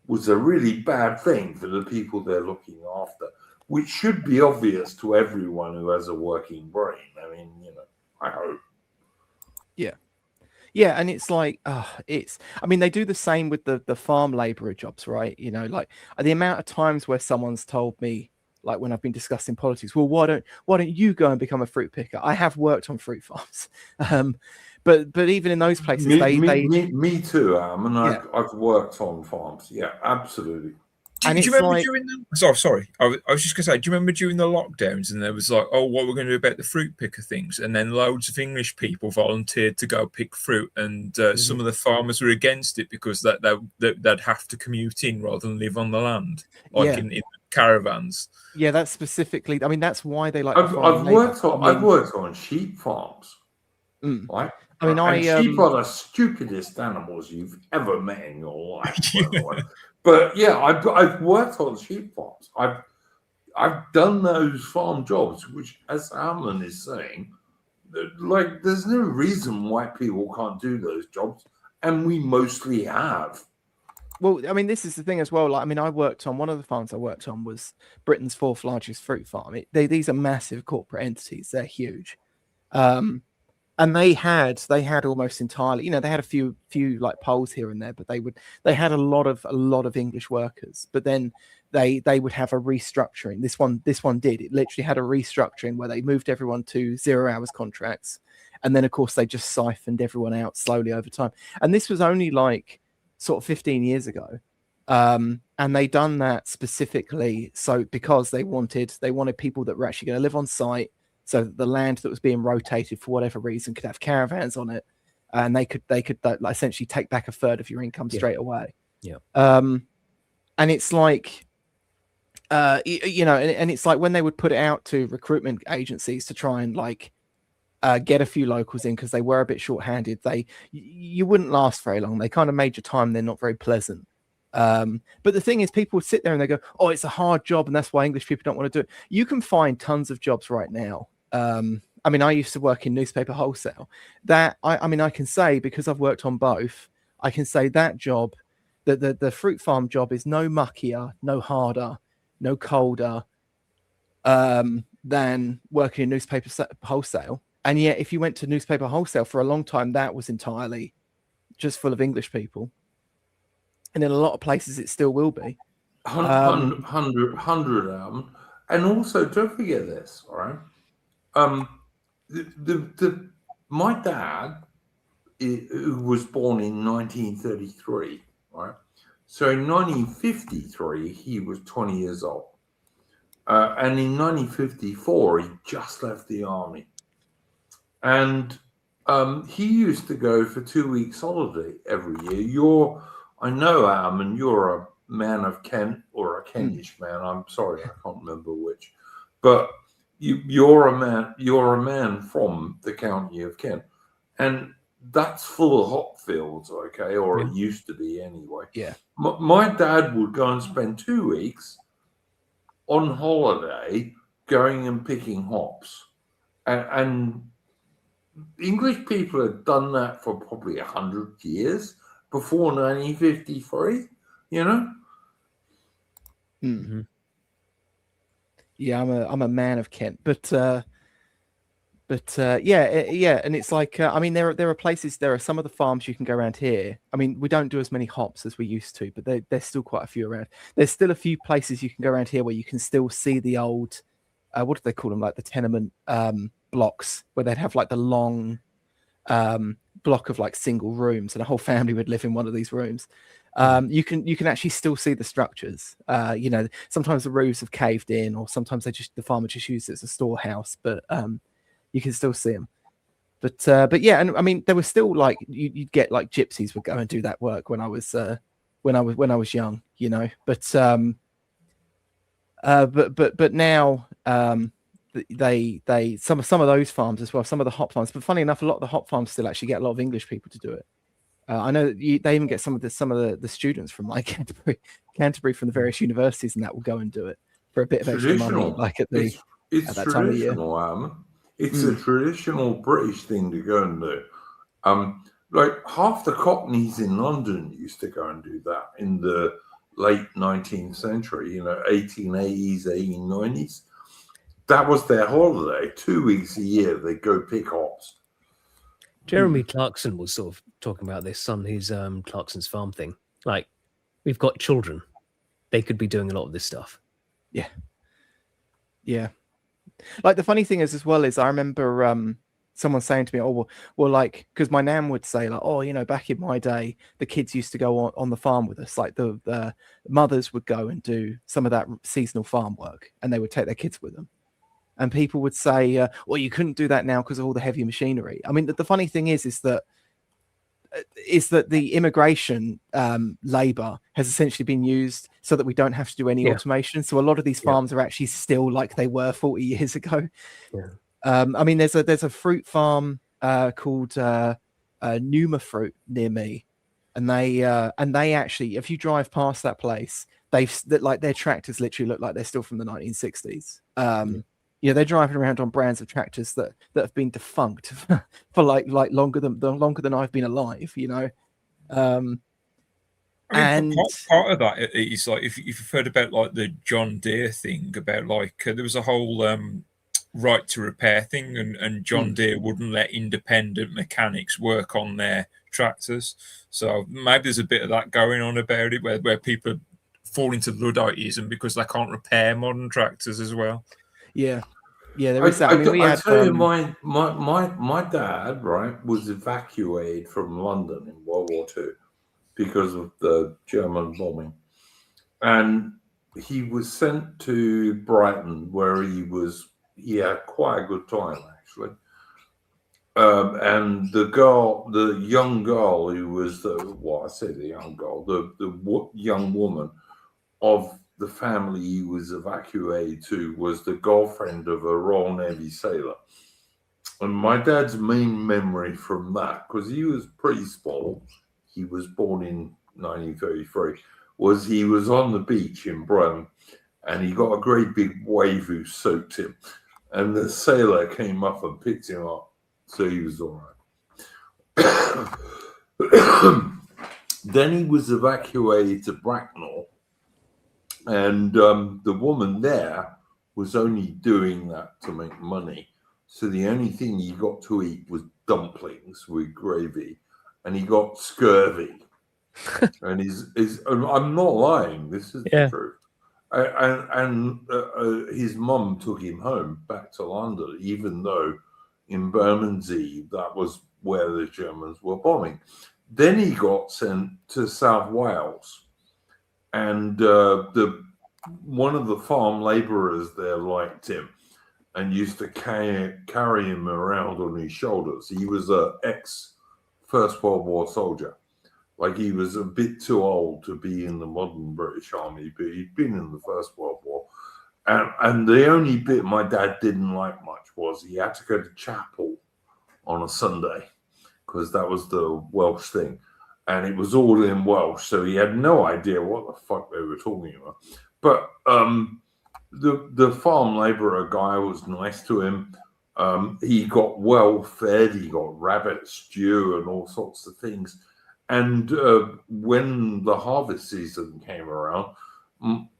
was a really bad thing for the people they're looking after, which should be obvious to everyone who has a working brain. I mean, I hope. Yeah, and it's like, they do the same with the farm labourer jobs, right? Like the amount of times where someone's told me, like when I've been discussing politics, well, why don't you go and become a fruit picker? I have worked on fruit farms, but even in those places, me too, and I've worked on farms. Yeah, absolutely. Do you remember during the... Sorry. I was just going to say, do you remember during the lockdowns and there was like, oh, what we're going to do about the fruit picker things? And then loads of English people volunteered to go pick fruit. And some of the farmers were against it because they'd have to commute in rather than live on the land, in caravans. Yeah, that's specifically... I mean, that's why they like... I've worked on sheep farms. Right? I mean, And sheep are the stupidest animals you've ever met in your life, by the way. But yeah, I've worked on sheep farms. I've done those farm jobs, which, as Alan is saying, like there's no reason why people can't do those jobs, and we mostly have. Well, I mean, this is the thing as well. Like, I mean, I worked on one of the farms I worked on was Britain's 4th largest fruit farm. These are massive corporate entities; they're huge, and they had almost entirely. You know, they had a few like Poles here and there, but they had a lot of English workers. But then they would have a restructuring. This one did. It literally had a restructuring where they moved everyone to 0 hours contracts, and then of course they just siphoned everyone out slowly over time. And this was only like sort of 15 years ago, and they done that specifically so because they wanted people that were actually going to live on site, so that the land that was being rotated for whatever reason could have caravans on it, and they could like, essentially take back a third of your income straight away. Yeah. And it's like, you know, and it's like when they would put it out to recruitment agencies to try and like get a few locals in because they were a bit short-handed, you wouldn't last very long. They kind of made your time. They're not very pleasant. But the thing is, people would sit there and they go, "Oh, it's a hard job, and that's why English people don't want to do it." You can find tons of jobs right now. I mean, I used to work in newspaper wholesale. That I mean, I can say because I've worked on both. I can say that job, the fruit farm job, is no muckier, no harder, no colder than working in newspaper wholesale. And yet, if you went to newspaper wholesale for a long time, that was entirely just full of English people. And in a lot of places, it still will be. 100, and also don't forget this, all right? My dad, who was born in 1933, right? So in 1953, he was 20 years old. And in 1954, he just left the army. And he used to go for 2 weeks holiday every year. I know, and you're a man of Kent or a Kentish man. I'm sorry, I can't remember which. But you're a man from the county of Kent. And that's full of hop fields, okay? Or it used to be anyway. Yeah. My dad would go and spend 2 weeks on holiday going and picking hops. And English people had done that for probably 100 years before 1953, you know? Mm-hmm. Yeah, I'm a man of Kent, but yeah, and it's like I mean, there are places, there are some of the farms you can go around here. I mean, we don't do as many hops as we used to, but there's still quite a few around. There's still a few places you can go around here where you can still see the old, what do they call them, like the tenement blocks, where they'd have like the long block of like single rooms, and a whole family would live in one of these rooms. You can actually still see the structures. You know, sometimes the roofs have caved in, or sometimes the farmer just used it as a storehouse, but you can still see them. But yeah, and I mean, there was still like you'd get like gypsies would go and do that work when I was young, you know. But now they some of those farms as well, some of the hop farms. But funny enough, a lot of the hop farms still actually get a lot of English people to do it. I know that they even get some of the students from like Canterbury from the various universities, and that will go and do it for a bit of extra money, like at that time of year. It's a traditional British thing to go and do. Like half the Cockneys in London used to go and do that in the late 19th century, you know, 1880s, 1890s. That was their holiday. 2 weeks a year, they go pick hops. Jeremy Clarkson was sort of talking about this on his Clarkson's Farm thing. Like, we've got children. They could be doing a lot of this stuff. Yeah. Yeah. Like, the funny thing is, as well, is I remember someone saying to me, oh, well, like, because my nan would say, like, oh, you know, back in my day, the kids used to go on the farm with us. Like, the mothers would go and do some of that seasonal farm work, and they would take their kids with them. And people would say, well, you couldn't do that now because of all the heavy machinery. I mean, the funny thing is that the immigration labor has essentially been used so that we don't have to do any automation. So a lot of these farms are actually still like they were 40 years ago. I mean, there's a fruit farm called Numa Fruit near me, and they actually, if you drive past that place, like their tractors literally look like they're still from the 1960s. They're driving around on brands of tractors that have been defunct for like longer than I've been alive. I mean, part of that is like if you've heard about like the John Deere thing about like there was a whole right to repair thing, and John Deere wouldn't let independent mechanics work on their tractors. So maybe there's a bit of that going on about it, where people fall into Ludditism because they can't repair modern tractors as well. Yeah, there is that. I mean, I tell you, my dad, right, was evacuated from London in World War II because of the German bombing, and he was sent to Brighton, where he had quite a good time actually. And the young girl who was the young woman of the family he was evacuated to was the girlfriend of a Royal Navy sailor. And my dad's main memory from that, because he was pretty small, he was born in 1933, was he was on the beach in Brighton and he got a great big wave who soaked him. And the sailor came up and picked him up. So he was all right. Then he was evacuated to Bracknell. And the woman there was only doing that to make money. So the only thing he got to eat was dumplings with gravy. And he got scurvy. And I'm not lying. This is the truth. And his mum took him home back to London, even though in Bermondsey, that was where the Germans were bombing. Then he got sent to South Wales, and one of the farm labourers there liked him and used to carry him around on his shoulders. He was an ex-First World War soldier. Like, he was a bit too old to be in the modern British Army, but he'd been in the First World War. And the only bit my dad didn't like much was he had to go to chapel on a Sunday, because that was the Welsh thing. And it was all in Welsh, so he had no idea what the fuck they were talking about. But the farm labourer guy was nice to him. He got well fed. He got rabbit stew and all sorts of things. And when the harvest season came around,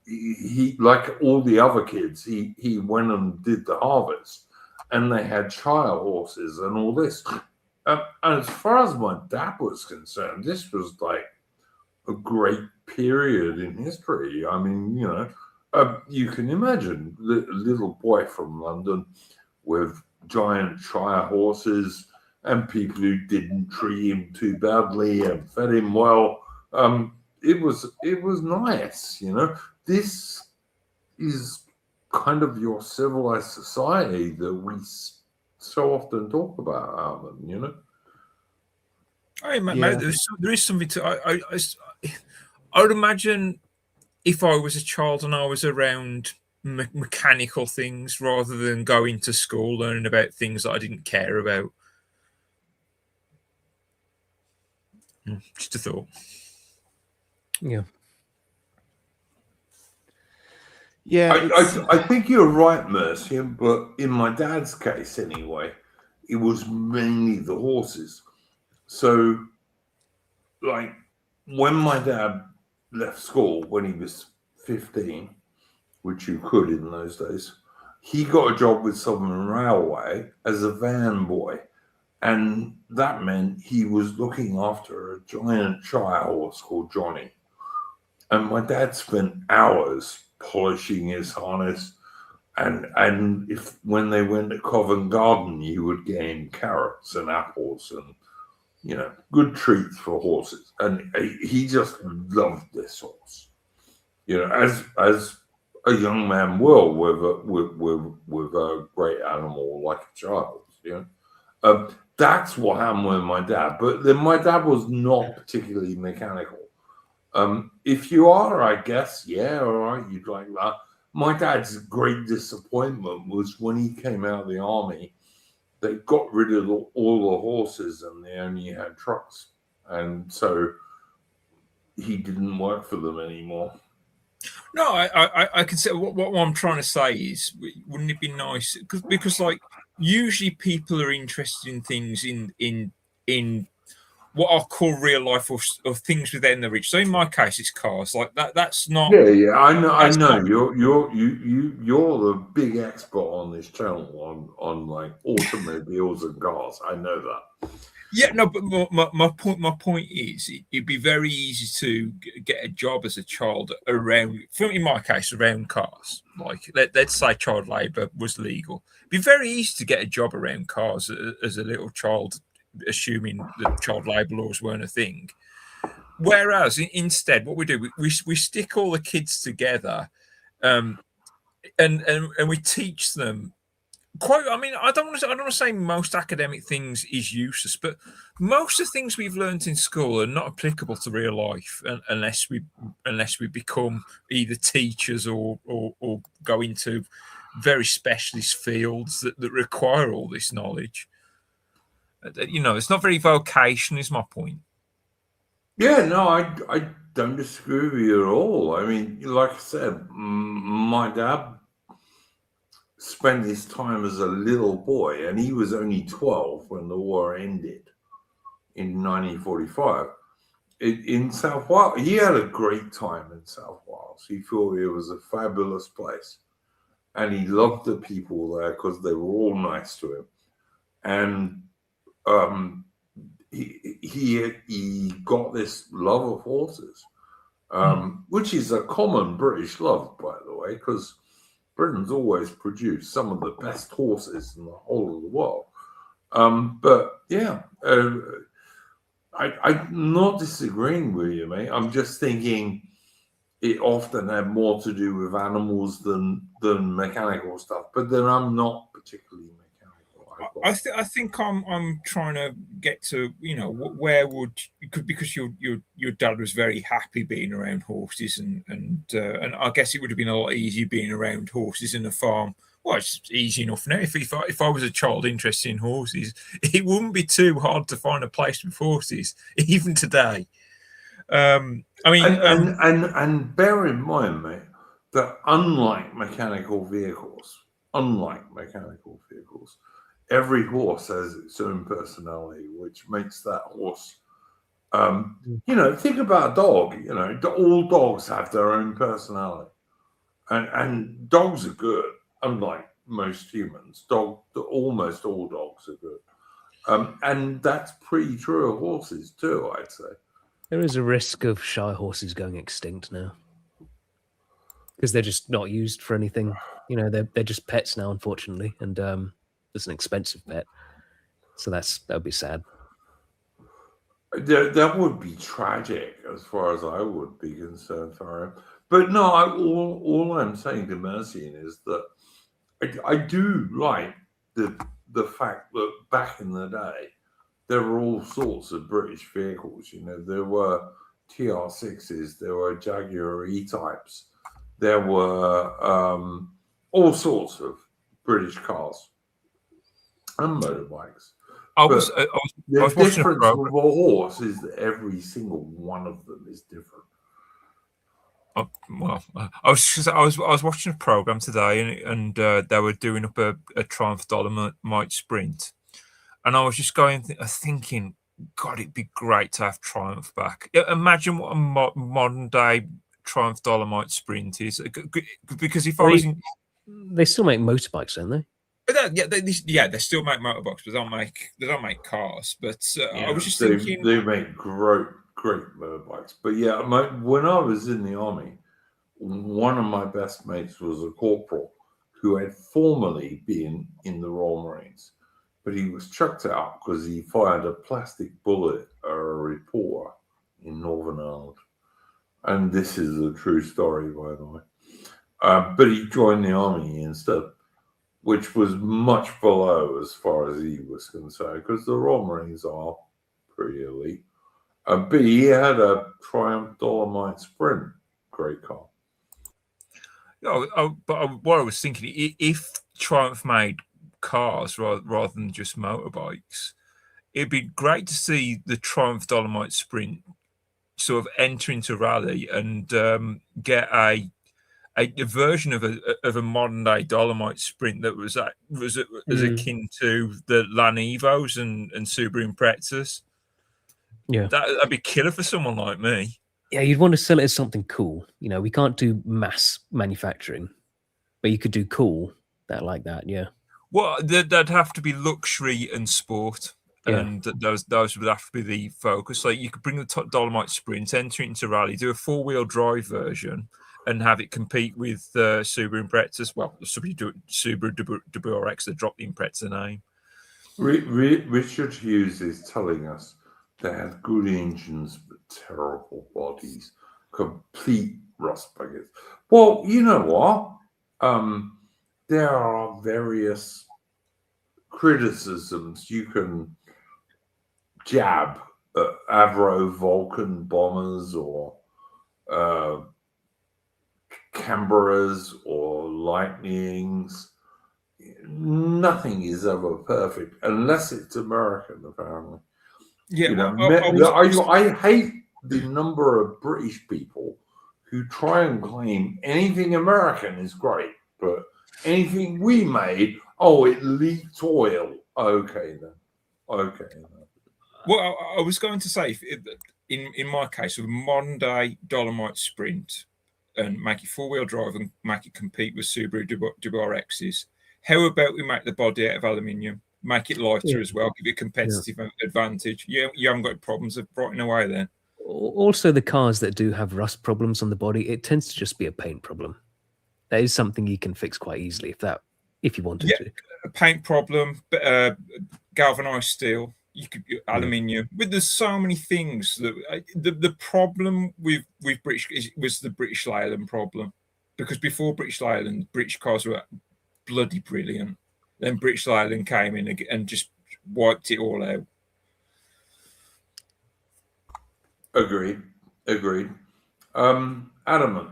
he, like all the other kids, he went and did the harvest, and they had trial horses and all this. And as far as my dad was concerned, this was like a great period in history. I mean, you can imagine the little boy from London with giant trial horses and people who didn't treat him too badly and fed him well. It was nice, This is kind of your civilized society that we so often talk about, Alan, Hey, mate, there is something to. I would imagine if I was a child and I was around mechanical things rather than going to school learning about things that I didn't care about. Just a thought. Yeah, I think you're right, Mercy, but in my dad's case anyway, it was mainly the horses. So, like, when my dad left school when he was 15, which you could in those days, he got a job with Southern Railway as a van boy. And that meant he was looking after a giant trial horse called Johnny. And my dad spent hours polishing his harness. And when they went to Covent Garden, you would get him carrots and apples and, good treats for horses. And he just loved this horse, as a young man will with a great animal like a child, That's what happened with my dad. But then my dad was not particularly mechanical. If you are, I guess, yeah, all right, you'd like that. My dad's great disappointment was when he came out of the army they got rid of all the horses and they only had trucks, and so he didn't work for them anymore. No, I can say what I'm trying to say is, wouldn't it be nice? Because like usually people are interested in things in what I'll call real life or things within the reach. So in my case, it's cars. Like that. That's not. Yeah, I know. I That's know. not- You're the big expert on this channel on like automobiles and cars. I know that. Yeah, no, but my point is, it'd be very easy to get a job as a child around. In my case, around cars. Like let's say child labour was legal. It'd be very easy to get a job around cars as a little child, assuming that child labour laws weren't a thing. Whereas instead, what we do, we stick all the kids together, and we teach them. Quite, I mean, I don't want to say most academic things is useless, but most of the things we've learned in school are not applicable to real life unless we become either teachers or go into very specialist fields that require all this knowledge. You know, it's not very vocational, is my point. Yeah, no, I don't disagree with you at all. I mean, like I said, my dad spent his time as a little boy, and he was only 12 when the war ended in 1945. In South Wales, he had a great time in South Wales. He thought it was a fabulous place, and he loved the people there because they were all nice to him. And he got this love of horses, which is a common British love, by the way, because Britain's always produced some of the best horses in the whole of the world. But yeah, I'm not disagreeing with you, mate. I'm just thinking it often had more to do with animals than mechanical stuff. But then I'm not particularly mechanical. I think I'm trying to get to, you know, where would, because your dad was very happy being around horses, and I guess it would have been a lot easier being around horses in a farm. Well, it's easy enough now. If I was a child interested in horses, it wouldn't be too hard to find a place with horses, even today. I mean, and bear in mind, mate, that unlike mechanical vehicles, every horse has its own personality, which makes that horse. You know, think about a dog. You know, all dogs have their own personality, and dogs are good. Unlike most humans, almost all dogs are good, and that's pretty true of horses too, I'd say. There is a risk of shy horses going extinct now because they're just not used for anything. You know, they're just pets now, unfortunately, and it's an expensive pet, so that would be sad. That would be tragic, as far as I would be concerned for him. But no, all I'm saying to Mercian is that I do like the fact that back in the day there were all sorts of British vehicles. You know, there were TR6s, there were Jaguar E-types, there were all sorts of British cars and motorbikes. I was watching difference with a horse is that every single one of them is different. I was watching a program today, and they were doing up a Triumph Dolomite Sprint, and I was just thinking, God, it'd be great to have Triumph back. Imagine what a modern day Triumph Dolomite Sprint is, because if I was in, they still make motorbikes, don't they? They still make motorbikes, but they don't make cars. But I was just thinking, they make great motorbikes. But yeah, when I was in the army, one of my best mates was a corporal who had formerly been in the Royal Marines, but he was chucked out because he fired a plastic bullet at a reporter in Northern Ireland. And this is a true story, by the way. But he joined the army instead, which was much below as far as he was concerned, because the Royal Marines are pretty elite. But he had a Triumph Dolomite Sprint, great car. But what I was thinking, if Triumph made cars rather than just motorbikes. It'd be great to see the Triumph Dolomite Sprint sort of enter into rally and get a version of a modern day Dolomite Sprint that was as akin to the Land Evos and Subaru Imprezas. Yeah. That'd be killer for someone like me. Yeah, you'd want to sell it as something cool. You know, we can't do mass manufacturing, but you could do cool like that. Yeah. Well, there'd have to be luxury and sport. Yeah. And those would have to be the focus. Like you could bring the Dolomite Sprint, enter it into rally, do a 4-wheel-drive version, and have it compete with Subaru Imprezas. Well, Subaru WRX that dropped the Impreza name. Richard Hughes is telling us they have good engines but terrible bodies, complete rust buckets. Well, you know what? There are various criticisms you can jab at Avro Vulcan bombers or Canberras or Lightnings. Nothing is ever perfect unless it's American, apparently. Yeah, you know, I hate the number of British people who try and claim anything American is great, but anything we made, it leaked oil. Okay then. Well, I was going to say, in my case, a modern day Dolomite Sprint, and make it 4-wheel drive and make it compete with Subaru WRXs. How about we make the body out of aluminium, make it lighter as well, give it a competitive advantage? You haven't got problems of brightening away then. Also, the cars that do have rust problems on the body, it tends to just be a paint problem. That is something you can fix quite easily if you wanted to. A paint problem, galvanized steel. You could aluminium. But there's so many things that the problem with British was the British Leyland problem, because before British Leyland, British cars were bloody brilliant. Then British Leyland came in and just wiped it all out. Agreed. Adamant,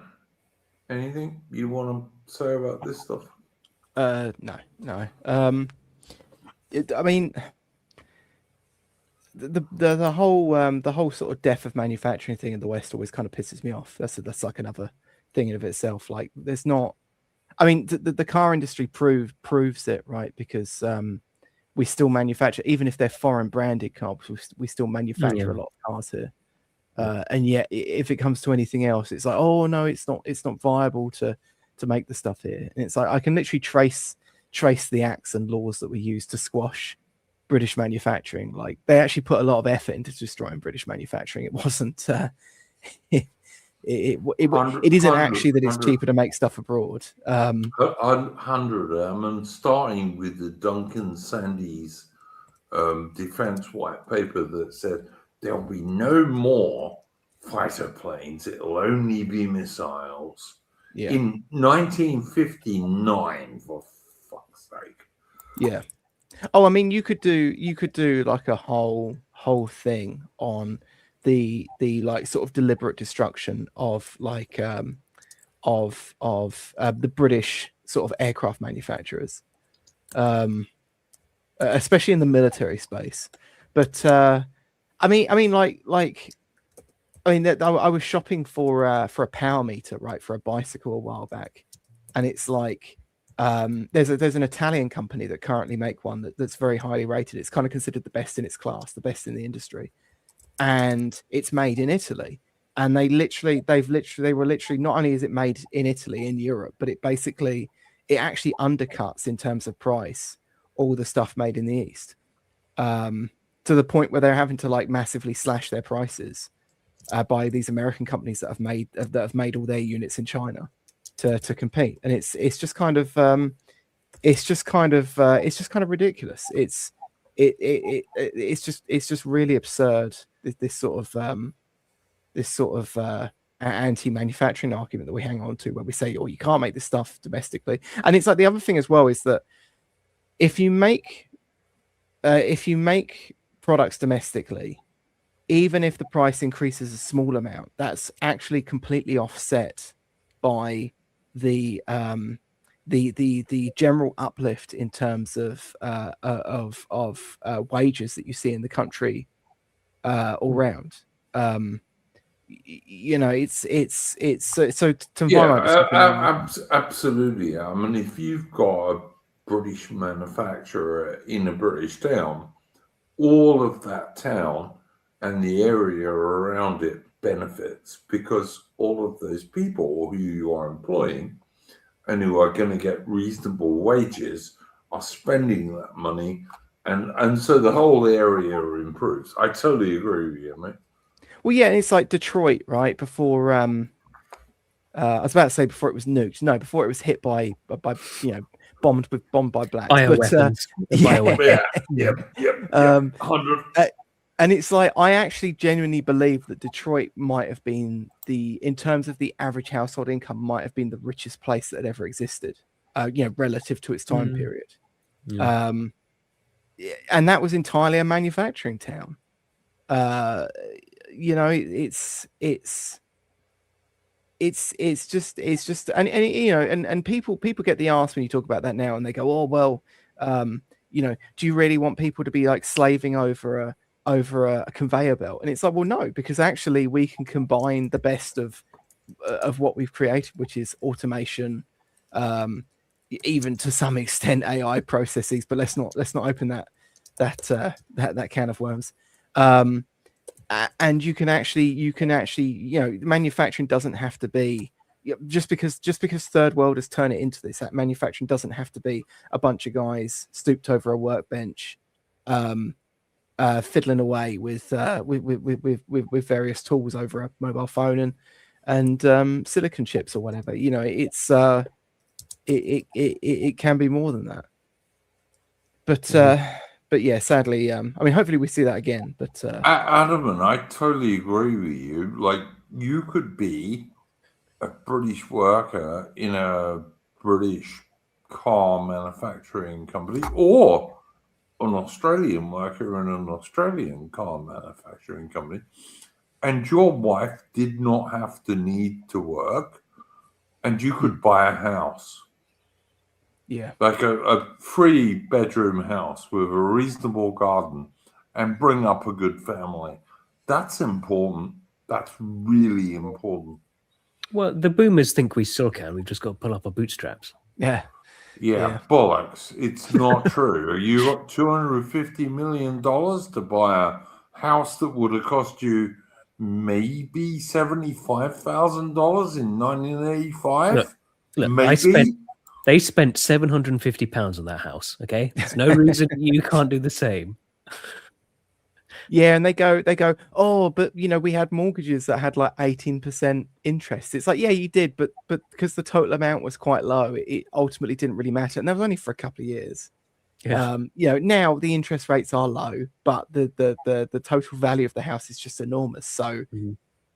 anything you want to say about this stuff? No. I mean, the whole sort of death of manufacturing thing in the West always kind of pisses me off. That's like another thing in of itself. Like, there's not. I mean, the car industry proves it, right? Because we still manufacture, even if they're foreign branded cars, we still manufacture a lot of cars here. And yet, if it comes to anything else, it's like, oh no, it's not viable to make the stuff here. And it's like, I can literally trace the acts and laws that we use to squash British manufacturing. Like, they actually put a lot of effort into destroying British manufacturing. It wasn't. It isn't actually that it's cheaper to make stuff abroad. 100. Starting with the Duncan Sandys defense white paper that said there'll be no more fighter planes. It'll only be missiles. Yeah. In 1959, for fuck's sake. Yeah. Oh, I mean, you could do like a whole thing on the like sort of deliberate destruction of like the British sort of aircraft manufacturers, especially in the military space. But I was shopping for a power meter, right, for a bicycle a while back, and it's like there's an Italian company that currently make one that's very highly rated. It's kind of considered the best in its class, the best in the industry, and it's made in Italy. And they were literally not only is it made in Italy, in Europe, but it actually undercuts in terms of price all the stuff made in the East, to the point where they're having to like massively slash their prices by these American companies that have made all their units in China to compete. And it's just kind of ridiculous. It's just really absurd, this sort of anti-manufacturing argument that we hang on to, where we say, oh, you can't make this stuff domestically. And it's like, the other thing as well is that if you make products domestically, even if the price increases a small amount, that's actually completely offset by the the general uplift in terms of wages that you see in the country all round. You know, it's so to my mind, it's something absolutely. I mean, if you've got a British manufacturer in a British town, all of that town and the area around it benefits, because all of those people who you are employing and who are going to get reasonable wages are spending that money, and so the whole area improves. I totally agree with you, mate. Well, yeah, it's like Detroit, right? Before I was about to say before it was nuked. No, before it was hit by you know, bombed by blacks. Bioweapons. Yeah. 100. And it's like, I actually genuinely believe that Detroit might have been in terms of the average household income, might have been the richest place that had ever existed, you know, relative to its time period. Yeah. And that was entirely a manufacturing town. You know, it's just, and you know, and people get the arse when you talk about that now, and they go, oh well, you know, do you really want people to be like slaving over a conveyor belt? And it's like, well, no, because actually we can combine the best of what we've created, which is automation, even to some extent AI processes, but let's not open that can of worms. And you can actually, you know, manufacturing doesn't have to be, just because third worlders turn it into this, that manufacturing doesn't have to be a bunch of guys stooped over a workbench, fiddling away with various tools over a mobile phone and silicon chips or whatever. You know, it's it can be more than that. But yeah, sadly, I mean, hopefully we see that again. But Adam, and I totally agree with you. Like, you could be a British worker in a British car manufacturing company, or an Australian worker in an Australian car manufacturing company, and your wife did not have to need to work, and you could buy a house. Yeah, like a 3-bedroom house with a reasonable garden, and bring up a good family. That's important. That's really important. Well, the boomers think we still can. We've just got to pull up our bootstraps. yeah. Bollocks. It's not true. You got $250 million to buy a house that would have cost you maybe $75,000 in 1985. Look, maybe. They spent £750 on that house. Okay, there's no reason you can't do the same. Yeah, and they go, oh, but you know, we had mortgages that had like 18% interest. It's like, yeah, you did, but because the total amount was quite low, it ultimately didn't really matter, and that was only for a couple of years. Yeah. You know, now the interest rates are low, but the total value of the house is just enormous. So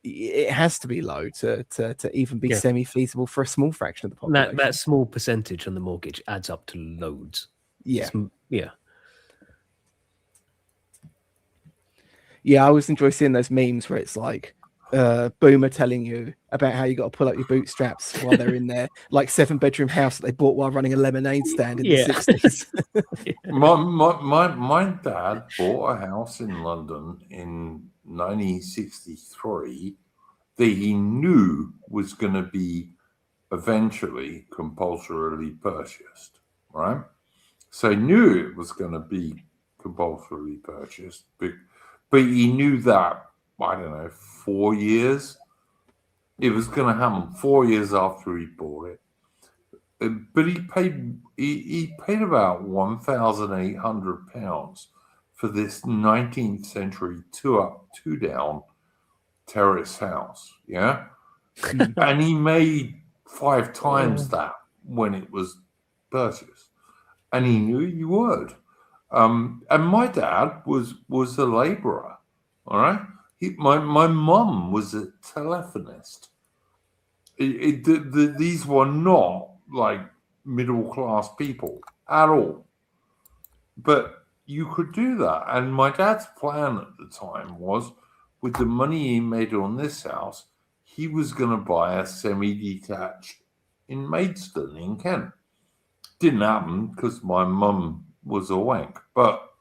it has to be low to even be semi-feasible for a small fraction of the population. That small percentage on the mortgage adds up to loads. Yeah. Yeah. Yeah, I always enjoy seeing those memes where it's like boomer telling you about how you got to pull up your bootstraps while they're in their like 7-bedroom house that they bought while running a lemonade stand in the 60s. My dad bought a house in London in 1963 that he knew was going to be eventually compulsorily purchased, right? So he knew it was going to be compulsorily purchased, but he knew that, I don't know, 4 years. It was going to happen 4 years after he bought it. But he paid about £1,800 for this 19th century 2-up, 2-down terrace house. Yeah. And he made 5 times that when it was purchased. And he knew he would. And my dad was a labourer, all right? My mum was a telephonist. These were not like middle-class people at all. But you could do that. And my dad's plan at the time was, with the money he made on this house, he was going to buy a semi-detached in Maidstone in Kent. Didn't happen because my mum was a wank, but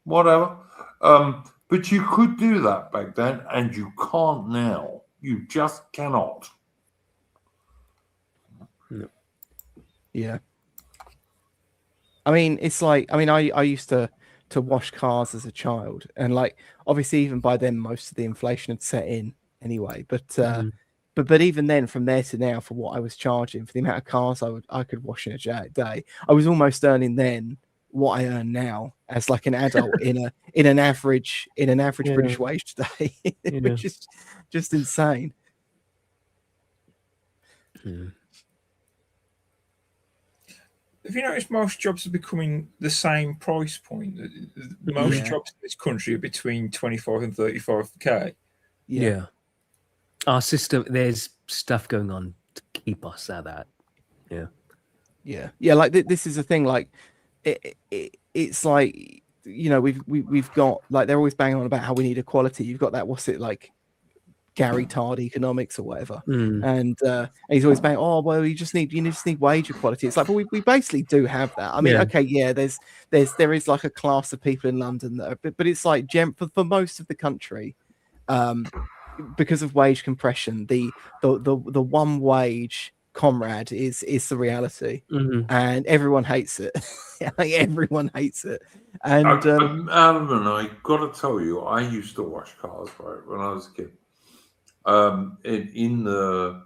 whatever. But you could do that back then, and you can't now. You just cannot. Yeah. I mean, it's like, I used to wash cars as a child, and like obviously even by then most of the inflation had set in anyway. But but even then, from there to now, for what I was charging for the amount of cars I could wash in a day, I was almost earning then what I earn now as like an adult in an average British wage today, which is just insane. Have you noticed most jobs are becoming the same price point? Most jobs in this country are between 25 and 35k. Yeah. Our system, there's stuff going on to keep us at that. Yeah. Like this is the thing. Like it's like, we've got, like, they're always banging on about how we need equality. You've got that, what's it, like, Gary Todd economics or whatever, and he's always saying, "Oh, well, you just need wage equality." It's like, but we basically do have that. I mean, okay, yeah, there is like a class of people in London that are, but it's like for most of the country, because of wage compression, the one wage comrade is the reality, and everyone hates it. Like, everyone hates it. And Adam, and I got to tell you, I used to wash cars, right, when I was a kid. In the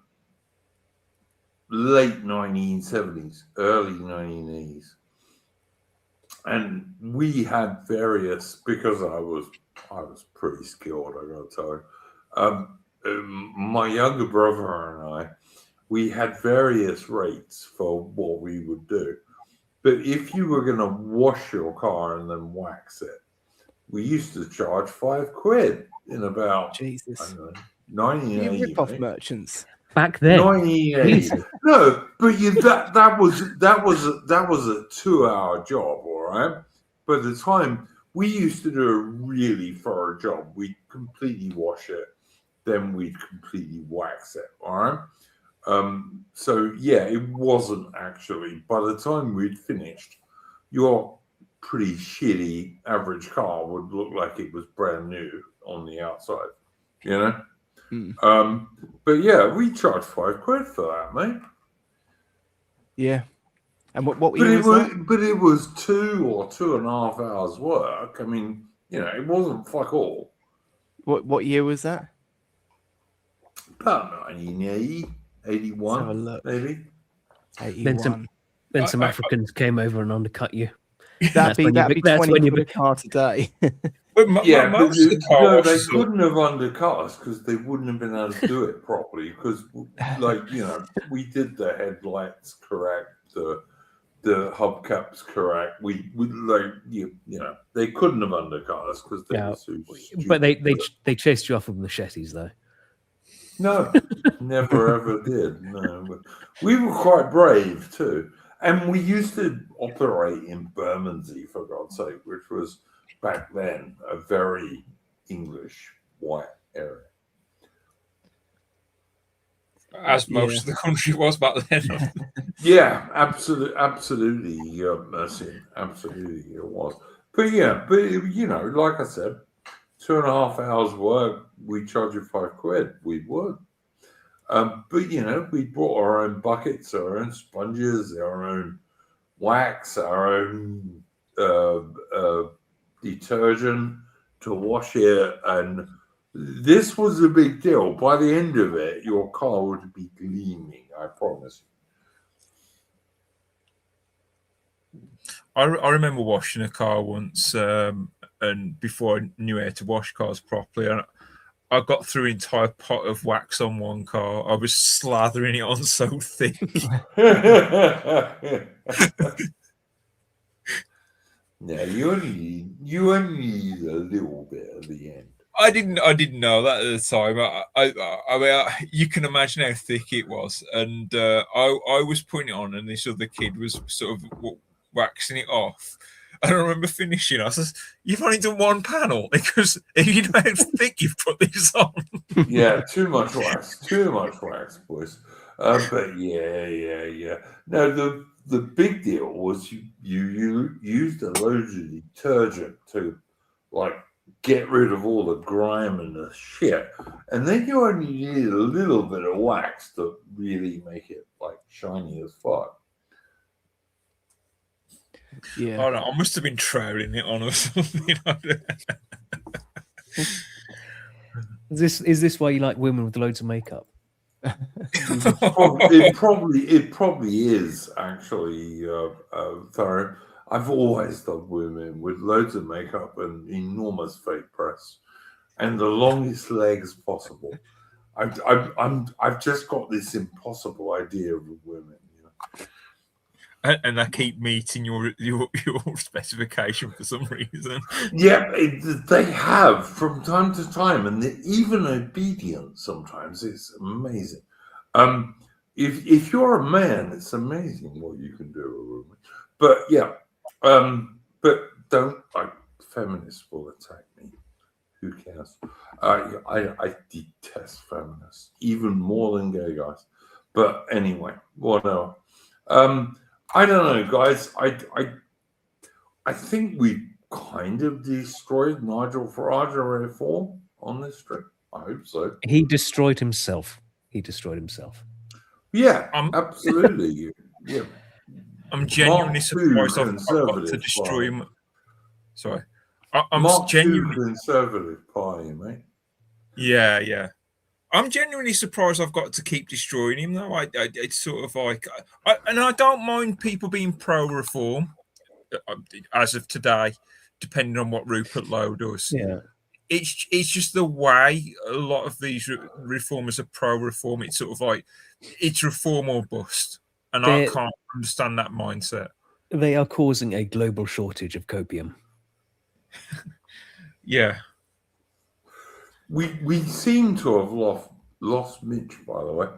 late 1970s, early 1980s, and we had various, because I was pretty skilled, I gotta tell you. My younger brother and I, we had various rates for what we would do. But if you were going to wash your car and then wax it, we used to charge £5 in about, Jesus. I don't know, 1980. You rip off merchants back then. 1980. No, but that was a 2-hour job, all right. By the time we used to do a really thorough job, we'd completely wash it, then we'd completely wax it, all right. So yeah, it wasn't actually. By the time we'd finished, your pretty shitty average car would look like it was brand new on the outside, But yeah, we charged £5 for that, mate. Yeah. And what year was that? But it was 2 or 2.5 hours work. I mean, it wasn't fuck all. What year was that? About 1980, 81, maybe. 81. Then some Africans came over and undercut you. That'd be 20 quid a car today. But they couldn't have undercut us because they wouldn't have been able to do it properly. Because, we did the headlights correct, the hubcaps correct. We they couldn't have undercut us because they were so stupid. But they chased you off with machetes, though. No, never ever did. No, we were quite brave too, and we used to operate in Bermondsey, for God's sake, which was back then a very English white area, as most of the country was back then. Yeah, absolutely, Mercy, absolutely, it was. But like I said, 2.5 hours work, we charge you £5. We would. But we brought our own buckets, our own sponges, our own wax, our own detergent to wash it, and this was a big deal. By the end of it, your car would be gleaming, I promise you. I remember washing a car once, and before I knew how to wash cars properly, and I got through an entire pot of wax on one car. I was slathering it on so thick. Yeah, you only need a little bit at the end. I didn't know that at the time. I mean, you can imagine how thick it was, and I was putting it on, and this other kid was sort of waxing it off, And I remember finishing. I says, "You've only done one panel because you know how thick you've put this on." Yeah, too much wax, boys. But yeah. No, the big deal was you used a load of detergent to like get rid of all the grime and the shit, and then you only need a little bit of wax to really make it like shiny as fuck. Yeah. Oh no, I must have been troweling it on or something. Is this why you like women with loads of makeup? It probably is actually. Thorough. I've always loved women with loads of makeup and enormous fake breasts and the longest legs possible. I've just got this impossible idea of women. You know? And I keep meeting your specification for some reason. Yeah, they have from time to time, and they're even obedient sometimes. It's amazing. If you're a man, it's amazing what you can do with a woman. But yeah, but don't like feminists will attack me. Who cares? I detest feminists even more than gay guys. But anyway, whatever. I don't know, guys. I think we kind of destroyed Nigel Farage and Reform on this trip. I hope so. He destroyed himself. Yeah, absolutely. Yeah. I'm genuinely surprised I've got to destroy him. Sorry. I'm genuinely conservative party, mate. Yeah. I'm genuinely surprised I've got to keep destroying him, though. It's sort of like, and I don't mind people being pro-reform as of today, depending on what Rupert Lowe does. Yeah. It's just the way a lot of these reformers are pro-reform. It's sort of like it's reform or bust, and I can't understand that mindset. They are causing a global shortage of copium. Yeah. We seem to have lost Mitch, by the way,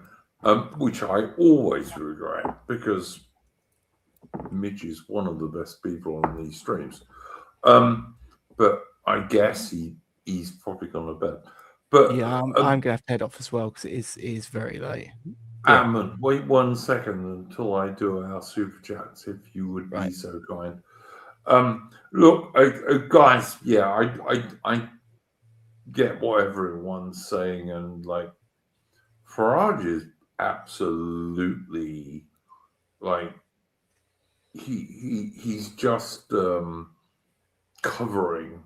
which I always regret because Mitch is one of the best people on these streams. But I guess he's probably gone to bed. But yeah, I'm going to have to head off as well because it is very late. Ammon, wait 1 second until I do our super chats, if you would be so kind. Look, guys, yeah, I get what everyone's saying, and like Farage is absolutely like he's just covering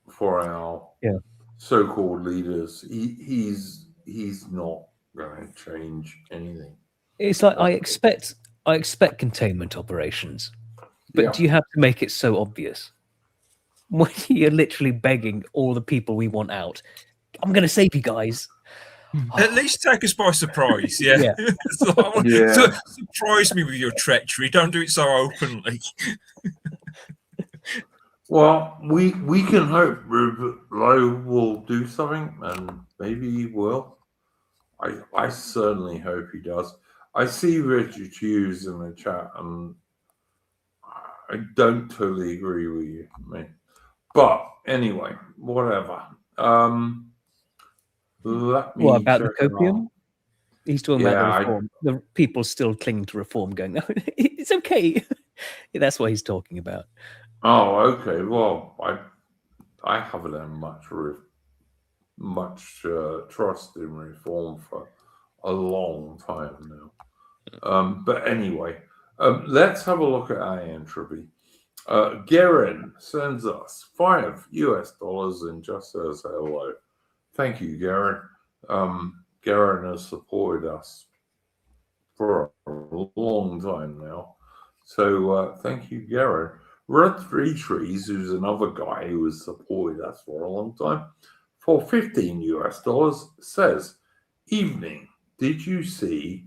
for our so-called leaders. He's not going to change anything. It's like I expect containment operations, but do you have to make it so obvious? When you're literally begging all the people we want out, I'm going to save you guys. At least take us by surprise, yeah. Surprise me with your treachery. Don't do it so openly. Well, we can hope Rupert Lowe will do something, and maybe he will. I certainly hope he does. I see Richard Hughes in the chat, and I don't totally agree with you, mate. But anyway, whatever. What about the copium? He's talking about the reform. The people still clinging to reform, going, "No, it's okay." That's what he's talking about. Oh, okay. Well, I haven't had much trust in reform for a long time now. But anyway, let's have a look at our entropy. Garen sends us $5 and just says hello. Thank you, Garen. Garen has supported us for a long time now. So thank you, Garen. Red Three Trees, who's another guy who has supported us for a long time, for $15 says, "Evening, did you see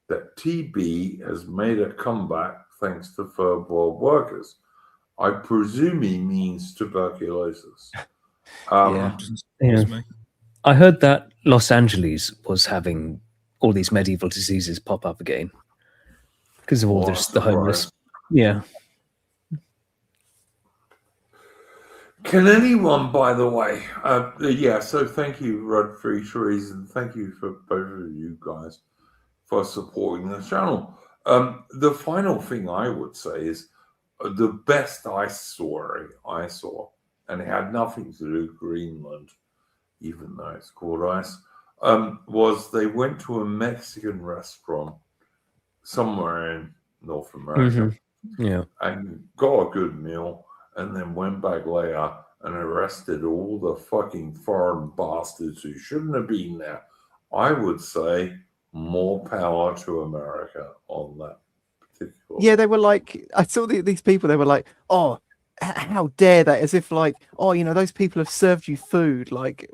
that TB has made a comeback thanks to third world workers? I presume he means tuberculosis." I heard that Los Angeles was having all these medieval diseases pop up again because of all the homeless. Yeah. Can anyone, by the way, so thank you, Rod Free Trees, and thank you for both of you guys for supporting the channel. The final thing I would say is the best ice story I saw, and it had nothing to do with Greenland, even though it's called ice, was they went to a Mexican restaurant somewhere in North America Yeah. and got a good meal, and then went back later and arrested all the fucking foreign bastards who shouldn't have been there. I would say more power to America on that particular. Yeah, they were like, I saw these people. They were like, "Oh, how dare they?" As if like, "Oh, those people have served you food. Like,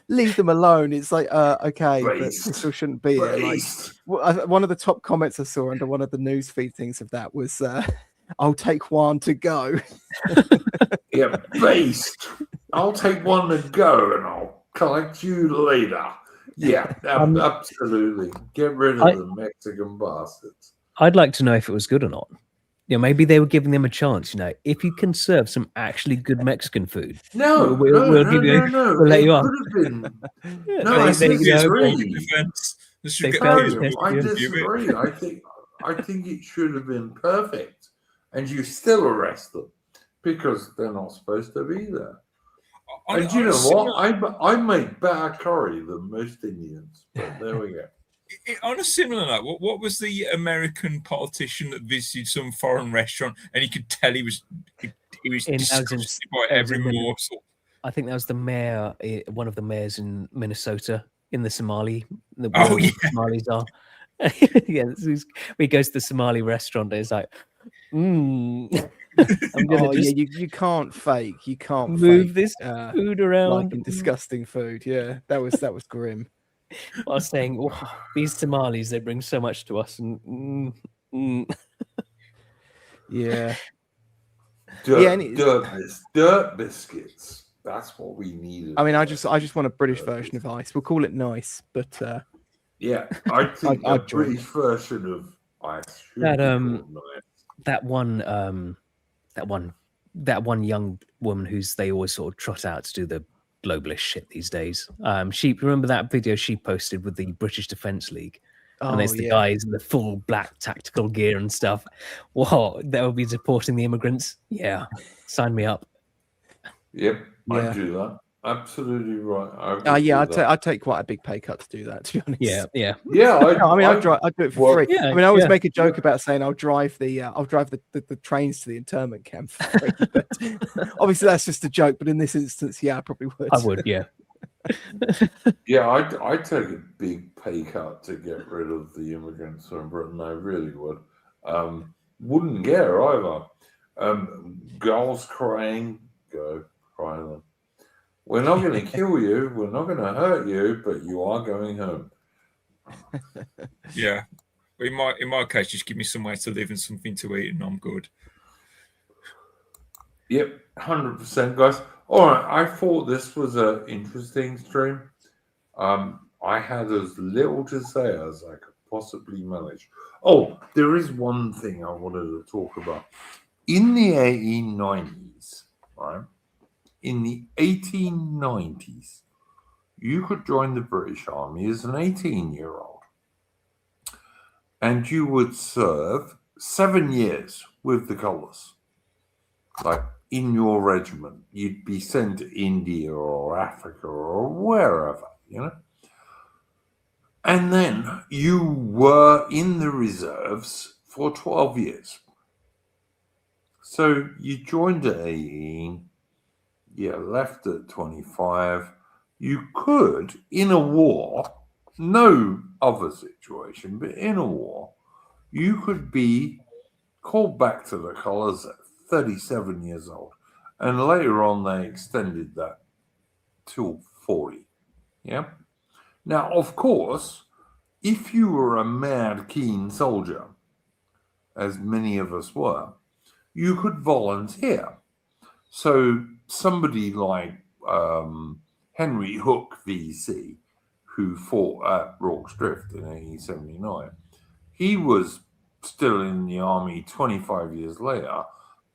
leave them alone." It's like, okay, but Based. this still shouldn't be here. Like, one of the top comments I saw under one of the newsfeed things of that was, "I'll take one to go." Yeah, based. I'll take one to go, and I'll collect you later. Yeah, absolutely. Get rid of the Mexican bastards. I'd like to know if it was good or not. Maybe they were giving them a chance. If you can serve some actually good Mexican food, No, we'll let you off. Could have been. No, I I disagree. I disagree. I think it should have been perfect, and you still arrest them because they're not supposed to be there. And you know what? I make better curry than most Indians, but there we go. On a similar note, what was the American politician that visited some foreign restaurant and he could tell he was disgusted by every morsel? I think that was the mayor, one of the mayors in Minnesota, in the Somali. Somalis are. Yeah, he goes to the Somali restaurant and it's like, you can't fake. You can't move fake, this food around. Like disgusting food. Yeah, that was grim. I was saying, these Somalis, they bring so much to us. And yeah. Dirt biscuits. That's what we needed. I mean, I just want a British version of ice. We'll call it nice, but yeah, I think a British version of ice should be called nice. That one young woman they always sort of trot out to do the globalist shit these days. She remember that video she posted with the British Defence League, and there's the guys in the full black tactical gear and stuff. Whoa, they'll be supporting the immigrants. Yeah, sign me up. Yep, I'd do that. Absolutely right. I'd take quite a big pay cut to do that. To be honest. Yeah. I'd do it for free. Yeah, I mean, I always make a joke about saying I'll drive the trains to the internment camp for free. But obviously, that's just a joke. But in this instance, I probably would. I would, yeah. Yeah, I'd take a big pay cut to get rid of the immigrants from Britain. I really would. Wouldn't care either. Girls crying, go cry them. We're not going to kill you. We're not going to hurt you, but you are going home. Yeah. In my case, just give me somewhere to live and something to eat, and I'm good. Yep, 100%, guys. All right, I thought this was an interesting stream. I had as little to say as I could possibly manage. Oh, there is one thing I wanted to talk about. In the 1890s, right? In the 1890s, you could join the British Army as an 18-year-old, and you would serve 7 years with the colours. Like in your regiment, you'd be sent to India or Africa or wherever, And then you were in the reserves for 12 years. So you joined at 18. Yeah, left at 25. You could, in a war, no other situation, but in a war, you could be called back to the colours at 37 years old. And later on, they extended that till 40. Yeah. Now, of course, if you were a mad, keen soldier, as many of us were, you could volunteer. So somebody like Henry Hook VC, who fought at Rorke's Drift in 1879, he was still in the army 25 years later,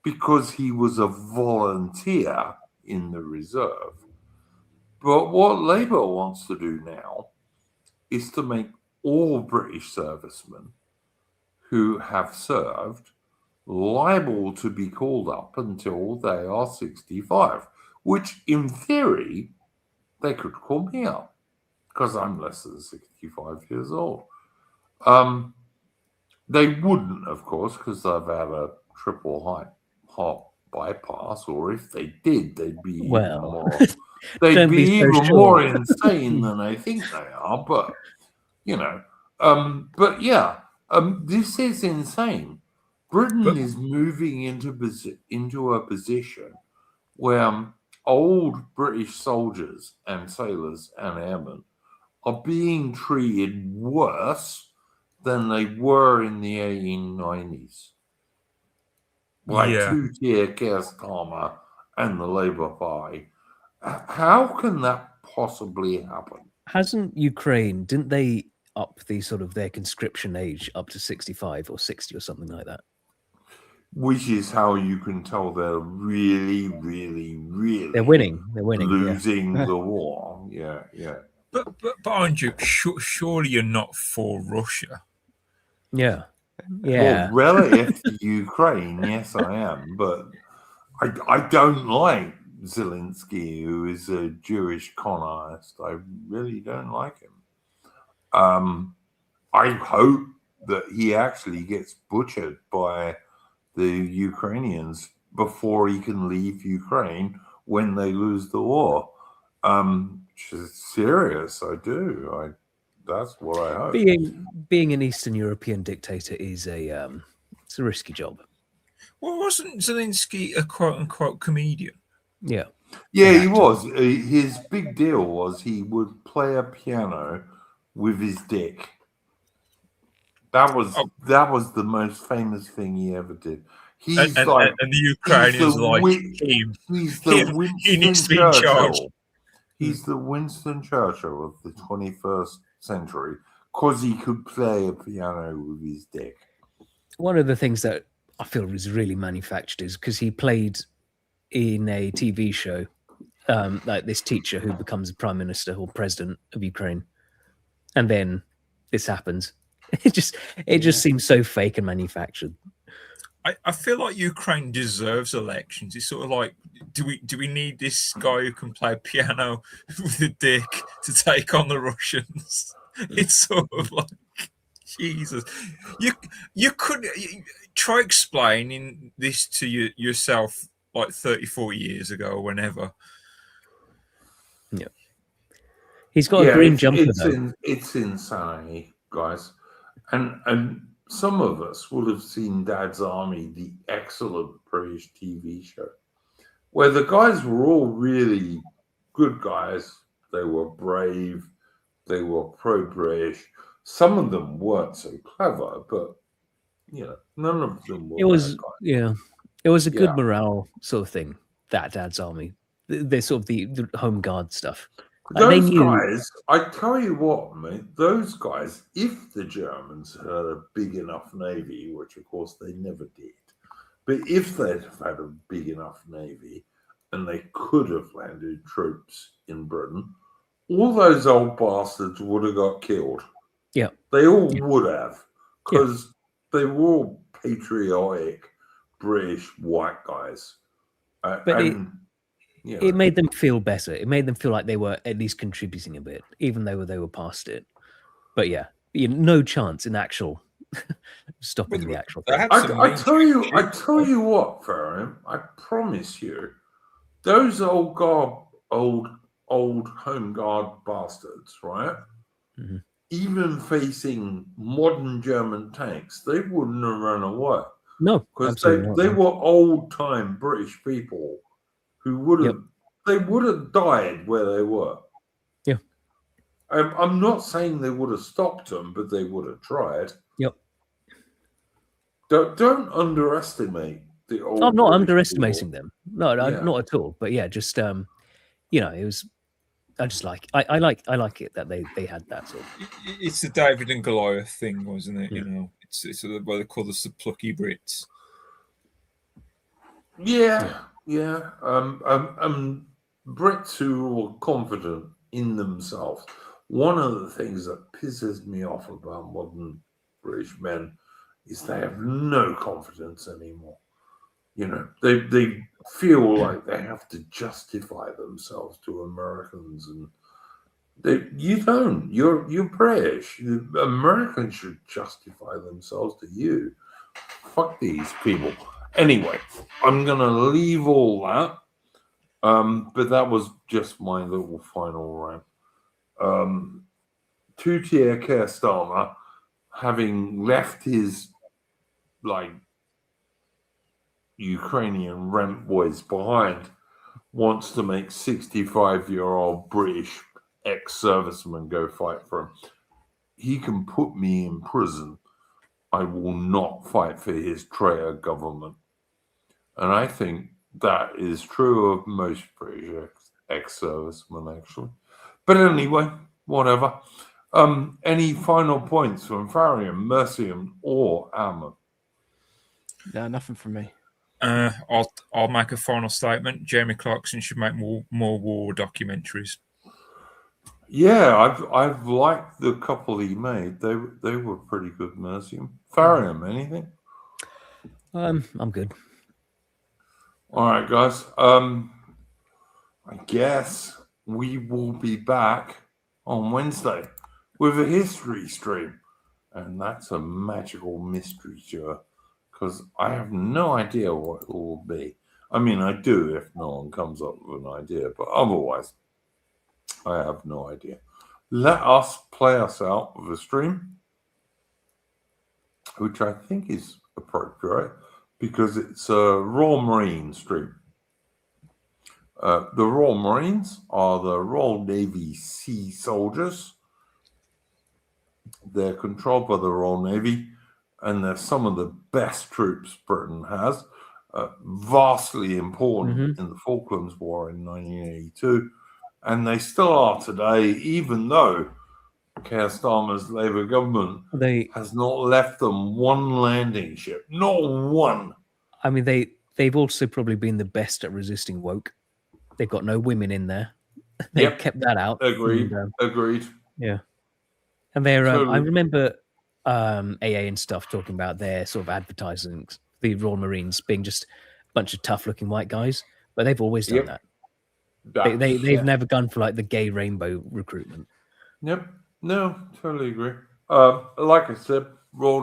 because he was a volunteer in the reserve. But what Labour wants to do now is to make all British servicemen who have served liable to be called up until they are 65, which in theory, they could call me up because I'm less than 65 years old. They wouldn't, of course, because they've had a triple heart bypass, or if they did, they'd be even more. They'd Don't be be so even sure. more insane than I think they are. But you know, this is insane. Britain is moving into a position where old British soldiers and sailors and airmen are being treated worse than they were in the 1890s by two-tier Keir Starmer and the Labour Party. How can that possibly happen? Hasn't Ukraine, didn't they up the sort of their conscription age up to 65 or 60 or something like that? Which is how you can tell they're really They're winning. They're winning. losing the war. Yeah. But Andrew, surely you're not for Russia. Yeah. Well, relative to Ukraine, yes, I am. But I don't like Zelensky, who is a Jewish con artist. I really don't like him. I hope that he actually gets butchered by the Ukrainians before he can leave Ukraine when they lose the war. Which is serious. I do. That's what I hope. Being an Eastern European dictator is it's a risky job. Well, wasn't Zelensky a quote unquote comedian? Yeah. Yeah, he was. His big deal was he would play a piano with his dick. That was the most famous thing he ever did. He's and the Ukrainians he needs to be in charge. He's the Winston Churchill of the 21st century because he could play a piano with his dick. One of the things that I feel is really manufactured is because he played in a TV show, like this teacher who becomes a prime minister or president of Ukraine, and then this happens. It just seems so fake and manufactured. I feel like Ukraine deserves elections. It's sort of like, do we need this guy who can play piano with a dick to take on the Russians? It's sort of like, Jesus. You could try explaining this to yourself like 30, 40 years ago or whenever. Yeah. He's got a green jumper though. It's insanity, guys. And some of us will have seen Dad's Army, the excellent British TV show, where the guys were all really good guys. They were brave. They were pro-British. Some of them weren't so clever, but none of them were. It was a good morale sort of thing. That Dad's Army, they're sort of the home guard stuff. Those guys, I tell you what, mate, those guys, if the Germans had a big enough navy, which of course they never did, but if they'd have had a big enough navy and they could have landed troops in Britain, all those old bastards would have got killed. Yeah. They all would have, because they were all patriotic British white guys. It made them feel better. It made them feel like they were at least contributing a bit, even though they were past it. But no chance in actual stopping the actual thing. I tell you what, Farron, I promise you, those old home guard bastards, right? Mm-hmm. Even facing modern German tanks, they wouldn't have run away. No, because they were old-time British people who would have died where they were. Yeah. I'm not saying they would have stopped them, but they would have tried. Yep. Don't underestimate the old. I'm not British underestimating people. them. No, not at all. But just it was. I just like I like it that they had that sort of. It's the David and Goliath thing, wasn't it? It's what they call the plucky Brits. Yeah. Brits who are confident in themselves. One of the things that pisses me off about modern British men is they have no confidence anymore. You know, they feel like they have to justify themselves to Americans, and you don't. You're British. Americans should justify themselves to you. Fuck these people. Anyway, I'm gonna leave all that. But that was just my little final rant. Two-tier Keir Starmer, having left his like Ukrainian rent boys behind, wants to make 65-year-old British ex-servicemen go fight for him. He can put me in prison. I will not fight for his traitor government. And I think that is true of most British ex-servicemen, actually. But anyway, whatever. Any final points from Farian, Mercian, or Ammon? No, nothing from me. I'll make a final statement. Jeremy Clarkson should make more war documentaries. Yeah, I've liked the couple he made. They were pretty good, Mercian. Farian, anything? I'm good. All right, guys. I guess we will be back on Wednesday with a history stream. And that's a magical mystery tour because I have no idea what it will be. I mean, I do if no one comes up with an idea, but otherwise, I have no idea. Let us play us out with a stream, which I think is appropriate because it's a Royal Marine stream. The Royal Marines are the Royal Navy Sea Soldiers. They're controlled by the Royal Navy, and they're some of the best troops Britain has. Vastly important in the Falklands War in 1982, and they still are today, even though Keir Starmer's Labour government has not left them one landing ship, not one. I mean, they've also probably been the best at resisting woke. They've got no women in there. They've kept that out. Agreed. Agreed. Yeah. And they're, I remember AA and stuff talking about their sort of advertising, the Royal Marines being just a bunch of tough-looking white guys, but they've always done that. They've never gone for like the gay rainbow recruitment. Yep. No, totally agree. Like I said, Royal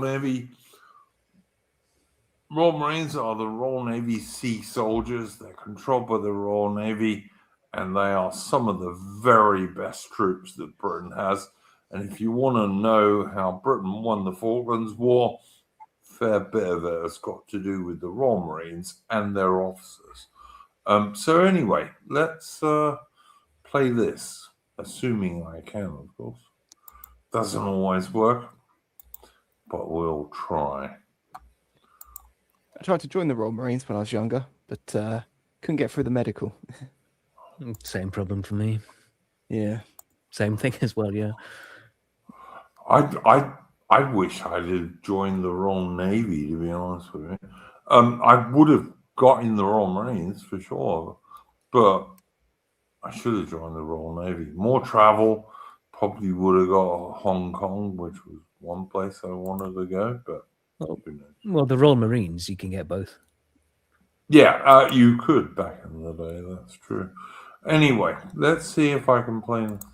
Marines are the Royal Navy Sea Soldiers. They're controlled by the Royal Navy, and they are some of the very best troops that Britain has. And if you want to know how Britain won the Falklands War, a fair bit of it has got to do with the Royal Marines and their officers. So anyway, let's play this, assuming I can, of course. Doesn't always work, but we'll try. I tried to join the Royal Marines when I was younger, but couldn't get through the medical. Same problem for me. Yeah. Same thing as well, yeah. I wish I had joined the Royal Navy, to be honest with you. I would have got in the Royal Marines for sure, but I should have joined the Royal Navy. More travel, probably would have got Hong Kong, which was one place I wanted to go, but well, the Royal Marines, you can get both. Yeah, you could back in the day, that's true. Anyway, let's see if I can play this.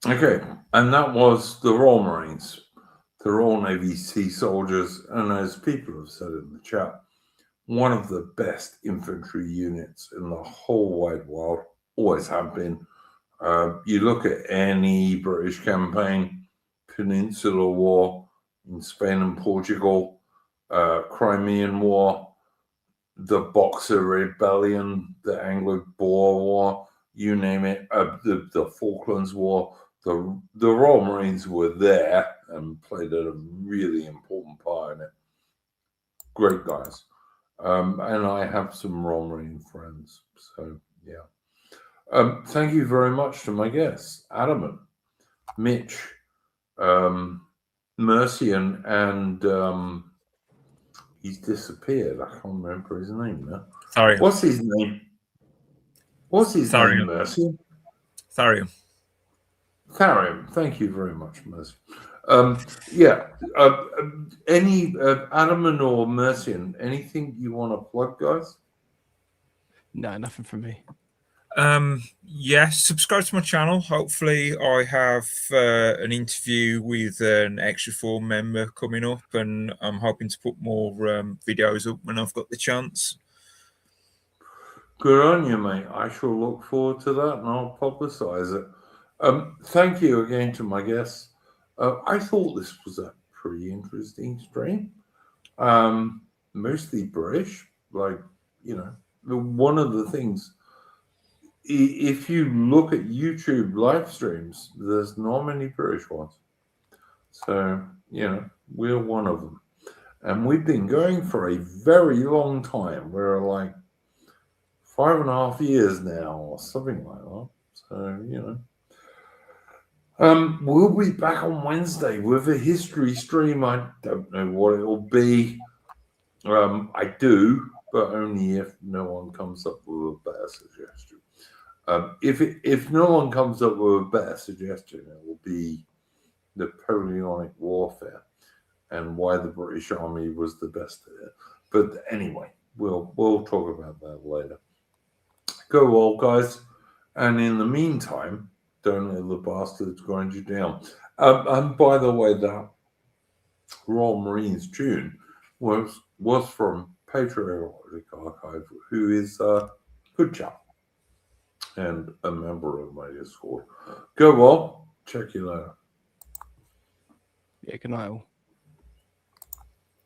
Okay, and that was the Royal Marines, the Royal Navy Sea Soldiers, and as people have said in the chat, one of the best infantry units in the whole wide world, always have been. You look at any British campaign, Peninsular War in Spain and Portugal, Crimean War, the Boxer Rebellion, the Anglo-Boer War, you name it, the Falklands War, the Royal Marines were there and played a really important part in it. Great guys. And I have some Royal Marine friends. So, yeah. Thank you very much to my guests, Adamant, Mitch, Mercian, and he's disappeared. I can't remember his name now. Tharium. What's his name? What's his name, Mercian? Tharium. Tharium. Thank you very much, Mercian. Yeah. Any Adamant or Mercian, anything you want to plug, guys? No, nothing from me. Yes, subscribe to my channel. Hopefully I have an interview with an Extra 4 member coming up, and I'm hoping to put more videos up when I've got the chance. Good on you, mate. I shall look forward to that, and I'll publicize it. Thank you again to my guests. I thought this was a pretty interesting stream. Mostly British, like, you know, one of the things, if you look at YouTube live streams, there's not many British ones. So, you know, we're one of them. And we've been going for a very long time. We're like 5.5 years now, or something like that. So, you know. We'll be back on Wednesday with a history stream. I don't know what it'll be. I do, but only if no one comes up with a better suggestion. If no one comes up with a better suggestion, it will be Napoleonic warfare and why the British Army was the best at it. But anyway, we'll talk about that later. Go well, guys. And in the meantime, don't let the bastards grind you down. And by the way, that Royal Marines tune was from Patriotic Archive, who is a good chap and a member of my Discord. Go well. Check you later. Yeah, good night all.